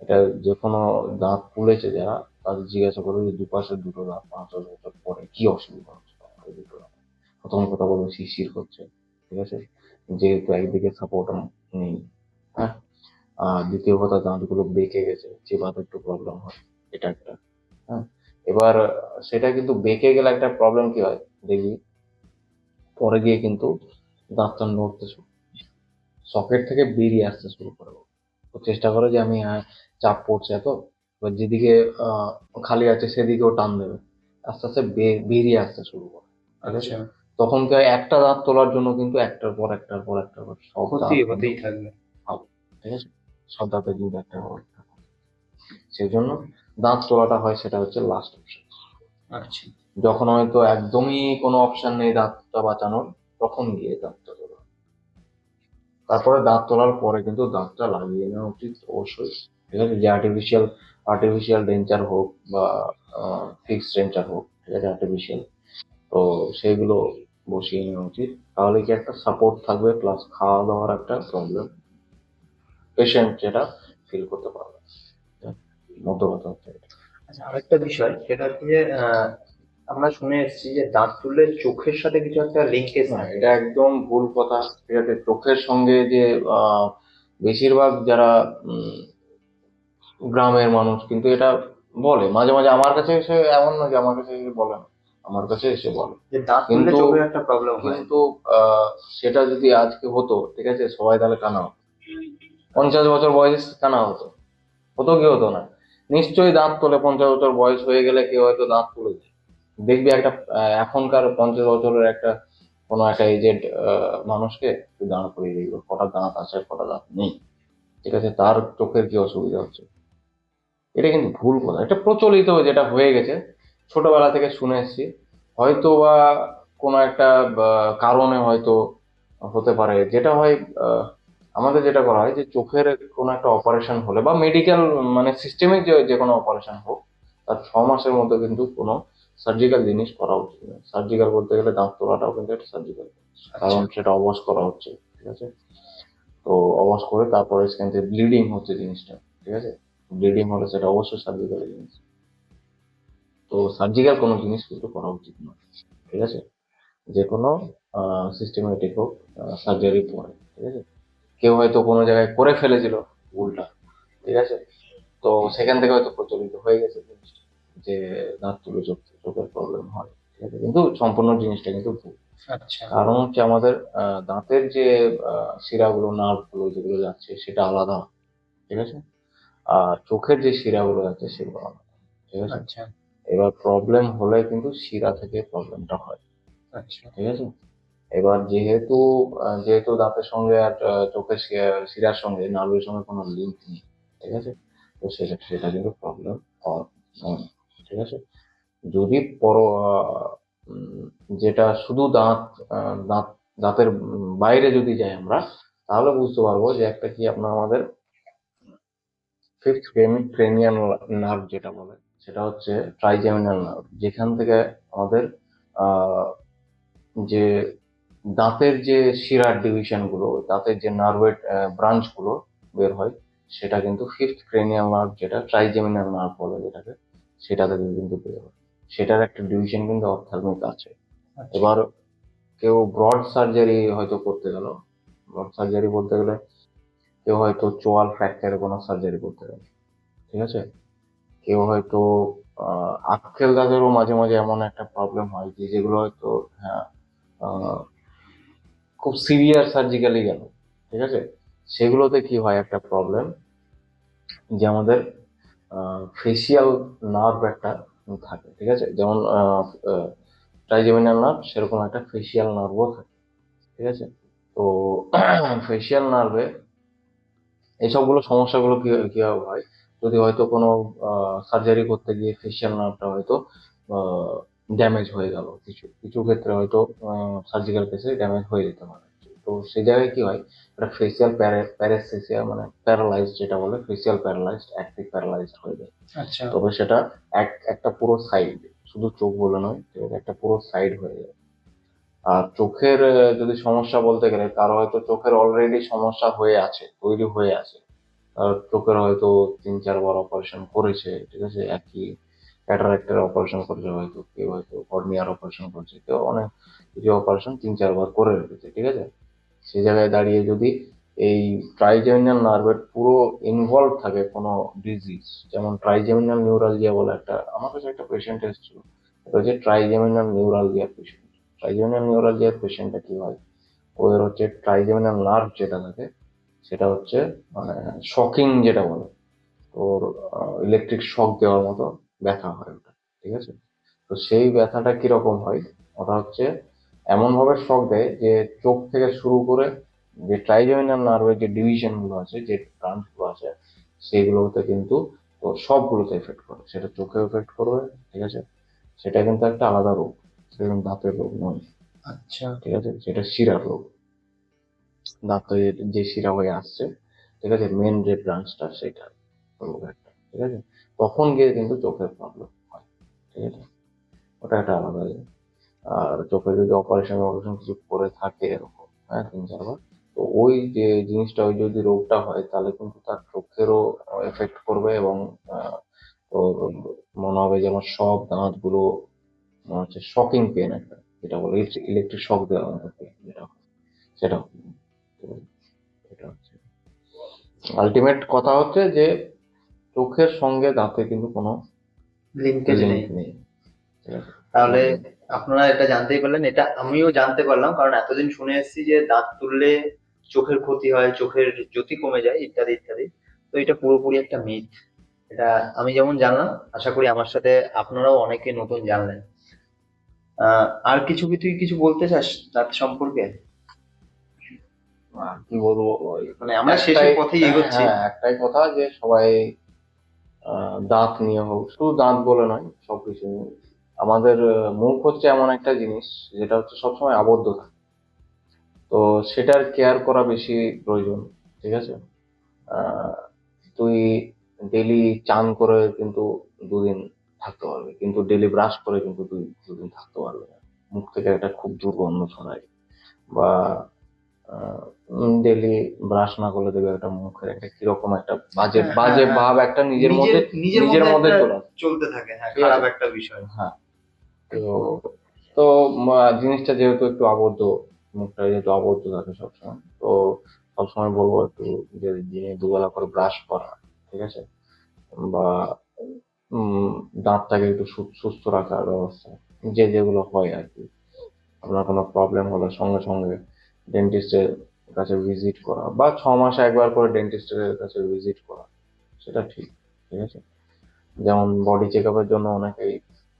এটা যে কোনো দাঁত তুলেছে যারা, তাদের জিজ্ঞাসা করবে যে দুপাশের দুটো দাঁত 5-10 বছর পরে কি অসুবিধা হচ্ছে তোমার এই দুটো দাঁতে? প্রথম কথা বলবো শিরশির করছে, ঠিক আছে, যেহেতু একদিকে সাপোর্ট নেই, হ্যাঁ। আর দ্বিতীয় কথা, দাঁতগুলো বেঁকে গেছে, চেবাতে একটু প্রবলেম হয়, এটা একটা, হ্যাঁ। এবার সেটা কিন্তু বেঁকে গেলে একটা প্রবলেম কি হয় দেখবি, পরে গিয়ে কিন্তু দাঁতটা নড়তে শুরু, সকেট থেকে বেরিয়ে আসতে শুরু করে। তো চেষ্টা করে যে আমি চাপ পড়ছে এত, এবার যেদিকে খালি আছে সেদিকেও টান দেবে, আস্তে আস্তে বেরিয়ে আসতে শুরু করে। ঠিক আছে? আচ্ছা, তখন কি হয়, একটা দাঁত তোলার জন্য কিন্তু একটার পর একটার পর একটার পর সব ক্ষতি দাঁত কিন্তু হতেই থাকবে। হবে। ঠিক আছে? সব দাঁতের দুধ একটার পর একটা। সেই জন্য দাঁত তোলাটা হয়, সেটা হচ্ছে লাস্ট অপশন। আচ্ছা, যখন হয়তো একদমই কোনো অপশন নেই দাঁতটা বাঁচানোর, তখন গিয়ে দাঁতটা তোলা। তারপরে দাঁত তোলার পরে কিন্তু দাঁতটা লাগিয়ে নেওয়া উচিত অবশ্যই। ঠিক আছে? যে আর্টিফিশিয়াল ডেঞ্চার হোক বা ফিক্সড ডেঞ্চার হোক, ঠিক আছে, আর্টিফিশিয়াল, তো সেইগুলো বসিয়ে নেওয়া উচিত। তাহলে কি একটা সাপোর্ট থাকবে, প্লাস খাওয়া দাওয়ার একটা প্রবলেম পেশেন্ট যেটা ফিল করতে পারবে। মধ্য কথা হচ্ছে এটা। আচ্ছা, আরেকটা বিষয় সেটা হচ্ছে যে আমরা শুনে এসেছি যে দাঁত তুললে চোখের সাথে কিছু একটা লিঙ্কেজ না, থাকে। এটা একদম ভুল কথা। ঠিক আছে? চোখের সঙ্গে যে আহ, বেশিরভাগ যারা গ্রামের মানুষ কিন্তু এটা বলে, মাঝে মাঝে আমার কাছে এসে, এমন না যে আমার কাছে এসে বলে না, আমার কাছে এসে বলে। যে দাঁত তুললে কিন্তু চোখের একটা প্রবলেম হয়। কিন্তু সেটা যদি আজকে হতো, ঠিক আছে, সবাই তাহলে কানা হতো। 50 বছর বয়স কানা হতো, হতো কি হতো না? নিশ্চয়ই দাঁত তোলে। 50 বছর বয়স হয়ে গেলে কেউ হয়তো দাঁত তুলে দেয়। দেখবি একটা এখনকার 50 বছরের একটা কোনো একটা এজেড মানুষকে তুই দাঁড় করিয়ে দেখবে কটা দাঁত আছে কটা দাঁত নেই। ঠিক আছে? তার চোখের কি অসুবিধা হচ্ছে। এটা কিন্তু ভুল কথা, এটা প্রচলিত যেটা হয়ে গেছে, ছোটবেলা থেকে শুনে এসেছি। হয়তো বা কোনো একটা কারণে হয়তো হতে পারে, যেটা হয় আহ, আমাদের যেটা করা হয় যে চোখের কোনো একটা অপারেশন হলে বা মেডিকেল মানে সিস্টেমিক যে যে কোনো অপারেশন হোক, তার 6 মাসের মধ্যে কিন্তু কোনো সার্জিক্যাল জিনিস করা উচিত নয়। সার্জিক্যাল বলতে গেলে দাঁত তোলাটাও কিন্তু একটা সার্জিক্যাল, আচ্ছা, কারণ সেটা অবশ করা হচ্ছে। ঠিক আছে? তো অবশ করে তারপরে সেখান থেকে ব্লিডিং হচ্ছে জিনিসটা। ঠিক আছে? ব্লিডিং হলে সেটা অবশ্যই সার্জিক্যাল জিনিস। তো সার্জিক্যাল কোনো জিনিস কিন্তু করা উচিত নয়। ঠিক আছে? যে কোনো সিস্টেমেটিক হোক, সার্জারি পরে। ঠিক আছে? কেউ হয়তো কোনো জায়গায় করে ফেলেছিল ভুলটা। ঠিক আছে? তো সেখান থেকে হয়তো প্রচলিত হয়ে গেছে জিনিসটা, যে দাঁত তুলে চোখের প্রবলেম হয়। ঠিক আছে? কিন্তু সম্পূর্ণ জিনিসটা কিন্তু ভুল। আচ্ছা, কারণ হচ্ছে আমাদের দাঁতের যে শিরাগুলো, নার্ভ গুলো যেগুলো যাচ্ছে সেটা আলাদা। ঠিক আছে? আর চোখের যে শিরাগুলো যাচ্ছে সেগুলো আলাদা। ঠিক আছে? আচ্ছা, এবার প্রবলেম হলে কিন্তু শিরা থেকে প্রবলেমটা হয়। আচ্ছা, ঠিক আছে? এবার যেহেতু দাঁতের সঙ্গে আর চোখের শিরার সঙ্গে, নার্ভের সঙ্গে কোনো লিঙ্ক নেই। ঠিক আছে? তো সেটা সেটা কিন্তু প্রবলেম হওয়ার নয়। ঠিক আছে? যদি পর উম, যেটা শুধু দাঁত দাঁতের বাইরে যদি যাই আমরা, তাহলে বুঝতে পারবো যে একটা কি আপনার আমাদের ফিফথ ক্রেনিয়াল নার্ভ যেটা বলে, সেটা হচ্ছে ট্রাইজেমিনাল নার্ভ, যেখান থেকে আমাদের আহ, যে দাঁতের যে শিরার ডিভিশন গুলো, দাঁতের যে নার্ভের ব্রাঞ্চ গুলো বের হয়, সেটা কিন্তু ফিফথ ক্রেনিয়াল নার্ভ, যেটা ট্রাইজেমিনাল নার্ভ বলে যেটাকে, সেটা থেকে কিন্তু বের হয়। সেটার একটা ডিভিশন কিন্তু অপথ্যালমিক আছে। আচ্ছা, এবার কেউ ব্রড সার্জারি হয়তো করতে গেল, ব্রড সার্জারি বলতে গেলে কেউ হয়তো চোয়াল ফ্র্যাকচারে কোনো সার্জারি করতে গেল। ঠিক আছে? কেউ হয়তো আক্কেল দাঁতেরও মাঝে মাঝে এমন একটা প্রবলেম হয় যে যেগুলো হয়তো, হ্যাঁ, আহ, খুব সিভিয়ার সার্জিক্যালি গেল। ঠিক আছে? সেগুলোতে কি হয় একটা প্রবলেম, যে আমাদের ফেসিয়াল নার্ভ একটা থাকে। ঠিক আছে? যেমন ট্রাইজেমিনাল নার্ভ, সেরকম একটা ফেসিয়াল নার্ভও থাকে। ঠিক আছে? তো ফেসিয়াল নার্ভে এইসবগুলো সমস্যাগুলো কিভাবে হয়, যদি হয়তো কোনো সার্জারি করতে গিয়ে ফেসিয়াল নার্ভটা হয়তো ড্যামেজ হয়ে গেল, কিছু কিছু ক্ষেত্রে হয়তো সার্জিক্যাল কেসে ড্যামেজ হয়ে যেতে পারে। তো সেই জায়গায় কি হয়, একটা ফেসিয়াল প্যারেসিয়া, মানে প্যারালাইজড যেটা বলে, ফেসিয়াল প্যারালাইজড, অ্যাক্টিভ প্যারালাইজড হয়ে যায়। আচ্ছা, তবে সেটা একটা পুরো সাইড, শুধু চোখ বলে নয়, ঠিক আছে, একটা পুরো সাইড হয়ে যায়। আর চোখের যদি সমস্যা বলতে গেলে, কারো হয়তো চোখের অলরেডি সমস্যা হয়ে আছে, তৈরি হয়ে আছে, আর চোখের হয়তো 3-4 বার অপারেশন করেছে। ঠিক আছে? একই ক্যাটারাক্টের অপারেশন করেছে, হয়তো কেউ হয়তো কর্নিয়ার অপারেশন করেছে, কেউ অনেক কিছু অপারেশন 3-4 বার করে রেখেছে। ঠিক আছে? সেই জায়গায় দাঁড়িয়ে যদি এই ট্রাইজেমিনাল নার্ভের পুরো ইনভলভ থাকে কোনো ডিজিজ, যেমন ট্রাইজেমিনাল নিউরালজিয়া বলে একটা, আমার কাছে একটা পেশেন্ট এসেছিল, এটা হচ্ছে ট্রাইজেমিনাল নিউরালজিয়ার পেশেন্ট। ট্রাইজেমিনাল নিউরালজিয়ার পেশেন্টটা কি হয়, ওদের হচ্ছে ট্রাইজেমিনাল নার্ভ যেটা থাকে সেটা হচ্ছে মানে শকিং যেটা বলে, ওর ইলেকট্রিক শক দেওয়ার মতো ব্যথা হয় ওটা, ঠিক আছে। তো সেই ব্যথাটা কিরকম হয়, ওটা হচ্ছে এমন ভাবে শক দেয় যে চোখ থেকে শুরু করে যে ট্রাইজেমিনাল নার্ভের যে ডিভিশন গুলো আছে, যে ব্রাঞ্চ গুলো আছে, সেগুলোতে কিন্তু তো সবগুলোতে এফেক্ট করে, সেটা চোখে এফেক্ট করবে, ঠিক আছে। সেটা কিন্তু একটা আলাদা রোগ, সেটা কিন্তু দাঁতের রোগ নয়, আচ্ছা। ঠিক আছে, সেটা শিরার রোগ। দাঁতের যে শিরা হয়ে আসছে, ঠিক আছে, মেন যে ব্রাঞ্চটা সেটা রোগ একটা, ঠিক আছে। তখন গিয়ে কিন্তু চোখের প্রবলেম হয়, ঠিক আছে, ওটা একটা আলাদা জিনিস। আর চোখে যদি অপারেশন অপারেশন কিছু করে থাকে এরকম, হ্যাঁ, 3-4 বার, তো ওই যে জিনিসটা, ওই যদি রোগটা হয় তাহলে কিন্তু তার চোখেরও এফেক্ট করবে, এবং ওর মনে হবে যেন সব দাঁতগুলো মনে হচ্ছে শকিং পেন একটা, যেটা বলে ইলেকট্রিক শক দেওয়ার মতো pain যেটা হয়, সেটা হবে। তো এটা হচ্ছে আলটিমেট কথা, হচ্ছে যে চোখের সঙ্গে দাঁতের কিন্তু কোনো লিঙ্কেজ নেই। লিঙ্ক নেই, ঠিক আছে। তাহলে আপনারা এটা জানতেই পারলেন, এটা আমিও জানতে পারলাম, কারণ এতদিন শুনে এসেছি যে দাঁত তুললে চোখের ক্ষতি হয়, চোখের জ্যোতি কমে যায়, ইত্যাদি ইত্যাদি। তো এটা পুরোপুরি একটা মিথ। এটা আমি যেমন জানলাম, আশা করি আমার সাথে আপনারাও অনেকে নতুন জানলেন। আর তুই কিছু বলতে চাস দাঁত সম্পর্কে? আর কি বলবো, ওই মানে আমরা শেষের একটাই, পথেই এগোচ্ছি। হ্যাঁ, একটাই কথা, যে সবাই দাঁত নিয়ে হোক, শুধু দাঁত বলে নয়, সবকিছু নিয়ে। আমাদের মুখ হচ্ছে এমন একটা জিনিস যেটা হচ্ছে সবসময় আবদ্ধ থাকে, তো সেটার কেয়ার করা বেশি প্রয়োজন, ঠিক আছে। আহ, তুই ডেলি চান করে কিন্তু 2 দিন থাকতে পারবে, কিন্তু ডেলি ব্রাশ করে কিন্তু 2 দিন থাকতে পারবে না, মুখ থেকে একটা খুব দুর্গন্ধ ছড়ায়। বা ডেলি ব্রাশ না করলে দেখবে একটা মুখের একটা কিরকম একটা বাজে হ্যাঁ, বাজে হ্যাঁ, ভাব একটা নিজের নিজের মধ্যে, নিজের নিজের মধ্যে মধ্যে একটা চলে আসে, চলতে থাকে, হ্যাঁ, ঠিক খারাপ আছে। একটা বিষয়। হ্যাঁ, তো তো জিনিসটা যেহেতু একটু আবদ্ধ, মুখটা যেহেতু আবদ্ধ থাকে সবসময়, তো সবসময় বলবো একটু যে দিনে 2 বেলা করে ব্রাশ করা, ঠিক আছে। বা উম, দাঁতটাকে একটু সুস্থ রাখার ব্যবস্থা, যেগুলো হয় আর কি। আপনার কোনো প্রবলেম হলে সঙ্গে সঙ্গে ডেন্টিস্টের কাছে ভিজিট করা, বা 6 মাসে একবার করে ডেন্টিস্টের কাছে ভিজিট করা, সেটা ঠিক, ঠিক আছে। যেমন বডি চেক আপের জন্য অনেকেই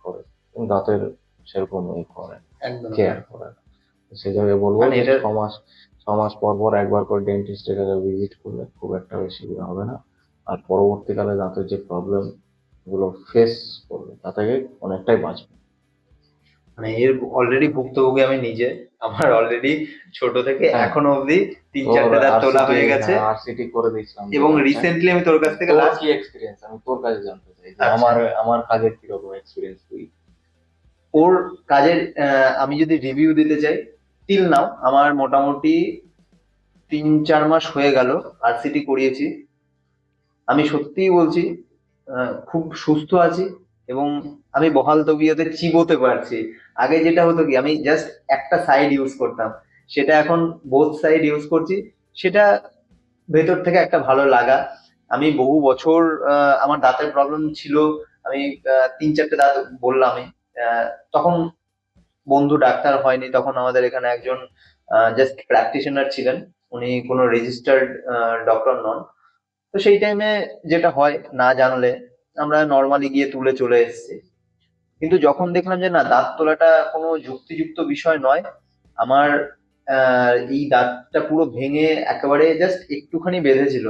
করে, কিন্তু দাঁতের সেরকম করে, একদম। কেয়ার করে না। সে জায়গায় বলবো মানে যে এটা 6 মাস পর পর একবার করে ডেন্টিস্টের কাছে ভিজিট করলে খুব একটা বেশি ইয়ে হবে না। আর পরবর্তীকালে দাঁতের যে প্রবলেম গুলো ফেস করবে তা থেকে অনেকটাই বাঁচবে। মানে এর অলরেডি ভুক্তভোগী আমি নিজে। আমার অলরেডি ছোট থেকে হ্যাঁ, এখনো অবধি তিন তোর চারটে দাঁত তোলা আরসিটি, হয়ে গেছে। হ্যাঁ, আরসিটি করে দিয়েছিলাম এবং যেটা, হ্যাঁ। রিসেন্টলি আমি তোর কাছ থেকে তোর লাস্ট, কি এক্সপিরিয়েন্স, আমি তোর কাছে জানতে চাই যে আচ্ছা, আমার আমার কাজের কিরকম এক্সপিরিয়েন্স তুই। ওর কাজের আমি যদি রিভিউ দিতে চাই, টিল নাও আমার মোটামুটি 3-4 মাস হয়ে গেল আরসিটি করিয়েছি। আমি সত্যিই বলছি, খুব সুস্থ আছি, এবং আমি বহাল তবিয়তে চিবোতে পারছি। আগে যেটা হতো কি, আমি জাস্ট একটা সাইড ইউজ করতাম, সেটা এখন বোথ সাইড ইউজ করছি। সেটা ভেতর থেকে একটা ভালো লাগা। আমি বহু বছর আমার দাঁতের প্রবলেম ছিল। আমি 3-4টে দাঁত বললামই। তখন বন্ধু ডাক্তার হয়নি, তখন আমাদের এখানে একজন জাস্ট প্র্যাকটিশনার ছিলেন। উনি কোনো রেজিস্টার্ড ডক্টর নন। তো সেই টাইমে যেটা হয়, না জানলে আমরা নর্মালি গিয়ে তুলে চলে এসেছি। কিন্তু যখন দেখলাম যে না, দাঁত তোলাটা কোনো যুক্তিযুক্ত বিষয় নয়, আমার এই দাঁতটা পুরো ভেঙে একেবারে জাস্ট একটুখানি বেঁধেছিল,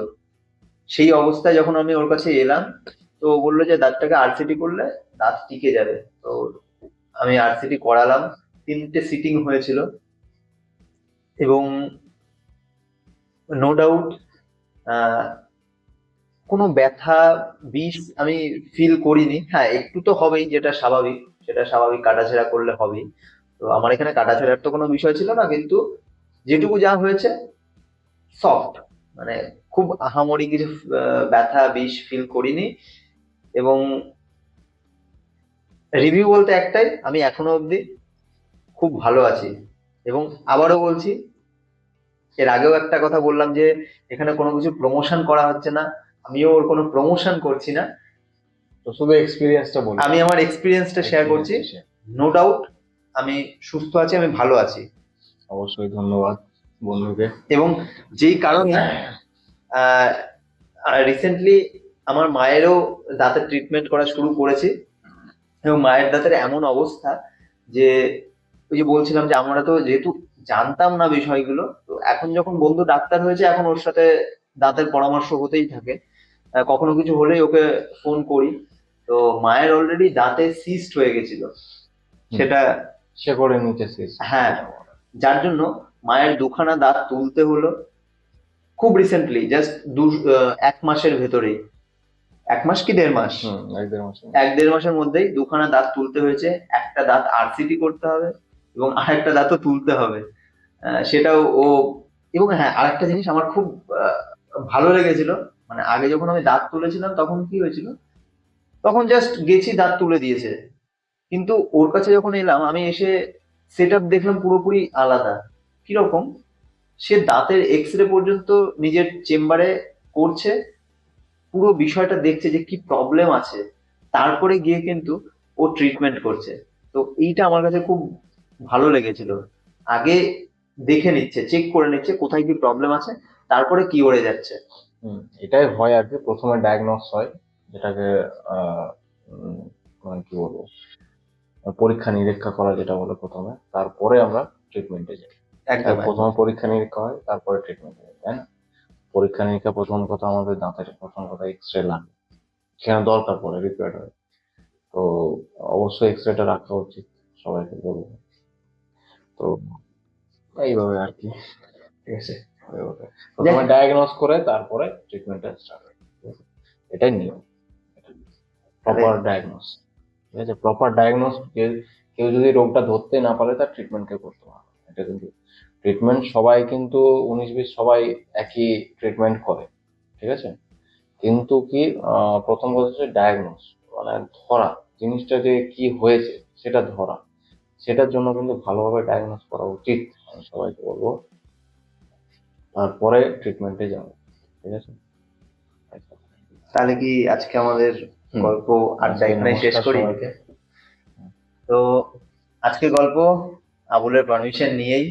সেই অবস্থায় যখন আমি ওর কাছে এলাম, তো ও বললো যে দাঁতটাকে আরসিটি করলে দাঁত টিকে যাবে। তো আমি আরসিটি করালাম, 3টে সিটিং হয়েছিল, এবং নো ডাউট কোনো ব্যথা, বিষ আমি ফিল করিনি। হ্যাঁ, একটু তো হবেই, যেটা স্বাভাবিক, সেটা স্বাভাবিক, কাটাছেঁড়া করলে হবেই। তো আমার এখানে কাটাছেঁড়ার তো কোনো বিষয় ছিল না, কিন্তু যেটুকু যা হয়েছে সফট, মানে খুব আহামরি কিছু ব্যথা বিষ ফিল করিনি। এবং রিভিউ বলতে একটাই, আমি এখনো অবধি খুব ভালো আছি। এবং আবারও বলছি, এর আগেও একটা কথা বললাম যে এখানে কোনো কিছু প্রমোশন করা হচ্ছে না, আমিও ওর কোনো প্রমোশন করছি না, তো শুধু এক্সপিরিয়েন্সটা বলি, আমি আমার এক্সপিরিয়েন্সটা শেয়ার করছি। এক্সপিরিয়েন্সটা শেয়ার। নো ডাউট আমি সুস্থ আছি, আমি ভালো আছি। অবশ্যই, ধন্যবাদ। বন্ধুকে। এবং যেই কারণে রিসেন্টলি আমার মায়েরও দাঁতের ট্রিটমেন্ট করা শুরু করেছি, এবং মায়ের দাঁতের এমন অবস্থা যে ওই যে বলছিলাম যে আমরা তো যেহেতু জানতাম না বিষয়গুলো, তো এখন যখন বন্ধু ডাক্তার হয়েছে এখন ওর সাথে দাঁতের পরামর্শ হতেই থাকে। কখনো কিছু হলেই ওকে ফোন করি। তো মায়ের অলরেডি দাঁতে সিস্ট হয়ে গেছিল, সেটা সে করে নিতেছিস। হ্যাঁ, যার জন্য মায়ের দুখানা দাঁত তুলতে হলো খুব রিসেন্টলি, জাস্ট 1 মাসের ভেতরেই। 1 মাস কি 1.5 মাস, 1-1.5 মাস। 1-1.5 মাসের মধ্যেই দুখানা দাঁত তুলতে হয়েছে। একটা দাঁত আরসিটি করতে হবে এবং আরেকটা দাঁতও তুলতে হবে। সেটাও ও। এবং হ্যাঁ, আরেকটা জিনিস আমার খুব ভালো লেগেছিল, মানে আগে যখন আমি দাঁত তুলেছিলাম তখন কি হয়েছিল, তখন জাস্ট গেছি দাঁত তুলে দিয়েছে, কিন্তু ওর কাছে যখন এলাম আমি এসে সেট আপ দেখলাম পুরোপুরি আলাদা। কিরকম, সে দাঁতের এক্স রে পর্যন্ত নিজের চেম্বারে করছে, পুরো বিষয়টা দেখছে যে কি প্রবলেম আছে, তারপরে গিয়ে কিন্তু ও ট্রিটমেন্ট করছে। তো এইটা আমার কাছে খুব ভালো লেগেছিল। আগে দেখে নিচ্ছে, চেক করে নিচ্ছে কোথায় কি প্রবলেম আছে, তারপরে কি ওড়ে যাচ্ছে। এটাই হয় আর কি, প্রথমে ডায়াগনোস হয়, যেটাকে মানে কি বলবো, পরীক্ষা নিরীক্ষা করা যেটা বলে প্রথমে, তারপরে আমরা ট্রিটমেন্টে যাই। একদম প্রথমে পরীক্ষা নিরীক্ষা হয়, তারপরে ট্রিটমেন্টে যাই, তাই না? পরীক্ষা নিরীক্ষা প্রথম কথা আমাদের দাঁতের প্রথম কথা এক্সরে লাগে, সেখানে দরকার পড়ে, রিকোয়ার্ড হয়। তো অবশ্যই এক্সরেটা রাখা উচিত, সবাইকে বলবো। তো এইভাবে আর কি, ঠিক আছে। প্রথমে ডায়াগনোস করে তারপরে ট্রিটমেন্টটা স্টার্ট হয়, এটাই নিয়ম। প্রপার ডায়াগনোস, ঠিক আছে। প্রপার ডায়াগনোস, কেউ যদি রোগটা ধরতে না পারে তার ট্রিটমেন্ট কে করতে হবে, এটা কিন্তু ট্রিটমেন্ট সবাই কিন্তু 19-20 সবাই একই ট্রিটমেন্ট করে, ঠিক আছে। কিন্তু কি প্রথম কথা হচ্ছে ডায়াগনোস, মানে ধরা জিনিসটা যে কি হয়েছে সেটা ধরা, সেটার জন্য কিন্তু ভালোভাবে ডায়াগনোস করা উচিত, আমি সবাইকে বলবো। তারপরে ট্রিটমেন্টে যাবো, ঠিক আছে। তাহলে কি আজকে আমাদের গল্প আড্ডা এখানে শেষ করি? তো আজকে গল্প আবুলের পারমিশন নিয়েই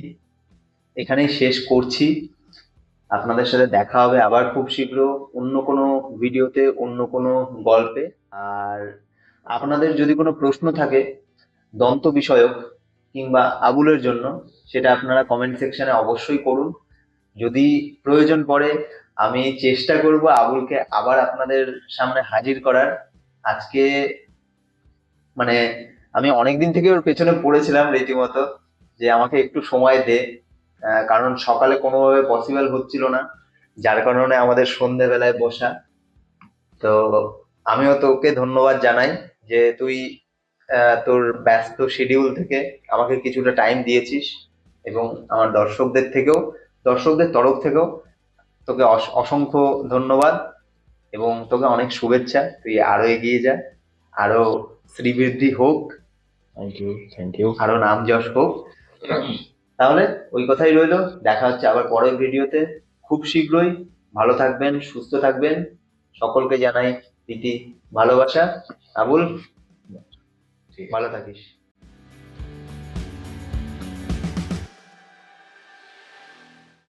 এখানেই শেষ করছি। আপনাদের সাথে দেখা হবে আবার খুব শীঘ্র অন্য কোনো ভিডিওতে, অন্য কোনো গল্পে। আর আপনাদের যদি কোনো প্রশ্ন থাকে দন্ত বিষয়ক কিংবা আবুলের জন্য, সেটা আপনারা কমেন্ট সেকশনে অবশ্যই করুন। যদি প্রয়োজন পড়ে আমি চেষ্টা করব আবুলকে আবার আপনাদের সামনে হাজির করার। আজকে মানে আমি অনেকদিন থেকে ওর পেছনে পড়েছিলাম রীতিমতো, যে আমাকে একটু সময় দে, কারণ সকালে কোনোভাবে পসিবল হচ্ছিল না, যার কারণে আমাদের সন্ধ্যেবেলায় বসা। তো আমিও তোকে ধন্যবাদ জানাই যে তুই তোর ব্যস্ত শিডিউল থেকে আমাকে কিছুটা টাইম দিয়েছিস, এবং আমার দর্শকদের তরফ থেকেও তোকে অসংখ্য ধন্যবাদ, এবং তোকে অনেক শুভেচ্ছা। তুই আরো এগিয়ে যা, আরো শ্রীবৃদ্ধি হোক, থ্যাংক ইউ, আরো নাম যশ হোক। তাহলে ওই কথাই রইলো, দেখা হচ্ছে আবার পরের ভিডিওতে খুব শীঘ্রই। ভালো থাকবেন, সুস্থ থাকবেন, সকলকে জানাই প্রীতি ভালোবাসা। আবুল, ভালো থাকিস।